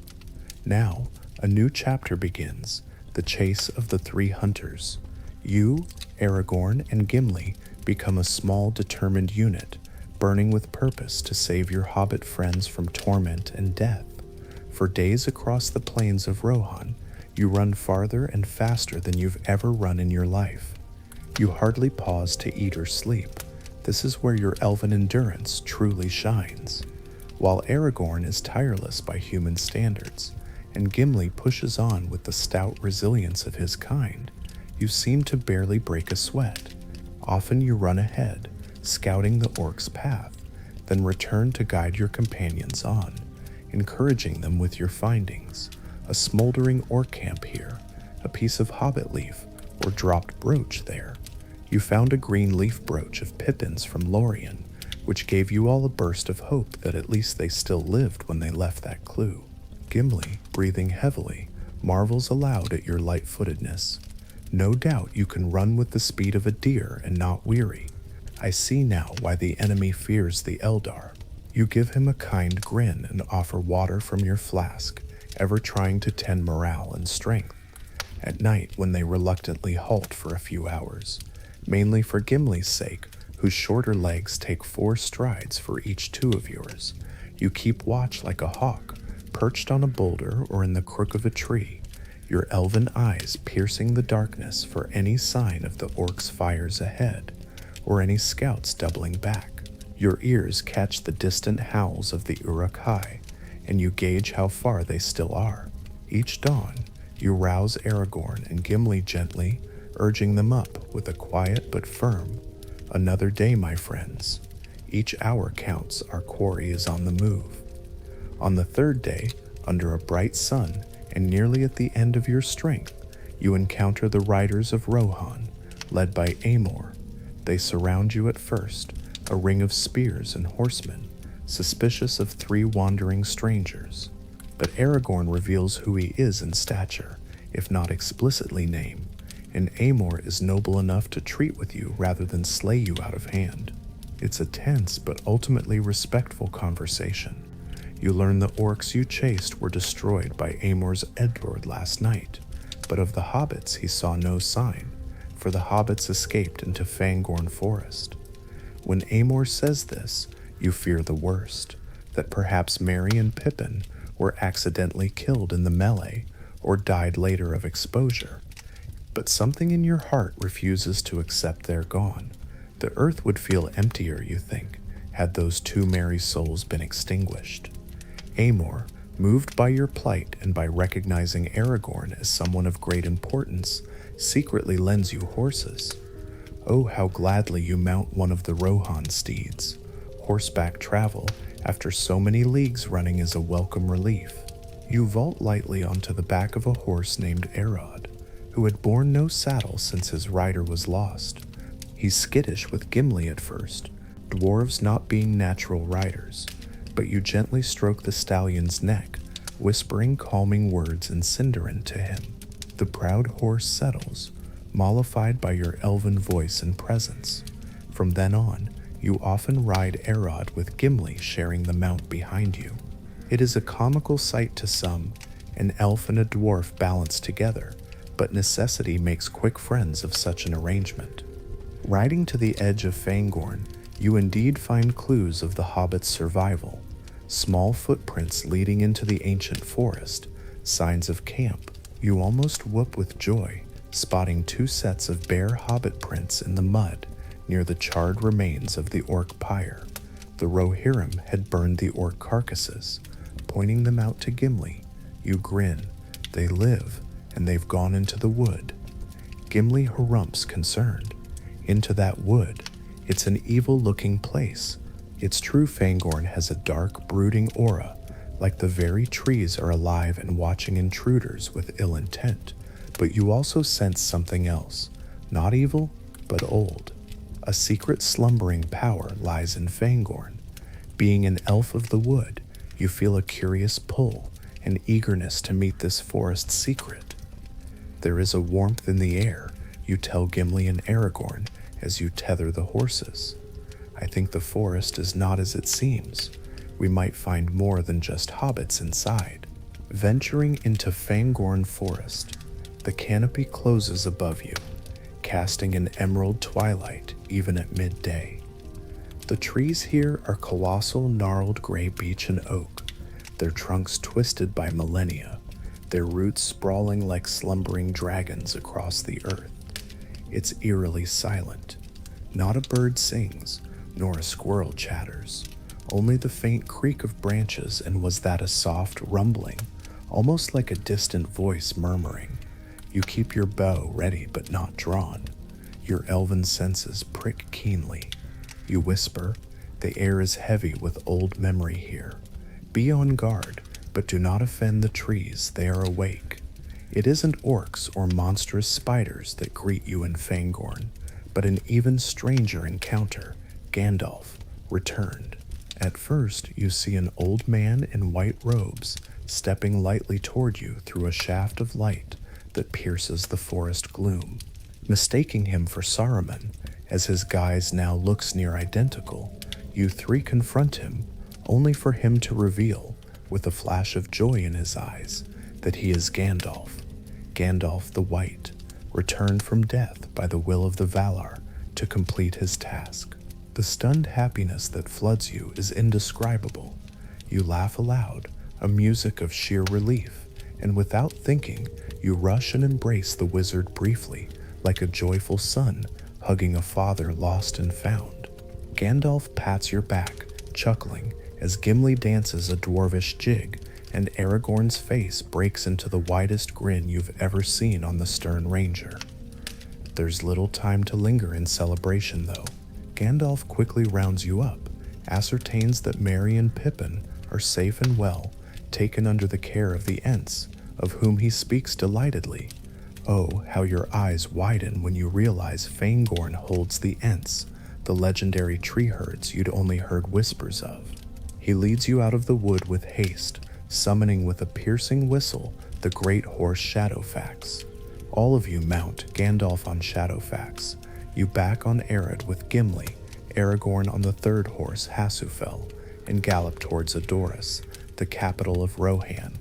Now, a new chapter begins, the chase of the 3 hunters. You, Aragorn, and Gimli become a small, determined unit, burning with purpose to save your Hobbit friends from torment and death. For days across the plains of Rohan, you run farther and faster than you've ever run in your life. You hardly pause to eat or sleep. This is where your elven endurance truly shines. While Aragorn is tireless by human standards, and Gimli pushes on with the stout resilience of his kind, you seem to barely break a sweat. Often you run ahead, scouting the orcs' path, then return to guide your companions on, encouraging them with your findings. A smoldering orc camp here, a piece of hobbit leaf, or dropped brooch there. You found a green leaf brooch of Pippin's from Lorien, which gave you all a burst of hope that at least they still lived when they left that clue. Gimli, breathing heavily, marvels aloud at your light-footedness. No doubt you can run with the speed of a deer and not weary. I see now why the enemy fears the Eldar. You give him a kind grin and offer water from your flask, ever trying to tend morale and strength. At night, when they reluctantly halt for a few hours, mainly for Gimli's sake, whose shorter legs take 4 strides for each 2 of yours, you keep watch like a hawk, perched on a boulder or in the crook of a tree, your elven eyes piercing the darkness for any sign of the orcs' fires ahead, or any scouts doubling back. Your ears catch the distant howls of the Uruk-hai, and you gauge how far they still are. Each dawn, you rouse Aragorn and Gimli gently, urging them up with a quiet but firm, "Another day, my friends. Each hour counts, our quarry is on the move." On the 3rd day, under a bright sun and nearly at the end of your strength, you encounter the riders of Rohan, led by Amor. They surround you at first, a ring of spears and horsemen, suspicious of 3 wandering strangers. But Aragorn reveals who he is in stature, if not explicitly name, and Amor is noble enough to treat with you rather than slay you out of hand. It's a tense but ultimately respectful conversation. You learn the orcs you chased were destroyed by Amor's Edlord last night, but of the hobbits he saw no sign, for the hobbits escaped into Fangorn forest. When Amor says this, you fear the worst, that perhaps Merry and Pippin were accidentally killed in the melee or died later of exposure. But something in your heart refuses to accept they're gone. The earth would feel emptier, you think, had those two merry souls been extinguished. Amor, moved by your plight and by recognizing Aragorn as someone of great importance, secretly lends you horses. Oh, how gladly you mount one of the Rohan steeds. Horseback travel, after so many leagues running, is a welcome relief. You vault lightly onto the back of a horse named Arod, who had borne no saddle since his rider was lost. He's skittish with Gimli at first, dwarves not being natural riders, but you gently stroke the stallion's neck, whispering calming words in Sindarin to him. The proud horse settles, mollified by your elven voice and presence. From then on, you often ride Arod with Gimli sharing the mount behind you. It is a comical sight to some, an elf and a dwarf balanced together, but necessity makes quick friends of such an arrangement. Riding to the edge of Fangorn, you indeed find clues of the Hobbit's survival. Small footprints leading into the ancient forest, signs of camp. You almost whoop with joy, spotting two sets of bare Hobbit prints in the mud near the charred remains of the orc pyre. The Rohirrim had burned the orc carcasses. Pointing them out to Gimli, you grin. They live, and they've gone into the wood. Gimli harumphs concerned. Into that wood. It's an evil-looking place. It's true Fangorn has a dark, brooding aura, like the very trees are alive and watching intruders with ill intent. But you also sense something else. Not evil, but old. A secret slumbering power lies in Fangorn. Being an elf of the wood, you feel a curious pull, an eagerness to meet this forest's secret. There is a warmth in the air, you tell Gimli and Aragorn as you tether the horses. I think the forest is not as it seems. We might find more than just hobbits inside. Venturing into Fangorn Forest, the canopy closes above you, casting an emerald twilight even at midday. The trees here are colossal gnarled gray beech and oak, their trunks twisted by millennia, their roots sprawling like slumbering dragons across the earth. It's eerily silent. Not a bird sings, nor a squirrel chatters, only the faint creak of branches, and was that a soft rumbling, almost like a distant voice murmuring. You keep your bow ready but not drawn. Your elven senses prick keenly. You whisper, the air is heavy with old memory here. Be on guard, but do not offend the trees, they are awake. It isn't orcs or monstrous spiders that greet you in Fangorn, but an even stranger encounter, Gandalf, returned. At first, you see an old man in white robes, stepping lightly toward you through a shaft of light that pierces the forest gloom. Mistaking him for Saruman, as his guise now looks near identical, you three confront him, only for him to reveal, with a flash of joy in his eyes, that he is Gandalf, Gandalf the White, returned from death by the will of the Valar to complete his task. The stunned happiness that floods you is indescribable. You laugh aloud, a music of sheer relief, and without thinking, you rush and embrace the wizard briefly, like a joyful son hugging a father lost and found. Gandalf pats your back, chuckling, as Gimli dances a dwarvish jig, and Aragorn's face breaks into the widest grin you've ever seen on the stern ranger. There's little time to linger in celebration, though. Gandalf quickly rounds you up, ascertains that Merry and Pippin are safe and well, taken under the care of the Ents, of whom he speaks delightedly. Oh, how your eyes widen when you realize Fangorn holds the Ents, the legendary tree herds you'd only heard whispers of. He leads you out of the wood with haste, summoning with a piercing whistle the great horse Shadowfax. All of you mount Gandalf on Shadowfax. You back on Arad with Gimli, Aragorn on the third horse Hasufel, and gallop towards Edoras, the capital of Rohan.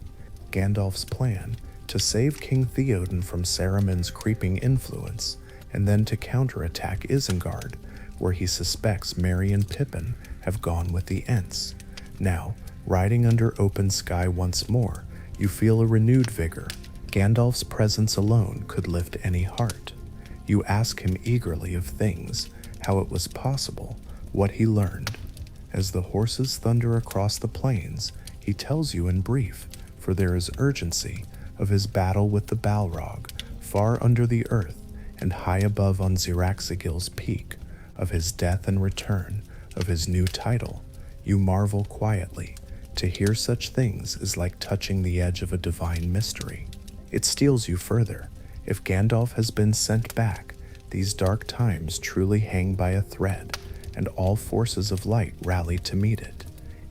Gandalf's plan, to save King Theoden from Saruman's creeping influence, and then to counterattack Isengard, where he suspects Merry and Pippin have gone with the Ents. Now, Riding under open sky once more, you feel a renewed vigor. Gandalf's presence alone could lift any heart. You ask him eagerly of things, how it was possible, what he learned. As the horses thunder across the plains, he tells you in brief, for there is urgency, of his battle with the Balrog, far under the earth and high above on Ziraxigil's peak, of his death and return, of his new title. You marvel quietly. To hear such things is like touching the edge of a divine mystery. It steals you further. If Gandalf has been sent back, these dark times truly hang by a thread, and all forces of light rally to meet it.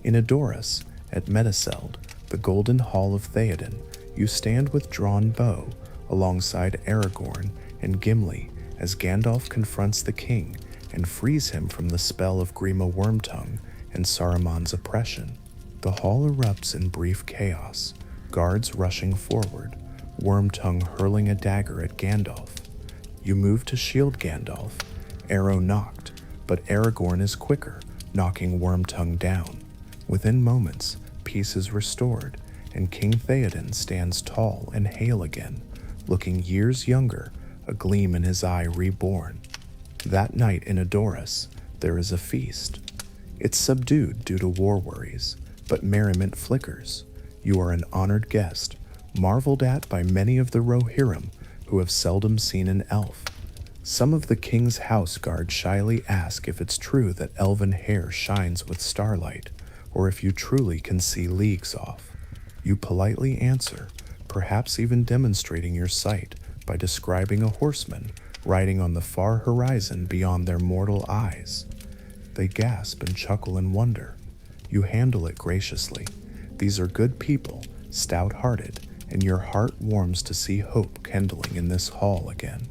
In Edoras, at Mediceld, the golden hall of Theoden, you stand with drawn bow, alongside Aragorn and Gimli, as Gandalf confronts the king and frees him from the spell of Grima Wormtongue and Saruman's oppression. The hall erupts in brief chaos, guards rushing forward, Wormtongue hurling a dagger at Gandalf. You move to shield Gandalf, arrow knocked, but Aragorn is quicker, knocking Wormtongue down. Within moments, peace is restored, and King Theoden stands tall and hale again, looking years younger, a gleam in his eye reborn. That night in Edoras, there is a feast. It's subdued due to war worries, but merriment flickers. You are an honored guest, marveled at by many of the Rohirrim who have seldom seen an elf. Some of the king's house guard shyly ask if it's true that elven hair shines with starlight, or if you truly can see leagues off. You politely answer, perhaps even demonstrating your sight by describing a horseman riding on the far horizon beyond their mortal eyes. They gasp and chuckle in wonder. You handle it graciously. These are good people, stout-hearted, and your heart warms to see hope kindling in this hall again.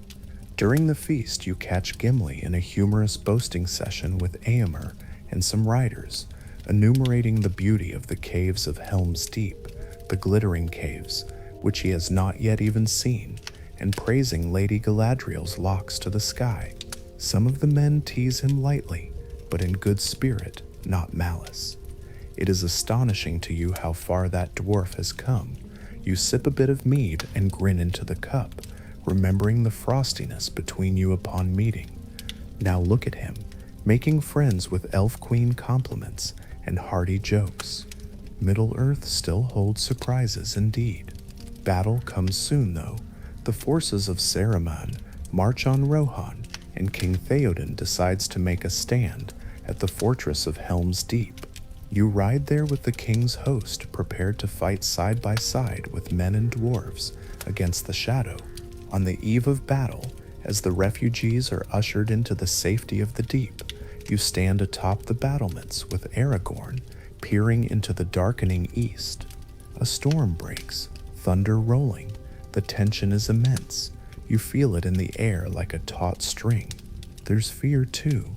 During the feast, you catch Gimli in a humorous boasting session with Éomer and some riders, enumerating the beauty of the caves of Helm's Deep, the glittering caves, which he has not yet even seen, and praising Lady Galadriel's locks to the sky. Some of the men tease him lightly, but in good spirit, not malice. It is astonishing to you how far that dwarf has come. You sip a bit of mead and grin into the cup, remembering the frostiness between you upon meeting. Now look at him, making friends with Elf Queen compliments and hearty jokes. Middle-earth still holds surprises indeed. Battle comes soon, though. The forces of Saruman march on Rohan, and King Theoden decides to make a stand at the fortress of Helm's Deep. You ride there with the king's host, prepared to fight side by side with men and dwarves against the shadow. On the eve of battle, as the refugees are ushered into the safety of the deep, you stand atop the battlements with Aragorn, peering into the darkening east. A storm breaks, thunder rolling. The tension is immense. You feel it in the air like a taut string. There's fear too.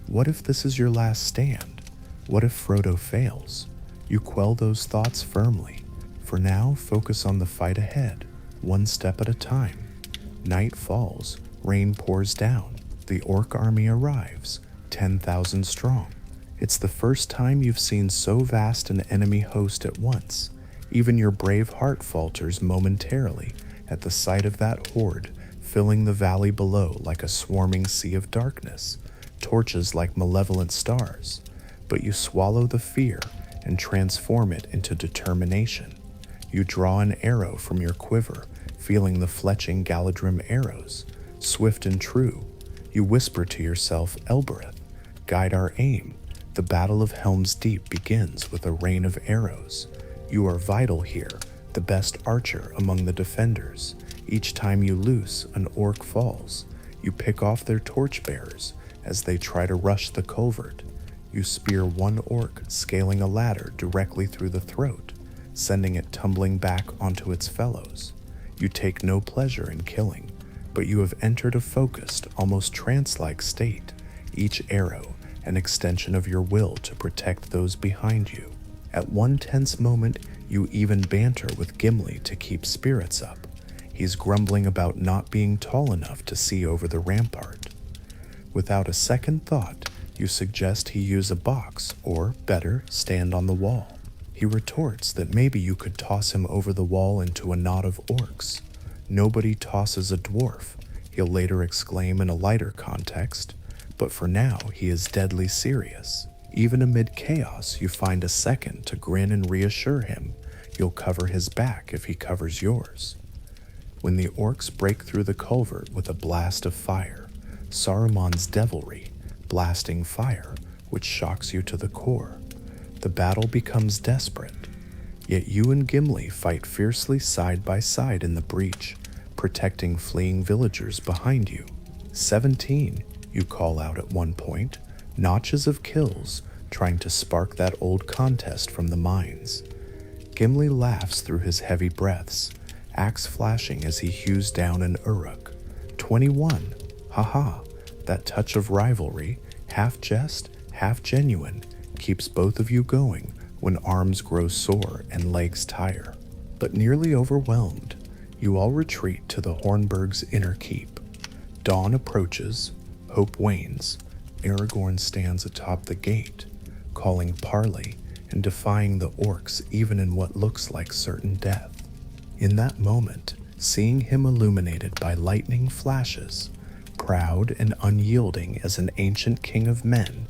What if this is your last stand? What if Frodo fails? You quell those thoughts firmly. For now, focus on the fight ahead, one step at a time. Night falls, rain pours down. The orc army arrives, 10,000 strong. It's the first time you've seen so vast an enemy host at once. Even your brave heart falters momentarily at the sight of that horde filling the valley below like a swarming sea of darkness, torches like malevolent stars. But you swallow the fear and transform it into determination. You draw an arrow from your quiver, feeling the fletching Galadrim arrows, swift and true. You whisper to yourself, Elbereth, guide our aim. The Battle of Helm's Deep begins with a rain of arrows. You are vital here, the best archer among the defenders. Each time you loose, an orc falls. You pick off their torchbearers as they try to rush the culvert. You spear one orc, scaling a ladder directly through the throat, sending it tumbling back onto its fellows. You take no pleasure in killing, but you have entered a focused, almost trance-like state, each arrow an extension of your will to protect those behind you. At one tense moment, you even banter with Gimli to keep spirits up. He's grumbling about not being tall enough to see over the rampart. Without a second thought, you suggest he use a box, or, better, stand on the wall. He retorts that maybe you could toss him over the wall into a knot of orcs. Nobody tosses a dwarf, he'll later exclaim in a lighter context, but for now he is deadly serious. Even amid chaos, you find a second to grin and reassure him you'll cover his back if he covers yours. When the orcs break through the culvert with a blast of fire, Saruman's devilry, blasting fire, which shocks you to the core, the battle becomes desperate. Yet you and Gimli fight fiercely side by side in the breach, protecting fleeing villagers behind you. 17, you call out at one point, notches of kills, trying to spark that old contest from the mines. Gimli laughs through his heavy breaths, axe flashing as he hews down an Uruk. 21, haha, that touch of rivalry, half jest, half genuine, keeps both of you going when arms grow sore and legs tire. But nearly overwhelmed, you all retreat to the Hornburg's inner keep. Dawn approaches, hope wanes. Aragorn stands atop the gate, calling parley and defying the orcs even in what looks like certain death. In that moment, seeing him illuminated by lightning flashes, proud and unyielding as an ancient king of men,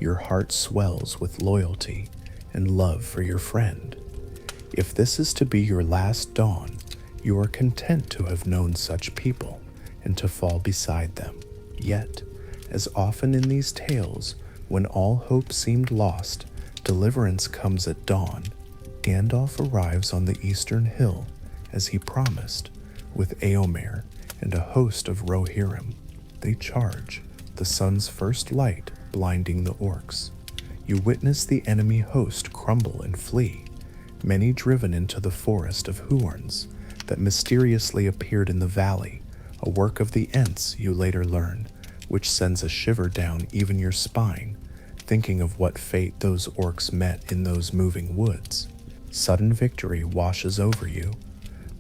your heart swells with loyalty and love for your friend. If this is to be your last dawn, you are content to have known such people and to fall beside them. Yet, as often in these tales, when all hope seemed lost, deliverance comes at dawn. Gandalf arrives on the eastern hill, as he promised, with Éomer and a host of Rohirrim. They charge, the sun's first light blinding the orcs. You witness the enemy host crumble and flee, many driven into the forest of Huorns that mysteriously appeared in the valley, a work of the Ents, you later learn, which sends a shiver down even your spine, thinking of what fate those orcs met in those moving woods. Sudden victory washes over you.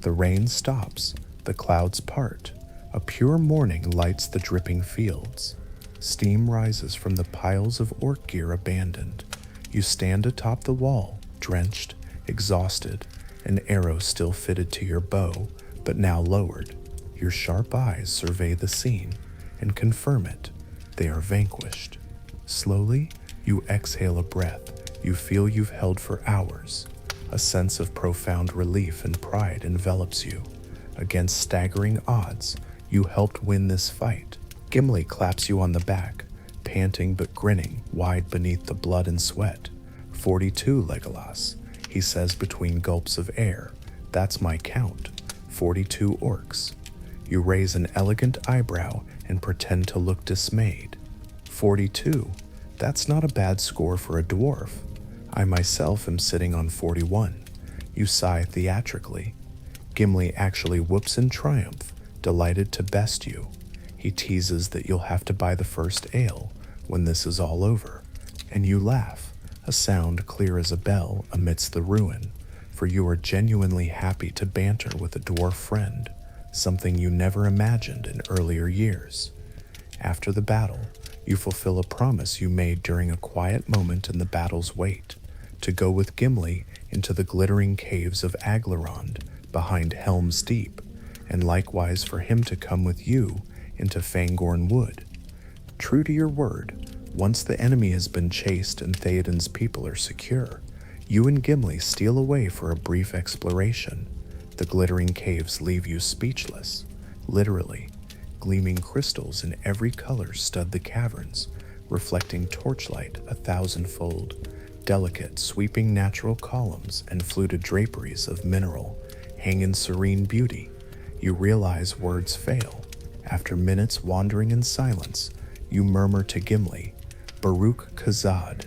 The rain stops, the clouds part, a pure morning lights the dripping fields. Steam rises from the piles of orc gear abandoned. You stand atop the wall, drenched, exhausted, an arrow still fitted to your bow, but now lowered. Your sharp eyes survey the scene and confirm it. They are vanquished. Slowly, you exhale a breath you feel you've held for hours. A sense of profound relief and pride envelops you. Against staggering odds, you helped win this fight. Gimli claps you on the back, panting but grinning wide beneath the blood and sweat. 42, Legolas, he says between gulps of air. That's my count. 42 orcs. You raise an elegant eyebrow and pretend to look dismayed. 42. That's not a bad score for a dwarf. I myself am sitting on 41. You sigh theatrically. Gimli actually whoops in triumph, delighted to best you. He teases that you'll have to buy the first ale when this is all over, and you laugh, a sound clear as a bell amidst the ruin, for you are genuinely happy to banter with a dwarf friend, something you never imagined in earlier years. After the battle, you fulfill a promise you made during a quiet moment in the battle's wait, to go with Gimli into the glittering caves of Aglarond behind Helm's Deep, and likewise for him to come with you into Fangorn Wood. True to your word, once the enemy has been chased and Theoden's people are secure, you and Gimli steal away for a brief exploration. The glittering caves leave you speechless. Literally, gleaming crystals in every color stud the caverns, reflecting torchlight 1,000-fold. Delicate, sweeping natural columns and fluted draperies of mineral hang in serene beauty. You realize words fail. After minutes wandering in silence, you murmur to Gimli, Baruch Kazad.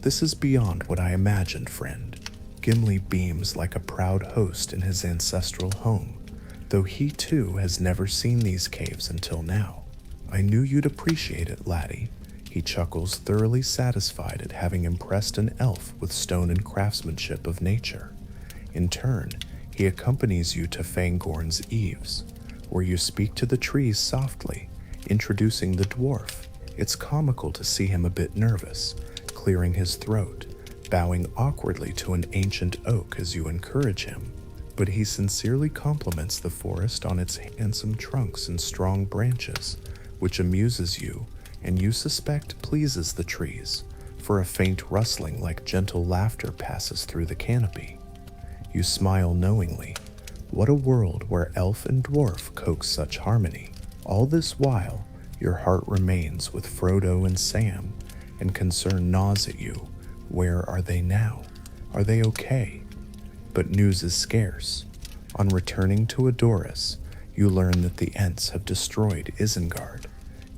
This is beyond what I imagined, friend. Gimli beams like a proud host in his ancestral home, though he too has never seen these caves until now. I knew you'd appreciate it, laddie. He chuckles, thoroughly satisfied at having impressed an elf with stone and craftsmanship of nature. In turn, he accompanies you to Fangorn's eaves, where you speak to the trees softly, introducing the dwarf. It's comical to see him a bit nervous, clearing his throat, bowing awkwardly to an ancient oak as you encourage him, but he sincerely compliments the forest on its handsome trunks and strong branches, which amuses you and you suspect pleases the trees, for a faint rustling like gentle laughter passes through the canopy. You smile knowingly. What a world where elf and dwarf coax such harmony. All this while, your heart remains with Frodo and Sam, and concern gnaws at you. Where are they now? Are they okay? But news is scarce. On returning to Edoras, you learn that the Ents have destroyed Isengard.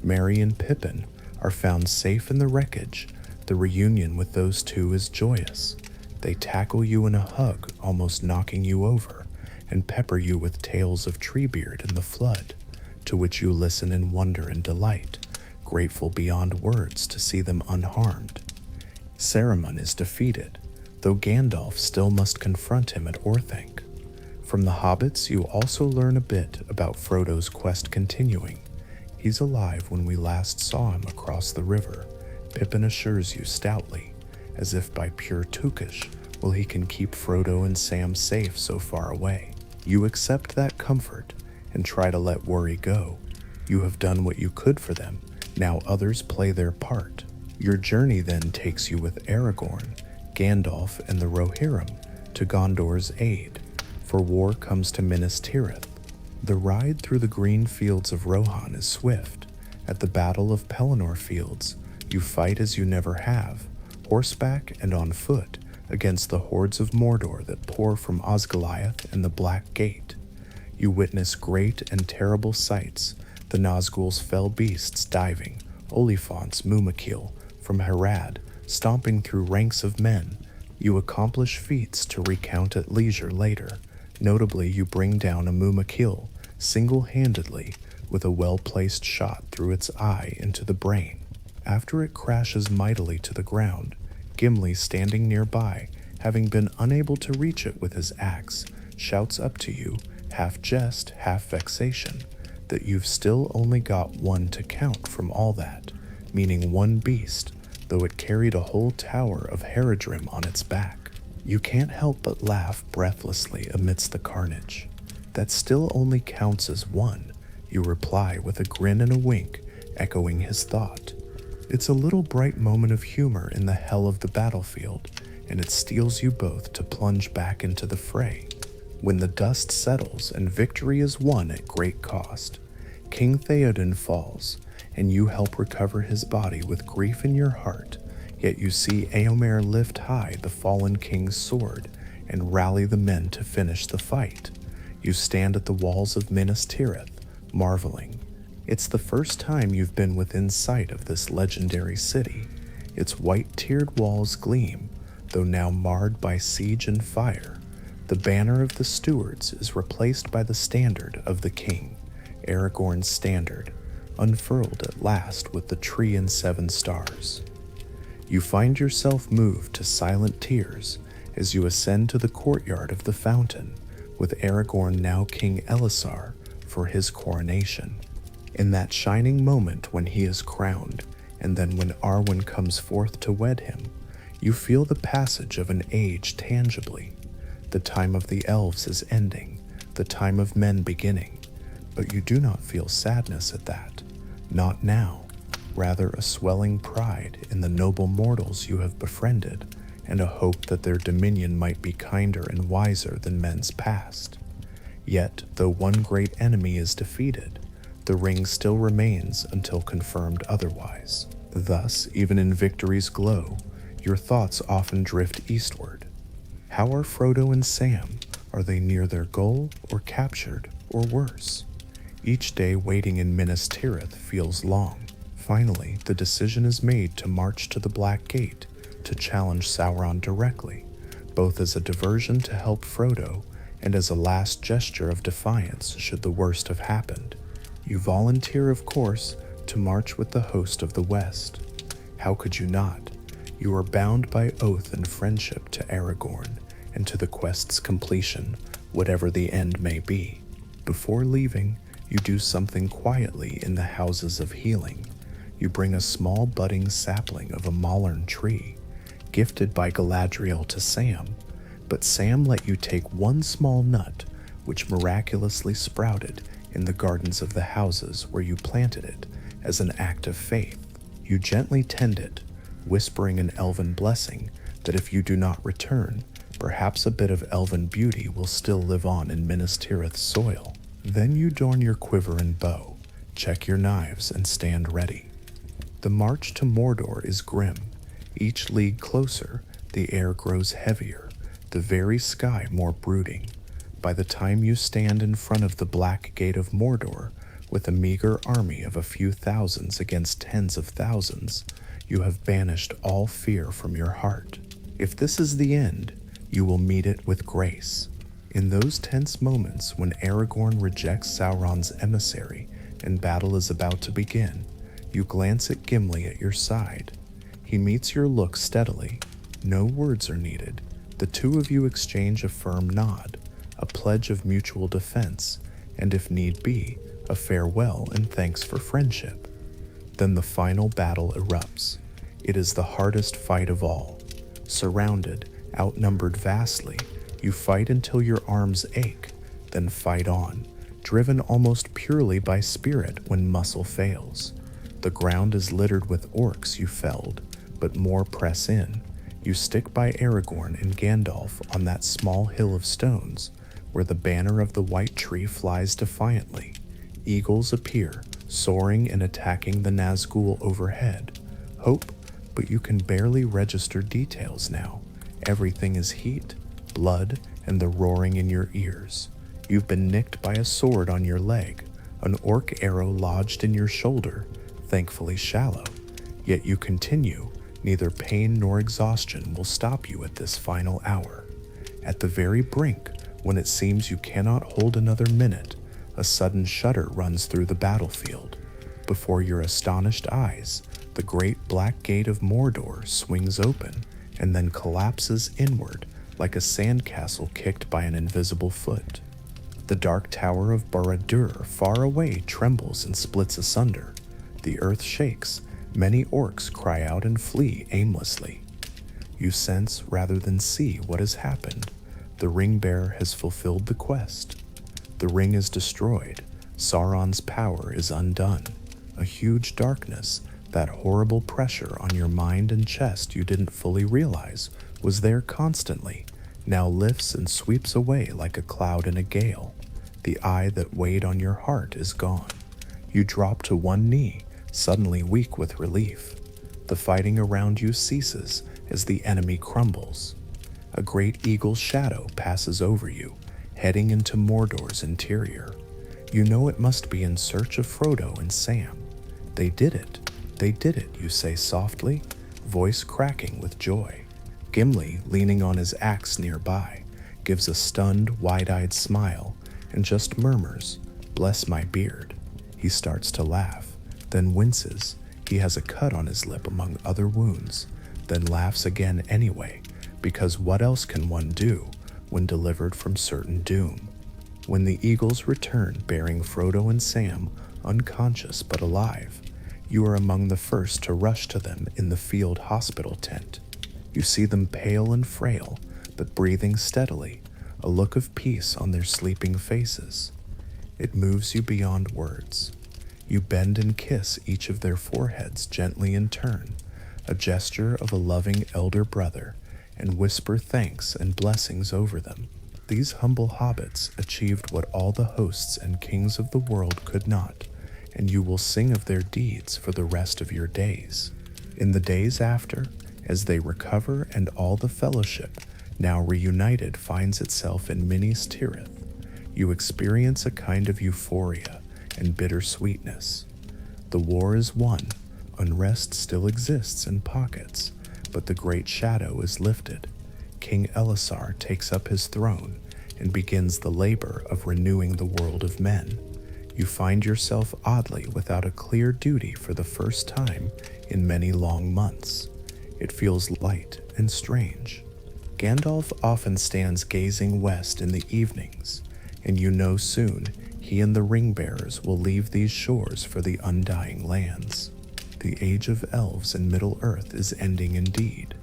Merry and Pippin are found safe in the wreckage. The reunion with those two is joyous. They tackle you in a hug, almost knocking you over, and pepper you with tales of Treebeard and the flood, to which you listen in wonder and delight, grateful beyond words to see them unharmed. Saruman is defeated, though Gandalf still must confront him at Orthanc. From the Hobbits, you also learn a bit about Frodo's quest continuing. He's alive when we last saw him across the river, Pippin assures you stoutly, as if by pure Tookish, will he can keep Frodo and Sam safe so far away. You accept that comfort and try to let worry go. You have done what you could for them, now others play their part. Your journey then takes you with Aragorn, Gandalf, and the Rohirrim to Gondor's aid, for war comes to Minas Tirith. The ride through the green fields of Rohan is swift. At the Battle of Pelennor Fields, you fight as you never have, horseback and on foot, against the hordes of Mordor that pour from Osgiliath and the Black Gate. You witness great and terrible sights, the Nazgul's fell beasts diving, Oliphant's Mumakil from Harad, stomping through ranks of men. You accomplish feats to recount at leisure later. Notably, you bring down a Mumakil single-handedly with a well-placed shot through its eye into the brain. After it crashes mightily to the ground, Gimli, standing nearby, having been unable to reach it with his axe, shouts up to you, half jest, half vexation, that you've still only got one to count from all that, meaning one beast, though it carried a whole tower of Haradrim on its back. You can't help but laugh breathlessly amidst the carnage. That still only counts as one, you reply with a grin and a wink, echoing his thought. It's a little bright moment of humor in the hell of the battlefield, and it steels you both to plunge back into the fray. When the dust settles and victory is won at great cost, King Theoden falls, and you help recover his body with grief in your heart, yet you see Éomer lift high the fallen king's sword and rally the men to finish the fight. You stand at the walls of Minas Tirith, marveling. It's the first time you've been within sight of this legendary city. Its white-tiered walls gleam, though now marred by siege and fire. The banner of the stewards is replaced by the standard of the king, Aragorn's standard, unfurled at last with the tree and 7 stars. You find yourself moved to silent tears as you ascend to the courtyard of the fountain, with Aragorn now King Elessar for his coronation. In that shining moment when he is crowned, and then when Arwen comes forth to wed him, you feel the passage of an age tangibly. The time of the elves is ending, the time of men beginning, but you do not feel sadness at that. Not now, rather a swelling pride in the noble mortals you have befriended, and a hope that their dominion might be kinder and wiser than men's past. Yet, though one great enemy is defeated, the ring still remains until confirmed otherwise. Thus, even in victory's glow, your thoughts often drift eastward. How are Frodo and Sam? Are they near their goal, or captured, or worse? Each day waiting in Minas Tirith feels long. Finally, the decision is made to march to the Black Gate to challenge Sauron directly, both as a diversion to help Frodo and as a last gesture of defiance should the worst have happened. You volunteer, of course, to march with the host of the West. How could you not? You are bound by oath and friendship to Aragorn and to the quest's completion, whatever the end may be. Before leaving, you do something quietly in the Houses of Healing. You bring a small budding sapling of a Mollern tree, gifted by Galadriel to Sam, but Sam let you take one small nut, which miraculously sprouted in the gardens of the houses where you planted it as an act of faith. You gently tend it, whispering an elven blessing that if you do not return, perhaps a bit of elven beauty will still live on in Minas Tirith's soil. Then you adorn your quiver and bow, check your knives, and stand ready. The march to Mordor is grim. Each league closer, the air grows heavier, the very sky more brooding. By the time you stand in front of the Black Gate of Mordor, with a meager army of a few thousands against tens of thousands, you have banished all fear from your heart. If this is the end, you will meet it with grace. In those tense moments when Aragorn rejects Sauron's emissary and battle is about to begin, you glance at Gimli at your side. He meets your look steadily. No words are needed. The two of you exchange a firm nod, a pledge of mutual defense, and if need be, a farewell and thanks for friendship. Then the final battle erupts. It is the hardest fight of all. Surrounded, outnumbered vastly, you fight until your arms ache, then fight on, driven almost purely by spirit when muscle fails. The ground is littered with orcs you felled, but more press in. You stick by Aragorn and Gandalf on that small hill of stones, where the banner of the White Tree flies defiantly. Eagles appear, soaring and attacking the Nazgul overhead. Hope, but you can barely register details now. Everything is heat, blood, and the roaring in your ears. You've been nicked by a sword on your leg, an orc arrow lodged in your shoulder, thankfully shallow. Yet you continue. Neither pain nor exhaustion will stop you at this final hour. At the very brink, when it seems you cannot hold another minute, a sudden shudder runs through the battlefield. Before your astonished eyes, the great black gate of Mordor swings open and then collapses inward like a sandcastle kicked by an invisible foot. The dark tower of Barad-dûr far away trembles and splits asunder. The earth shakes. Many orcs cry out and flee aimlessly. You sense rather than see what has happened. The ring-bearer has fulfilled the quest. The ring is destroyed. Sauron's power is undone. A huge darkness, that horrible pressure on your mind and chest you didn't fully realize was there constantly, now lifts and sweeps away like a cloud in a gale. The eye that weighed on your heart is gone. You drop to one knee, suddenly weak with relief. The fighting around you ceases as the enemy crumbles. A great eagle's shadow passes over you, heading into Mordor's interior. You know it must be in search of Frodo and Sam. They did it, you say softly, voice cracking with joy. Gimli, leaning on his axe nearby, gives a stunned, wide-eyed smile and just murmurs, "Bless my beard." He starts to laugh, then winces. He has a cut on his lip among other wounds, then laughs again anyway, because what else can one do when delivered from certain doom? When the eagles return bearing Frodo and Sam, unconscious but alive, you are among the first to rush to them in the field hospital tent. You see them pale and frail, but breathing steadily, a look of peace on their sleeping faces. It moves you beyond words. You bend and kiss each of their foreheads gently in turn, a gesture of a loving elder brother, and whisper thanks and blessings over them. These humble hobbits achieved what all the hosts and kings of the world could not, and you will sing of their deeds for the rest of your days. In the days after, as they recover and all the fellowship, now reunited, finds itself in Minas Tirith, you experience a kind of euphoria and bittersweetness. The war is won, unrest still exists in pockets, but the great shadow is lifted. King Elisar takes up his throne and begins the labor of renewing the world of men. You find yourself oddly without a clear duty for the first time in many long months. It feels light and strange. Gandalf often stands gazing west in the evenings, and you know soon he and the ring-bearers will leave these shores for the undying lands. The age of elves in Middle-earth is ending indeed.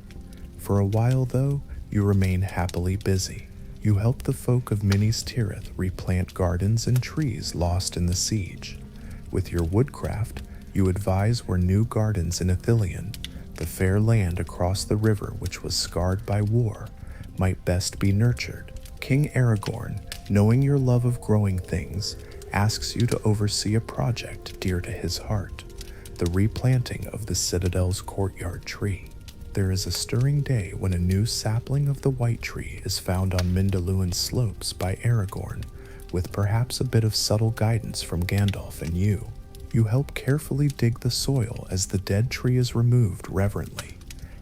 For a while, though, you remain happily busy. You help the folk of Minas Tirith replant gardens and trees lost in the siege. With your woodcraft, you advise where new gardens in Ithilien, the fair land across the river which was scarred by war, might best be nurtured. King Aragorn, knowing your love of growing things, asks you to oversee a project dear to his heart, the replanting of the Citadel's courtyard tree. There is a stirring day when a new sapling of the white tree is found on Mindoluin's slopes by Aragorn, with perhaps a bit of subtle guidance from Gandalf and you. You help carefully dig the soil as the dead tree is removed reverently,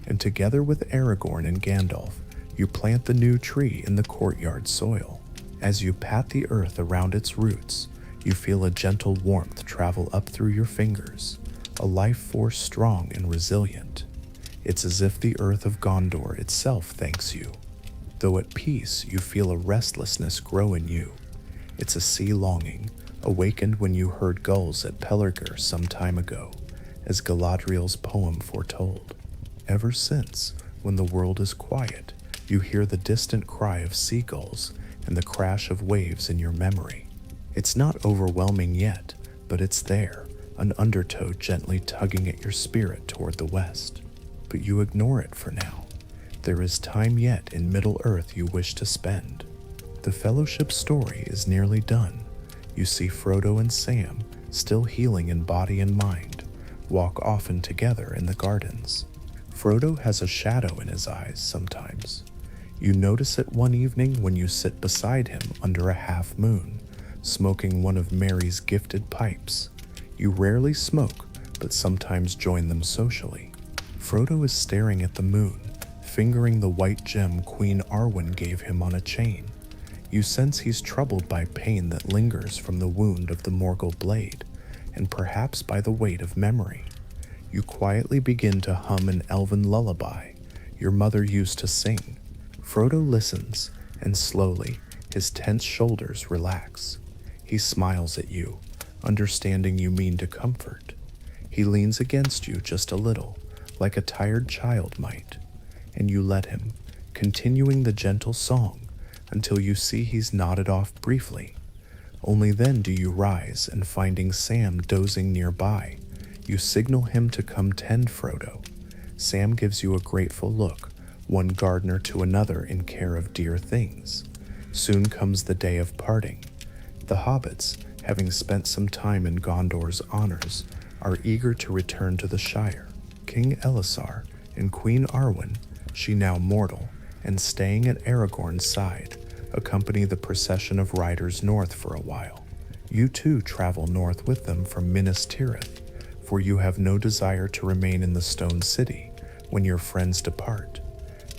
and together with Aragorn and Gandalf, you plant the new tree in the courtyard soil. As you pat the earth around its roots, you feel a gentle warmth travel up through your fingers, a life force strong and resilient. It's as if the earth of Gondor itself thanks you. Though at peace, you feel a restlessness grow in you. It's a sea longing, awakened when you heard gulls at Pelargir some time ago, as Galadriel's poem foretold. Ever since, when the world is quiet, you hear the distant cry of seagulls and the crash of waves in your memory. It's not overwhelming yet, but it's there, an undertow gently tugging at your spirit toward the west. But you ignore it for now. There is time yet in Middle-earth you wish to spend. The Fellowship's story is nearly done. You see Frodo and Sam, still healing in body and mind, walk often together in the gardens. Frodo has a shadow in his eyes sometimes. You notice it one evening when you sit beside him under a half moon, smoking one of Merry's gifted pipes. You rarely smoke, but sometimes join them socially. Frodo is staring at the moon, fingering the white gem Queen Arwen gave him on a chain. You sense he's troubled by pain that lingers from the wound of the Morgul blade, and perhaps by the weight of memory. You quietly begin to hum an elven lullaby your mother used to sing. Frodo listens, and slowly, his tense shoulders relax. He smiles at you, understanding you mean to comfort. He leans against you just a little, like a tired child might, and you let him, continuing the gentle song until you see he's nodded off briefly. Only then do you rise, and finding Sam dozing nearby, you signal him to come tend Frodo. Sam gives you a grateful look, one gardener to another in care of dear things. Soon comes the day of parting. The hobbits, having spent some time in Gondor's honors, are eager to return to the Shire. King Elisar and Queen Arwen, she now mortal, and staying at Aragorn's side, accompany the procession of riders north for a while. You too travel north with them from Minas Tirith, for you have no desire to remain in the Stone City when your friends depart.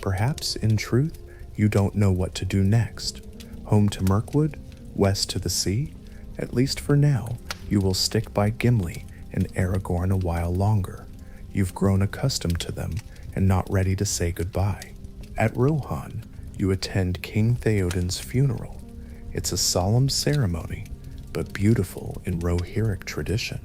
Perhaps, in truth, you don't know what to do next. Home to Mirkwood? West to the sea? At least for now, you will stick by Gimli and Aragorn a while longer. You've grown accustomed to them and not ready to say goodbye. At Rohan, you attend King Theoden's funeral. It's a solemn ceremony, but beautiful in Rohirric tradition.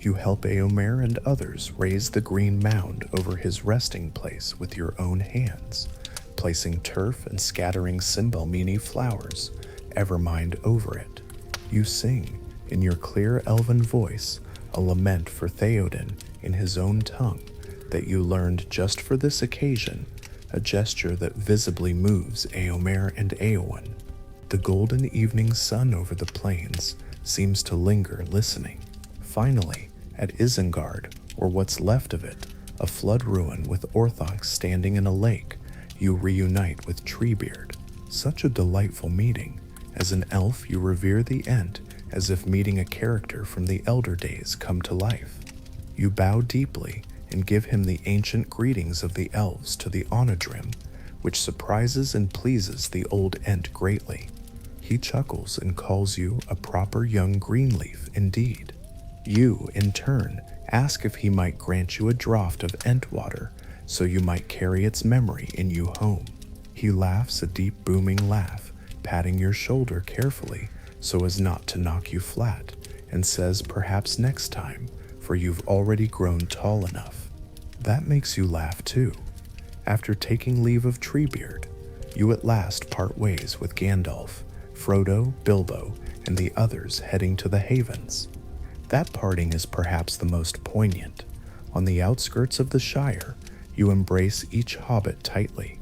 You help Éomer and others raise the green mound over his resting place with your own hands, placing turf and scattering Cymbalmini flowers, Evermind over it. You sing, in your clear elven voice, a lament for Theoden in his own tongue that you learned just for this occasion, a gesture that visibly moves Éomer and Éowyn. The golden evening sun over the plains seems to linger listening. Finally, at Isengard, or what's left of it, a flood ruin with Orthanc standing in a lake, you reunite with Treebeard. Such a delightful meeting. As an elf, you revere the Ent as if meeting a character from the Elder Days come to life. You bow deeply and give him the ancient greetings of the elves to the Onodrim, which surprises and pleases the old Ent greatly. He chuckles and calls you a proper young Greenleaf indeed. You, in turn, ask if he might grant you a draught of Ent water so you might carry its memory in you home. He laughs a deep booming laugh, patting your shoulder carefully so as not to knock you flat, and says perhaps next time, for you've already grown tall enough. That makes you laugh too. After taking leave of Treebeard, you at last part ways with Gandalf, Frodo, Bilbo, and the others heading to the Havens. That parting is perhaps the most poignant. On the outskirts of the Shire, you embrace each hobbit tightly.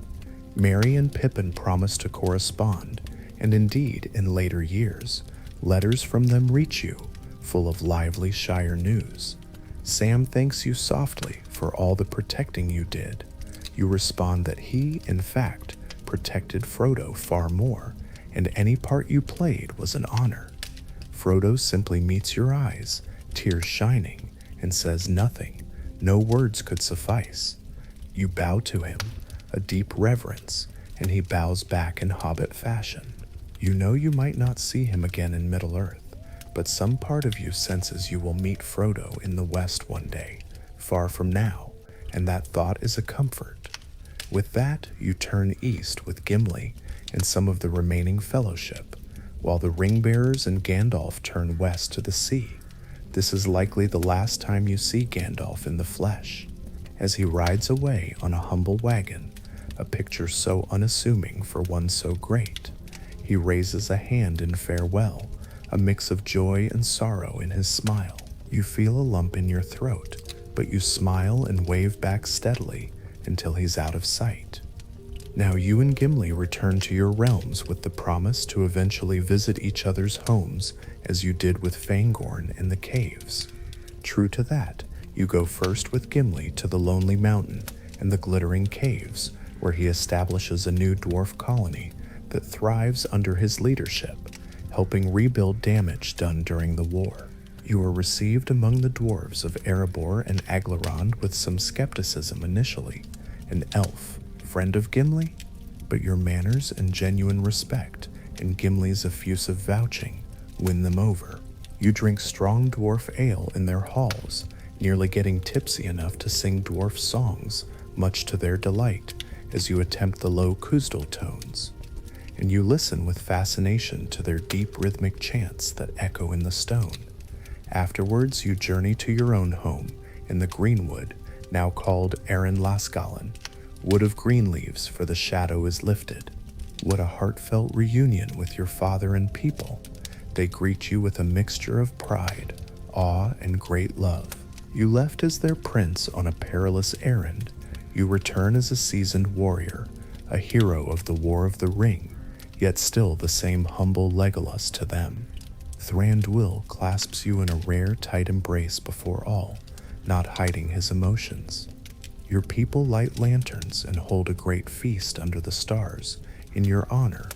Merry and Pippin promise to correspond, and indeed, in later years, letters from them reach you, full of lively Shire news. Sam thanks you softly for all the protecting you did. You respond that he, in fact, protected Frodo far more, and any part you played was an honor. Frodo simply meets your eyes, tears shining, and says nothing. No words could suffice. You bow to him, a deep reverence, and he bows back in hobbit fashion. You know you might not see him again in Middle-earth, but some part of you senses you will meet Frodo in the West one day, far from now, and that thought is a comfort. With that, you turn east with Gimli and some of the remaining fellowship, while the ring-bearers and Gandalf turn west to the sea. This is likely the last time you see Gandalf in the flesh, as he rides away on a humble wagon, a picture so unassuming for one so great. He raises a hand in farewell, a mix of joy and sorrow in his smile. You feel a lump in your throat, but you smile and wave back steadily until he's out of sight. Now you and Gimli return to your realms with the promise to eventually visit each other's homes as you did with Fangorn in the caves. True to that, you go first with Gimli to the Lonely Mountain and the Glittering Caves, where he establishes a new dwarf colony that thrives under his leadership, helping rebuild damage done during the war. You are received among the dwarves of Erebor and Aglarond with some skepticism initially. An elf, friend of Gimli? But your manners and genuine respect and Gimli's effusive vouching win them over. You drink strong dwarf ale in their halls, nearly getting tipsy enough to sing dwarf songs, much to their delight, as you attempt the low Khuzdul tones. And you listen with fascination to their deep rhythmic chants that echo in the stone. Afterwards, you journey to your own home in the Greenwood, now called Erin Lasgallen, wood of green leaves, for the shadow is lifted. What a heartfelt reunion with your father and people. They greet you with a mixture of pride, awe, and great love. You left as their prince on a perilous errand. You return as a seasoned warrior, a hero of the War of the Ring, yet still the same humble Legolas to them. Thranduil clasps you in a rare, tight embrace before all, not hiding his emotions. Your people light lanterns and hold a great feast under the stars in your honor,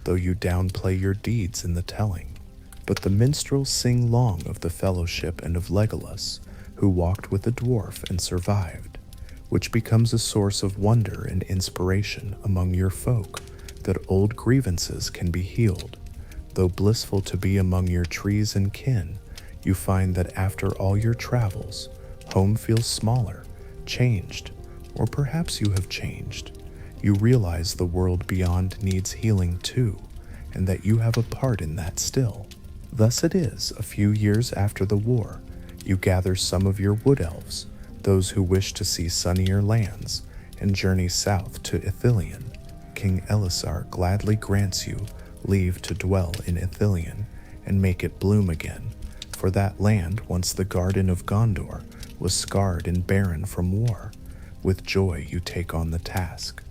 though you downplay your deeds in the telling. But the minstrels sing long of the fellowship and of Legolas, who walked with a dwarf and survived, which becomes a source of wonder and inspiration among your folk, that old grievances can be healed. Though blissful to be among your trees and kin, you find that after all your travels, home feels smaller, changed, or perhaps you have changed. You realize the world beyond needs healing too, and that you have a part in that still. Thus it is, a few years after the war, you gather some of your wood elves, those who wish to see sunnier lands, and journey south to Ithilien. King Elisar gladly grants you leave to dwell in Ithilien and make it bloom again, for that land, once the Garden of Gondor, was scarred and barren from war. With joy you take on the task.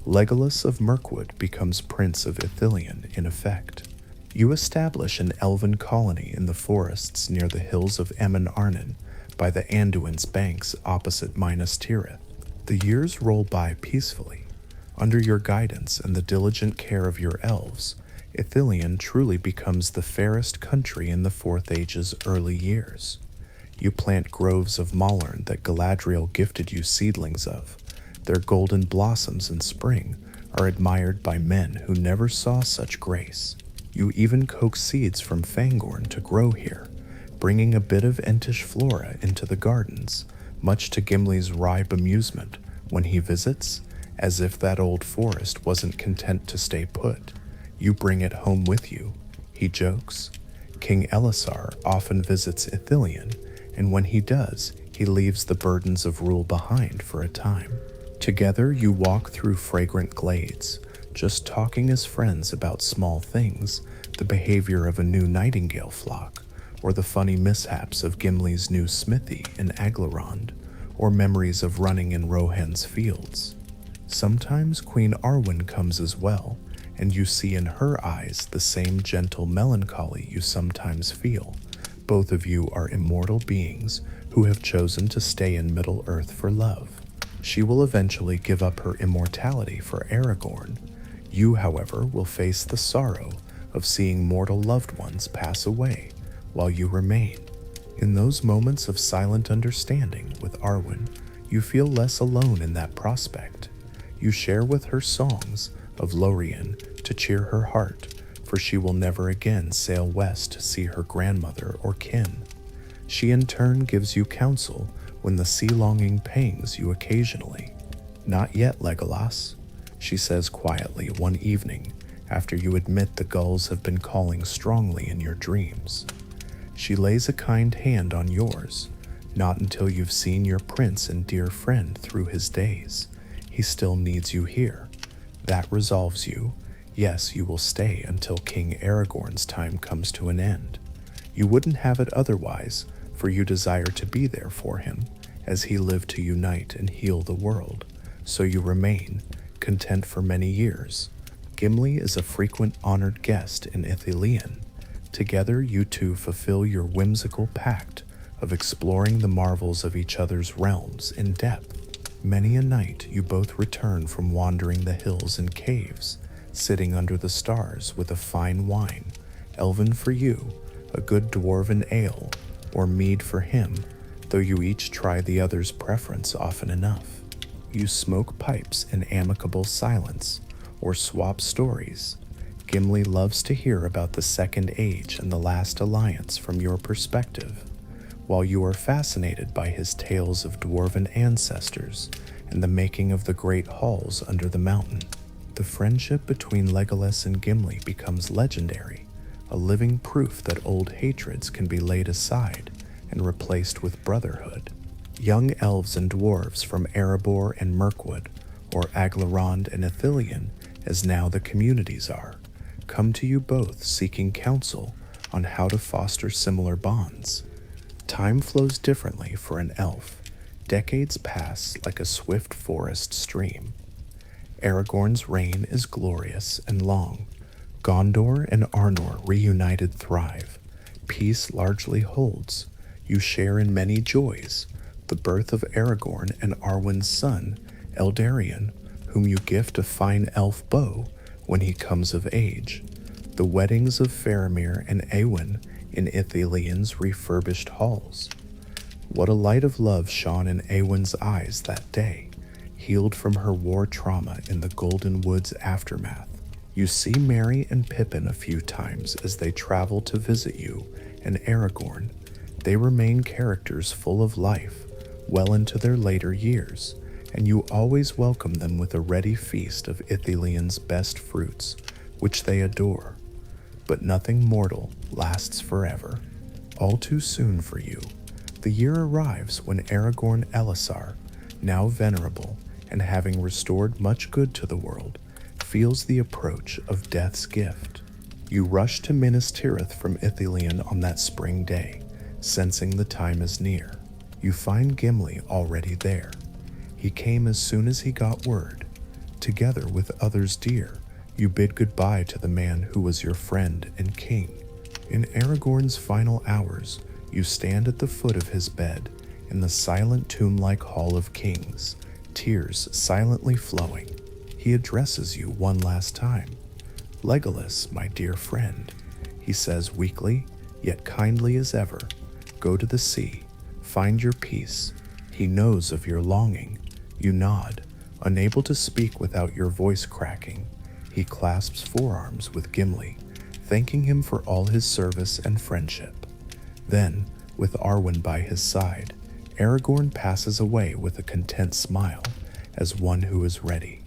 Legolas of Mirkwood becomes Prince of Ithilien in effect. You establish an elven colony in the forests near the hills of Emin Arnon, by the Anduin's banks opposite Minas Tirith. The years roll by peacefully. Under your guidance and the diligent care of your elves, Ithilien truly becomes the fairest country in the Fourth Age's early years. You plant groves of Malern that Galadriel gifted you seedlings of. Their golden blossoms in spring are admired by men who never saw such grace. You even coax seeds from Fangorn to grow here, bringing a bit of Entish flora into the gardens, much to Gimli's wry bemusement when he visits, as if that old forest wasn't content to stay put. You bring it home with you, he jokes. King Elisar often visits Ithilien, and when he does, he leaves the burdens of rule behind for a time. Together you walk through fragrant glades, just talking as friends about small things, the behavior of a new nightingale flock, or the funny mishaps of Gimli's new smithy in Aglarond, or memories of running in Rohan's fields. Sometimes Queen Arwen comes as well, and you see in her eyes the same gentle melancholy you sometimes feel. Both of you are immortal beings who have chosen to stay in Middle-earth for love. She will eventually give up her immortality for Aragorn. You, however, will face the sorrow of seeing mortal loved ones pass away while you remain. In those moments of silent understanding with Arwen, you feel less alone in that prospect. You share with her songs of Lothlórien to cheer her heart, for she will never again sail west to see her grandmother or kin. She in turn gives you counsel when the sea-longing pangs you occasionally. "Not yet, Legolas," she says quietly one evening after you admit the gulls have been calling strongly in your dreams. She lays a kind hand on yours. "Not until you've seen your prince and dear friend through his days. He still needs you here. That resolves you. Yes, you will stay until King Aragorn's time comes to an end. You wouldn't have it otherwise, for you desire to be there for him, as he lived to unite and heal the world. So you remain, content for many years. Gimli is a frequent honored guest in Ithilien. Together you two fulfill your whimsical pact of exploring the marvels of each other's realms in depth. Many a night you both return from wandering the hills and caves, sitting under the stars with a fine wine, Elven for you, a good dwarven ale, or mead for him, though you each try the other's preference often enough. You smoke pipes in amicable silence, or swap stories. Gimli loves to hear about the Second Age and the Last Alliance from your perspective, while you are fascinated by his tales of dwarven ancestors and the making of the great halls under the mountain. The friendship between Legolas and Gimli becomes legendary, a living proof that old hatreds can be laid aside and replaced with brotherhood. Young elves and dwarves from Erebor and Mirkwood, or Aglarond and Ithilien, as now the communities are, come to you both seeking counsel on how to foster similar bonds. Time flows differently for an elf. Decades pass like a swift forest stream. Aragorn's reign is glorious and long. Gondor and Arnor reunited thrive. Peace largely holds. You share in many joys. The birth of Aragorn and Arwen's son, Eldarion, whom you gift a fine elf bow when he comes of age. The weddings of Faramir and Éowyn in Ithilien's refurbished halls. What a light of love shone in Éowyn's eyes that day, healed from her war trauma in the Golden Wood's aftermath. You see Merry and Pippin a few times as they travel to visit you and Aragorn. They remain characters full of life, well into their later years, and you always welcome them with a ready feast of Ithilien's best fruits, which they adore. But nothing mortal lasts forever. All too soon for you, the year arrives when Aragorn Elisar, now venerable and having restored much good to the world, feels the approach of death's gift. You rush to Minas Tirith from Ithilien on that spring day, sensing the time is near. You find Gimli already there. He came as soon as he got word. Together with others dear, you bid goodbye to the man who was your friend and king. In Aragorn's final hours, you stand at the foot of his bed in the silent tomb-like Hall of Kings, tears silently flowing. He addresses you one last time. "Legolas, my dear friend," he says weakly, yet kindly as ever, "go to the sea, find your peace." He knows of your longing. You nod, unable to speak without your voice cracking. He clasps forearms with Gimli, thanking him for all his service and friendship. Then, with Arwen by his side, Aragorn passes away with a content smile, as one who is ready.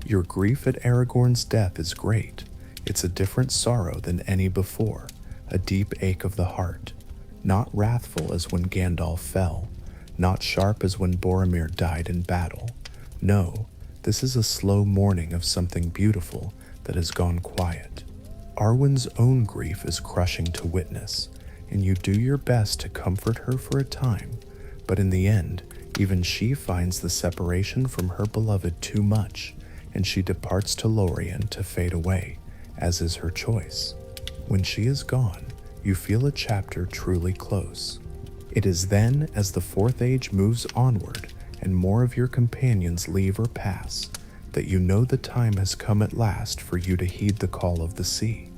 Your grief at Aragorn's death is great. It's a different sorrow than any before, a deep ache of the heart, not wrathful as when Gandalf fell, not sharp as when Boromir died in battle, No, this is a slow mourning of something beautiful that has gone quiet. Arwen's own grief is crushing to witness, and you do your best to comfort her for a time, but in the end, even she finds the separation from her beloved too much, and she departs to Lorien to fade away, as is her choice. When she is gone, you feel a chapter truly close. It is then, as the Fourth Age moves onward and more of your companions leave or pass, that you know the time has come at last for you to heed the call of the sea.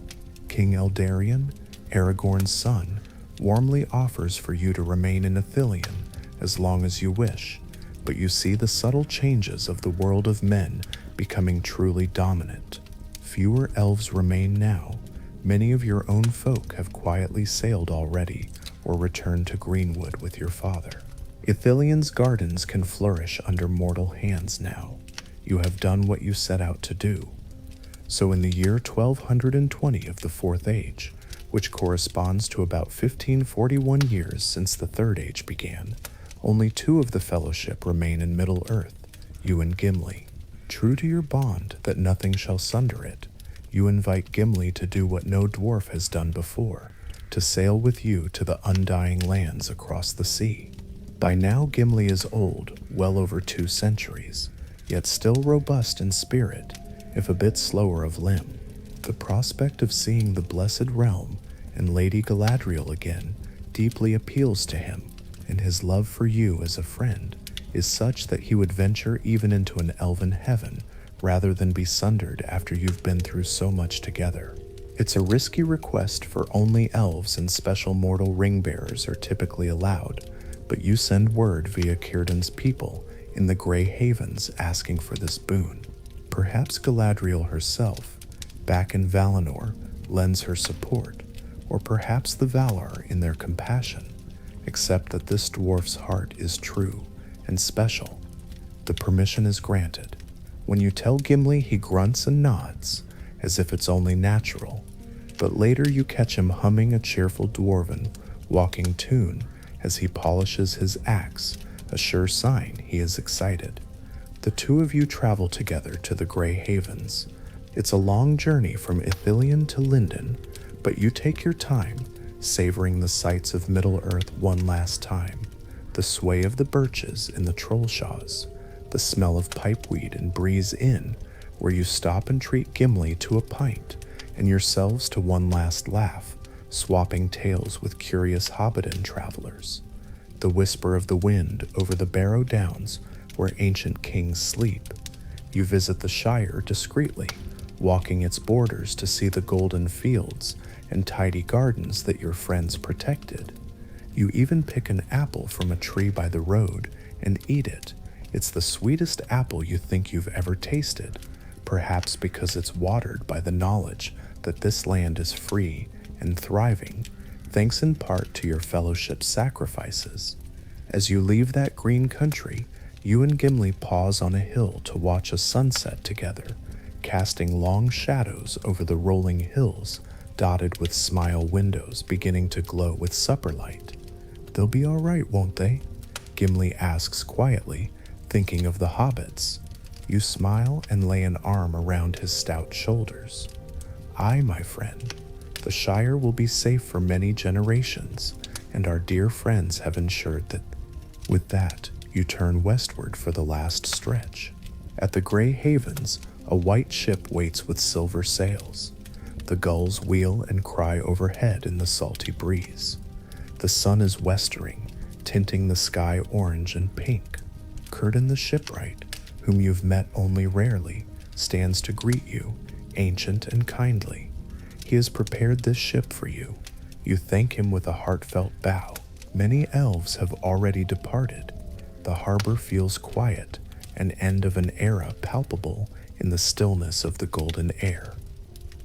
King Eldarion, Aragorn's son, warmly offers for you to remain in Ithilien as long as you wish, but you see the subtle changes of the world of men becoming truly dominant. Fewer elves remain now. Many of your own folk have quietly sailed already or returned to Greenwood with your father. Ithilien's gardens can flourish under mortal hands now. You have done what you set out to do. So in the year 1220 of the Fourth Age, which corresponds to about 1541 years since the Third Age began, only two of the Fellowship remain in Middle-earth, you and Gimli. True to your bond that nothing shall sunder it, you invite Gimli to do what no dwarf has done before, to sail with you to the undying lands across the sea. By now Gimli is old, well over 2 centuries, yet still robust in spirit, if a bit slower of limb. The prospect of seeing the blessed realm and Lady Galadriel again deeply appeals to him, and his love for you as a friend is such that he would venture even into an elven heaven rather than be sundered after you've been through so much together. It's a risky request, for only elves and special mortal ring-bearers are typically allowed, but you send word via Círdan's people in the Grey Havens asking for this boon. Perhaps Galadriel herself, back in Valinor, lends her support, or perhaps the Valar in their compassion, except that this dwarf's heart is true and special. The permission is granted. When you tell Gimli, he grunts and nods, as if it's only natural, but later you catch him humming a cheerful dwarven, walking tune as he polishes his axe, a sure sign he is excited. The two of you travel together to the Grey Havens. It's a long journey from Ithilien to Lindon, but you take your time, savoring the sights of Middle-earth one last time, the sway of the birches in the Trollshaws, the smell of pipeweed in Breeze Inn, where you stop and treat Gimli to a pint, and yourselves to one last laugh, swapping tales with curious Hobbiton travelers. The whisper of the wind over the Barrow Downs, where ancient kings sleep. You visit the Shire discreetly, walking its borders to see the golden fields and tidy gardens that your friends protected. You even pick an apple from a tree by the road and eat it. It's the sweetest apple you think you've ever tasted, perhaps because it's watered by the knowledge that this land is free and thriving, thanks in part to your fellowship's sacrifices. As you leave that green country, you and Gimli pause on a hill to watch a sunset together, casting long shadows over the rolling hills dotted with smile windows beginning to glow with supper light. They'll be all right, won't they? Gimli asks quietly, thinking of the hobbits. You smile and lay an arm around his stout shoulders. Aye, my friend, the Shire will be safe for many generations, and our dear friends have ensured that. With that, you turn westward for the last stretch. At the Grey Havens, a white ship waits with silver sails. The gulls wheel and cry overhead in the salty breeze. The sun is westering, tinting the sky orange and pink. Círdan the shipwright, whom you've met only rarely, stands to greet you, ancient and kindly. He has prepared this ship for you. You thank him with a heartfelt bow. Many elves have already departed. The harbor feels quiet, an end of an era palpable in the stillness of the golden air.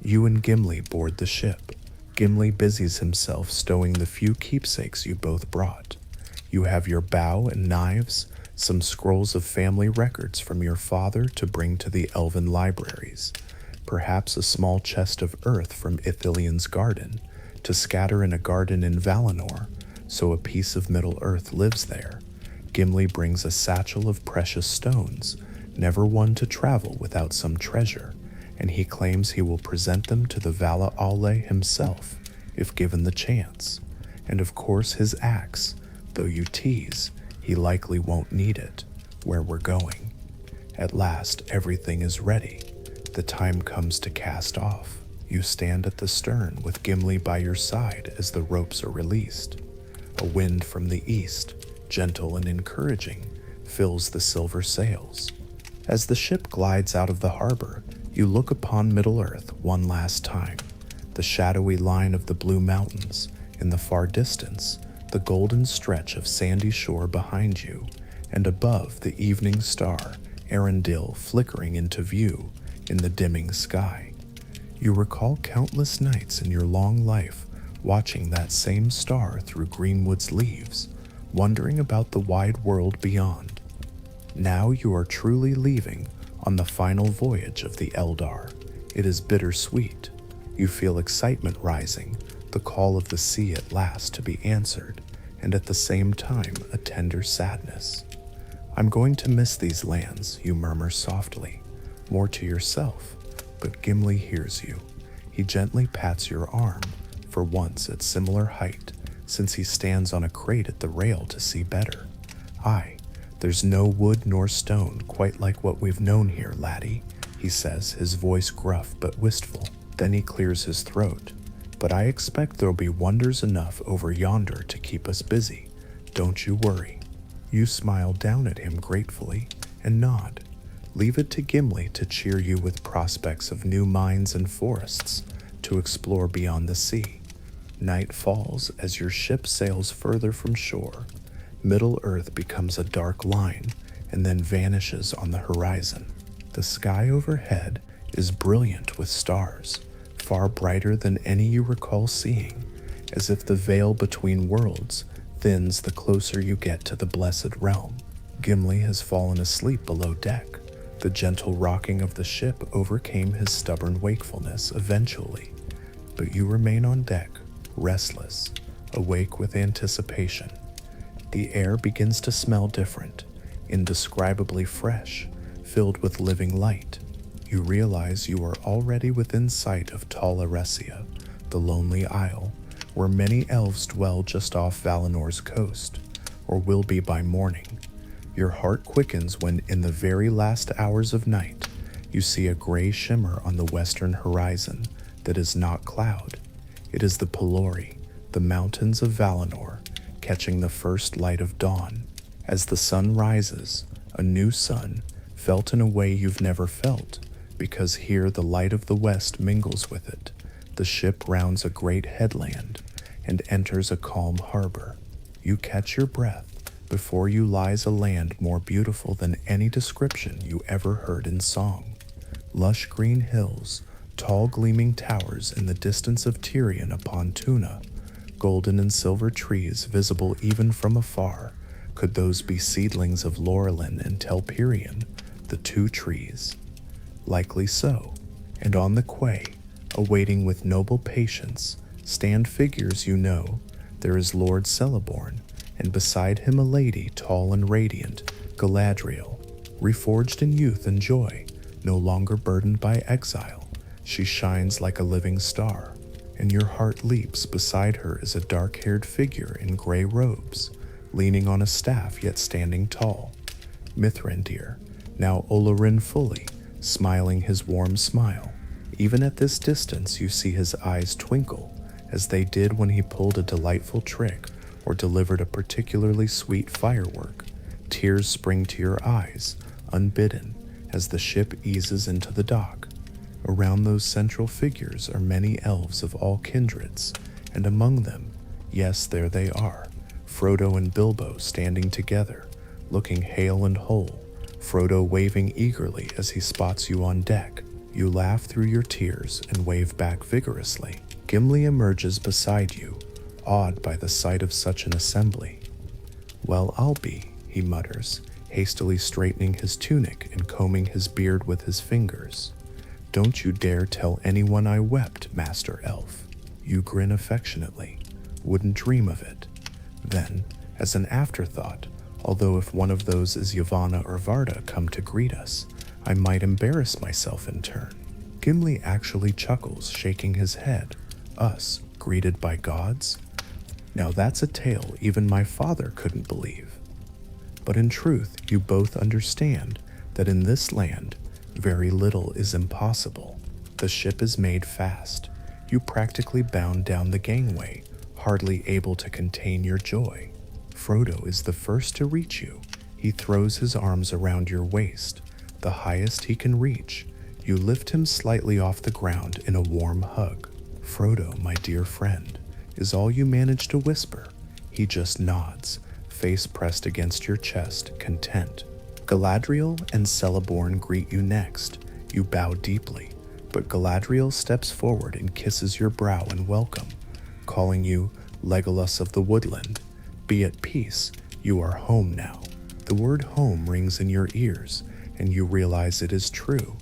You and Gimli board the ship. Gimli busies himself stowing the few keepsakes you both brought. You have your bow and knives, some scrolls of family records from your father to bring to the elven libraries, perhaps a small chest of earth from Ithilien's garden, to scatter in a garden in Valinor, so a piece of Middle-earth lives there. Gimli brings a satchel of precious stones, never one to travel without some treasure, and he claims he will present them to the Vala Alle himself if given the chance. And of course his axe, though you tease, he likely won't need it where we're going. At last everything is ready. The time comes to cast off. You stand at the stern with Gimli by your side as the ropes are released. A wind from the east, gentle and encouraging, fills the silver sails. As the ship glides out of the harbor, you look upon Middle-earth one last time. The shadowy line of the blue mountains, in the far distance, the golden stretch of sandy shore behind you, and above the evening star, Arundel flickering into view in the dimming sky. You recall countless nights in your long life watching that same star through greenwood's leaves, wondering about the wide world beyond. Now you are truly leaving on the final voyage of the Eldar. It is bittersweet. You feel excitement rising, the call of the sea at last to be answered, and at the same time a tender sadness. I'm going to miss these lands, you murmur softly, more to yourself, but Gimli hears you. He gently pats your arm, for once at similar height, since he stands on a crate at the rail to see better. Aye, there's no wood nor stone quite like what we've known here, laddie, he says, his voice gruff but wistful. Then he clears his throat. But I expect there'll be wonders enough over yonder to keep us busy. Don't you worry. You smile down at him gratefully and nod. Leave it to Gimli to cheer you with prospects of new mines and forests to explore beyond the sea. Night falls as your ship sails further from shore. Middle-earth becomes a dark line and then vanishes on the horizon. The sky overhead is brilliant with stars, far brighter than any you recall seeing, as if the veil between worlds thins the closer you get to the blessed realm. Gimli has fallen asleep below deck. The gentle rocking of the ship overcame his stubborn wakefulness eventually, but you remain on deck, restless, awake with anticipation. The air begins to smell different, indescribably fresh, filled with living light. You realize you are already within sight of Tall Eressëa, the lonely isle, where many elves dwell just off Valinor's coast, or will be by morning. Your heart quickens when, in the very last hours of night, you see a gray shimmer on the western horizon that is not cloud. It is the Pelori, the mountains of Valinor, catching the first light of dawn. As the sun rises, a new sun, felt in a way you've never felt, because here the light of the west mingles with it. The ship rounds a great headland and enters a calm harbor. You catch your breath. Before you lies a land more beautiful than any description you ever heard in song. Lush green hills, tall gleaming towers in the distance of Tirion upon Tuna, golden and silver trees visible even from afar. Could those be seedlings of Lothlórien and Telperion, the two trees? Likely so, and on the quay, awaiting with noble patience, stand figures you know. There is Lord Celeborn, and beside him a lady tall and radiant, Galadriel, reforged in youth and joy, no longer burdened by exile. She shines like a living star, and your heart leaps. Beside her is a dark-haired figure in gray robes, leaning on a staff yet standing tall. Mithrandir, now Olorin fully, smiling his warm smile. Even at this distance you see his eyes twinkle, as they did when he pulled a delightful trick or delivered a particularly sweet firework. Tears spring to your eyes, unbidden, as the ship eases into the dock. Around those central figures are many elves of all kindreds, and among them, yes, there they are, Frodo and Bilbo standing together, looking hale and whole, Frodo waving eagerly as he spots you on deck. You laugh through your tears and wave back vigorously. Gimli emerges beside you, awed by the sight of such an assembly. "Well, I'll be," he mutters, hastily straightening his tunic and combing his beard with his fingers. "Don't you dare tell anyone I wept, Master Elf." You grin affectionately. "Wouldn't dream of it." Then, as an afterthought, although if one of those is Yavanna or Varda come to greet us, I might embarrass myself in turn. Gimli actually chuckles, shaking his head. Us, greeted by gods? Now that's a tale even my father couldn't believe. But in truth, you both understand that in this land, very little is impossible. The ship is made fast. You practically bound down the gangway, hardly able to contain your joy. Frodo is the first to reach you. He throws his arms around your waist, the highest he can reach. You lift him slightly off the ground in a warm hug. Frodo, my dear friend, is all you manage to whisper. He just nods, face pressed against your chest, content. Galadriel and Celeborn greet you next. You bow deeply, but Galadriel steps forward and kisses your brow in welcome, calling you Legolas of the Woodland. Be at peace, you are home now. The word home rings in your ears, and you realize it is true.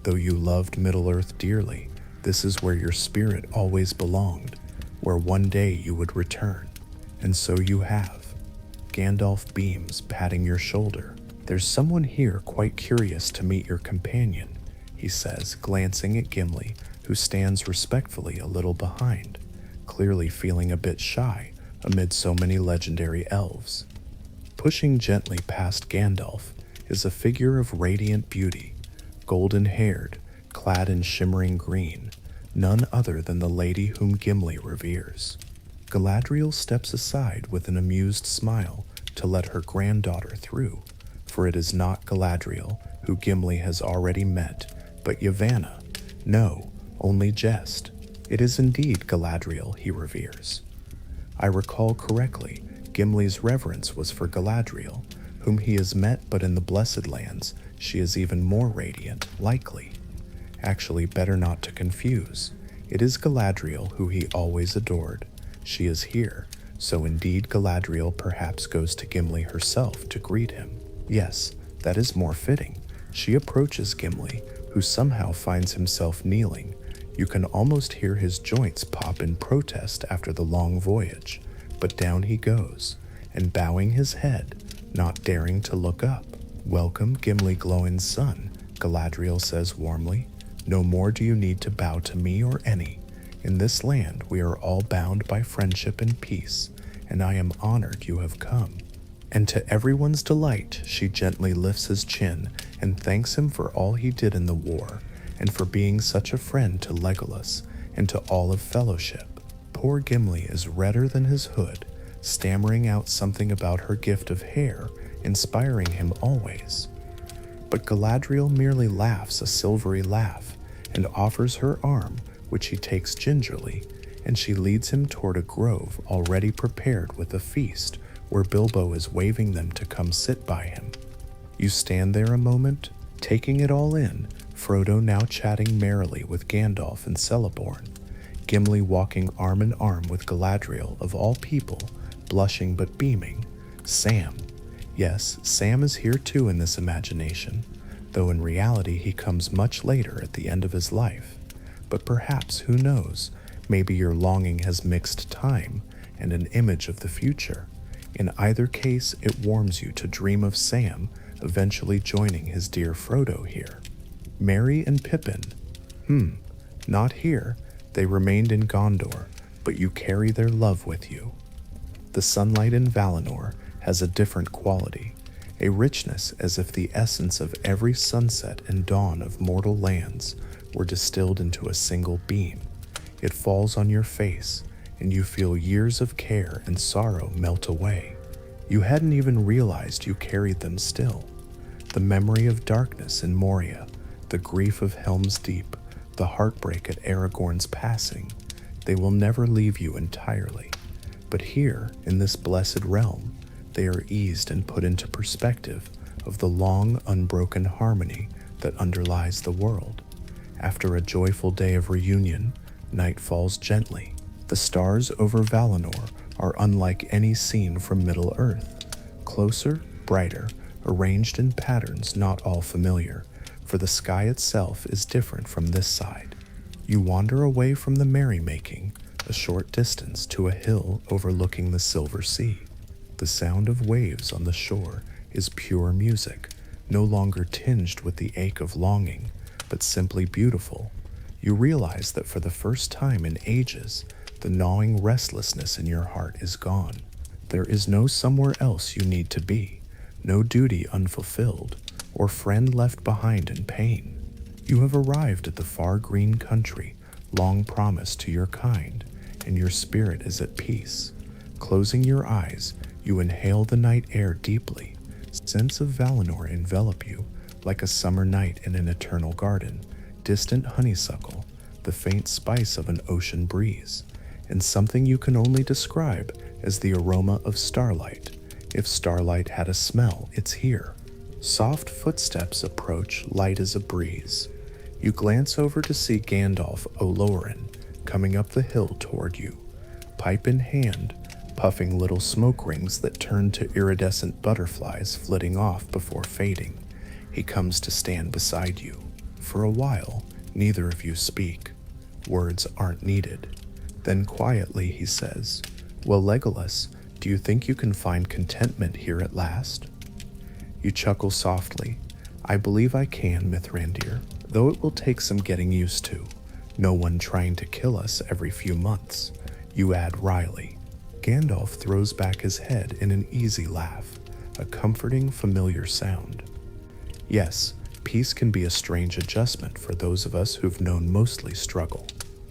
Though you loved Middle-earth dearly, this is where your spirit always belonged, where one day you would return. And so you have. Gandalf beams, patting your shoulder. There's someone here quite curious to meet your companion, he says, glancing at Gimli, who stands respectfully a little behind, clearly feeling a bit shy amid so many legendary elves. Pushing gently past Gandalf is a figure of radiant beauty, golden-haired, clad in shimmering green, none other than the lady whom Gimli reveres. Galadriel steps aside with an amused smile to let her granddaughter through, for it is not Galadriel who Gimli has already met, but Yavanna. No, only jest. It is indeed Galadriel he reveres. I recall correctly, Gimli's reverence was for Galadriel, whom he has met, but in the Blessed Lands she is even more radiant, likely. Actually, better not to confuse. It is Galadriel who he always adored. She is here, so indeed Galadriel perhaps goes to Gimli herself to greet him. Yes, that is more fitting. She approaches Gimli, who somehow finds himself kneeling. You can almost hear his joints pop in protest after the long voyage, but down he goes, and bowing his head, not daring to look up. Welcome, Gimli Glóin's son, Galadriel says warmly. No more do you need to bow to me or any. In this land we are all bound by friendship and peace, and I am honored you have come. And to everyone's delight, she gently lifts his chin and thanks him for all he did in the war, and for being such a friend to Legolas and to all of Fellowship. Poor Gimli is redder than his hood, stammering out something about her gift of hair, inspiring him always. But Galadriel merely laughs a silvery laugh and offers her arm, which he takes gingerly, and she leads him toward a grove already prepared with a feast, where Bilbo is waving them to come sit by him. You stand there a moment, taking it all in, Frodo now chatting merrily with Gandalf and Celeborn, Gimli walking arm in arm with Galadriel of all people, blushing but beaming. Sam. Yes, Sam is here too in this imagination, though in reality he comes much later at the end of his life. But perhaps, who knows, maybe your longing has mixed time and an image of the future. In either case, it warms you to dream of Sam eventually joining his dear Frodo here. Merry and Pippin. Not here. They remained in Gondor, but you carry their love with you. The sunlight in Valinor has a different quality, a richness as if the essence of every sunset and dawn of mortal lands were distilled into a single beam. It falls on your face, and you feel years of care and sorrow melt away. You hadn't even realized you carried them still. The memory of darkness in Moria, the grief of Helm's Deep, the heartbreak at Aragorn's passing, they will never leave you entirely. But here, in this blessed realm, they are eased and put into perspective of the long, unbroken harmony that underlies the world. After a joyful day of reunion, night falls gently. The stars over Valinor are unlike any seen from Middle-earth. Closer, brighter, arranged in patterns not all familiar, for the sky itself is different from this side. You wander away from the merrymaking, a short distance to a hill overlooking the silver sea. The sound of waves on the shore is pure music, no longer tinged with the ache of longing, but simply beautiful. You realize that for the first time in ages, the gnawing restlessness in your heart is gone. There is no somewhere else you need to be, no duty unfulfilled, or friend left behind in pain. You have arrived at the far green country, long promised to your kind, and your spirit is at peace. Closing your eyes, you inhale the night air deeply. Scents of Valinor envelop you, like a summer night in an eternal garden, distant honeysuckle, the faint spice of an ocean breeze, and something you can only describe as the aroma of starlight. If starlight had a smell, it's here. Soft footsteps approach, light as a breeze. You glance over to see Gandalf Lothlórien coming up the hill toward you, pipe in hand, puffing little smoke rings that turn to iridescent butterflies flitting off before fading. He comes to stand beside you. For a while, neither of you speak. Words aren't needed. Then quietly he says, "Well, Legolas, do you think you can find contentment here at last?" You chuckle softly. "I believe I can, Mithrandir, though it will take some getting used to. No one trying to kill us every few months," you add wryly. Gandalf throws back his head in an easy laugh, a comforting, familiar sound. Yes, peace can be a strange adjustment for those of us who've known mostly struggle.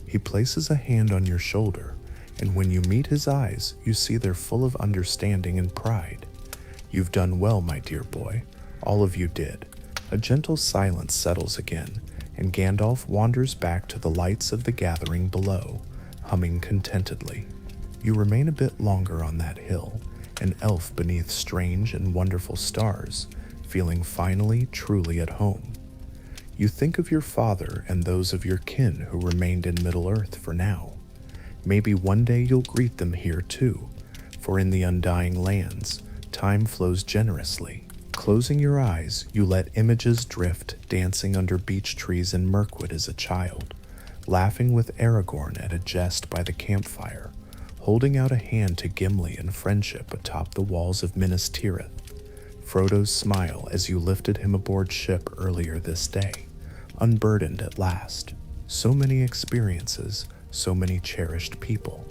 He places a hand on your shoulder, and when you meet his eyes, you see they're full of understanding and pride. "You've done well, my dear boy. All of you did." A gentle silence settles again, and Gandalf wanders back to the lights of the gathering below, humming contentedly. You remain a bit longer on that hill, an elf beneath strange and wonderful stars, feeling finally truly at home. You think of your father and those of your kin who remained in Middle-earth for now. Maybe one day you'll greet them here too, for in the undying lands, time flows generously. Closing your eyes, you let images drift, dancing under beech trees in Mirkwood as a child, laughing with Aragorn at a jest by the campfire, holding out a hand to Gimli in friendship atop the walls of Minas Tirith. Frodo's smile as you lifted him aboard ship earlier this day, unburdened at last. So many experiences, so many cherished people.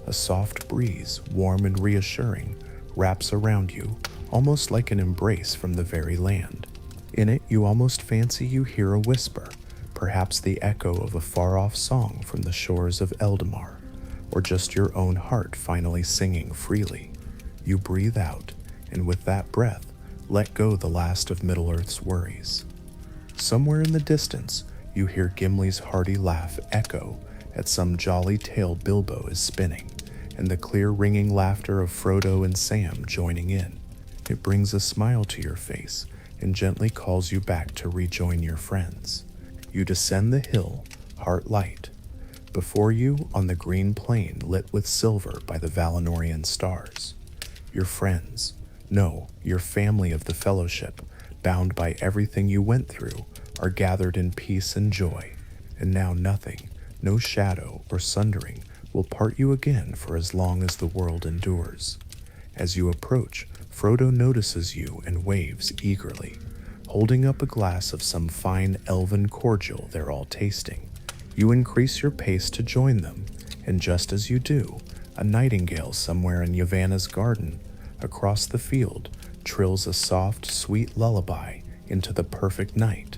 A soft breeze, warm and reassuring, wraps around you, almost like an embrace from the very land. In it, you almost fancy you hear a whisper, perhaps the echo of a far-off song from the shores of Eldamar, or just your own heart finally singing freely. You breathe out, and with that breath, let go the last of Middle-earth's worries. Somewhere in the distance, you hear Gimli's hearty laugh echo at some jolly tale Bilbo is spinning, and the clear ringing laughter of Frodo and Sam joining in. It brings a smile to your face and gently calls you back to rejoin your friends. You descend the hill, heart light. Before you, on the green plain lit with silver by the Valinorian stars, your friends, no, your family of the Fellowship, bound by everything you went through, are gathered in peace and joy, and now nothing, no shadow or sundering, will part you again for as long as the world endures. As you approach, Frodo notices you and waves eagerly, holding up a glass of some fine elven cordial they're all tasting. You increase your pace to join them, and just as you do, a nightingale somewhere in Yavanna's garden, across the field, trills a soft, sweet lullaby into the perfect night.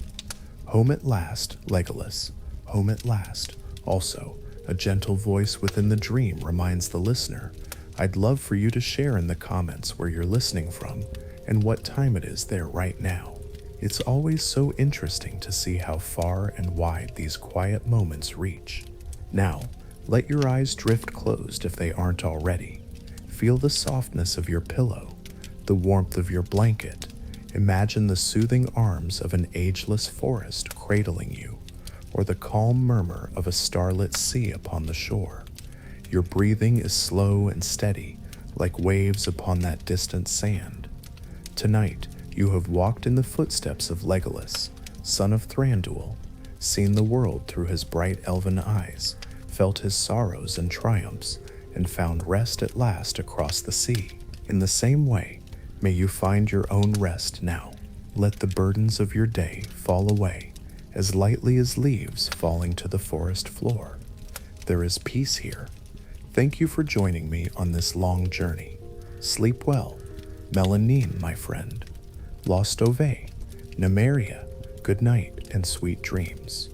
Home at last, Legolas, home at last. Also, a gentle voice within the dream reminds the listener, I'd love for you to share in the comments where you're listening from and what time it is there right now. It's always so interesting to see how far and wide these quiet moments reach. Now, let your eyes drift closed if they aren't already. Feel the softness of your pillow, the warmth of your blanket. Imagine the soothing arms of an ageless forest cradling you, or the calm murmur of a starlit sea upon the shore. Your breathing is slow and steady, like waves upon that distant sand. Tonight, you have walked in the footsteps of Legolas, son of Thranduil, seen the world through his bright elven eyes, felt his sorrows and triumphs, and found rest at last across the sea. In the same way, may you find your own rest now. Let the burdens of your day fall away as lightly as leaves falling to the forest floor. There is peace here. Thank you for joining me on this long journey. Sleep well. Melanin, my friend. Lost Ove, Nemeria, good night and sweet dreams.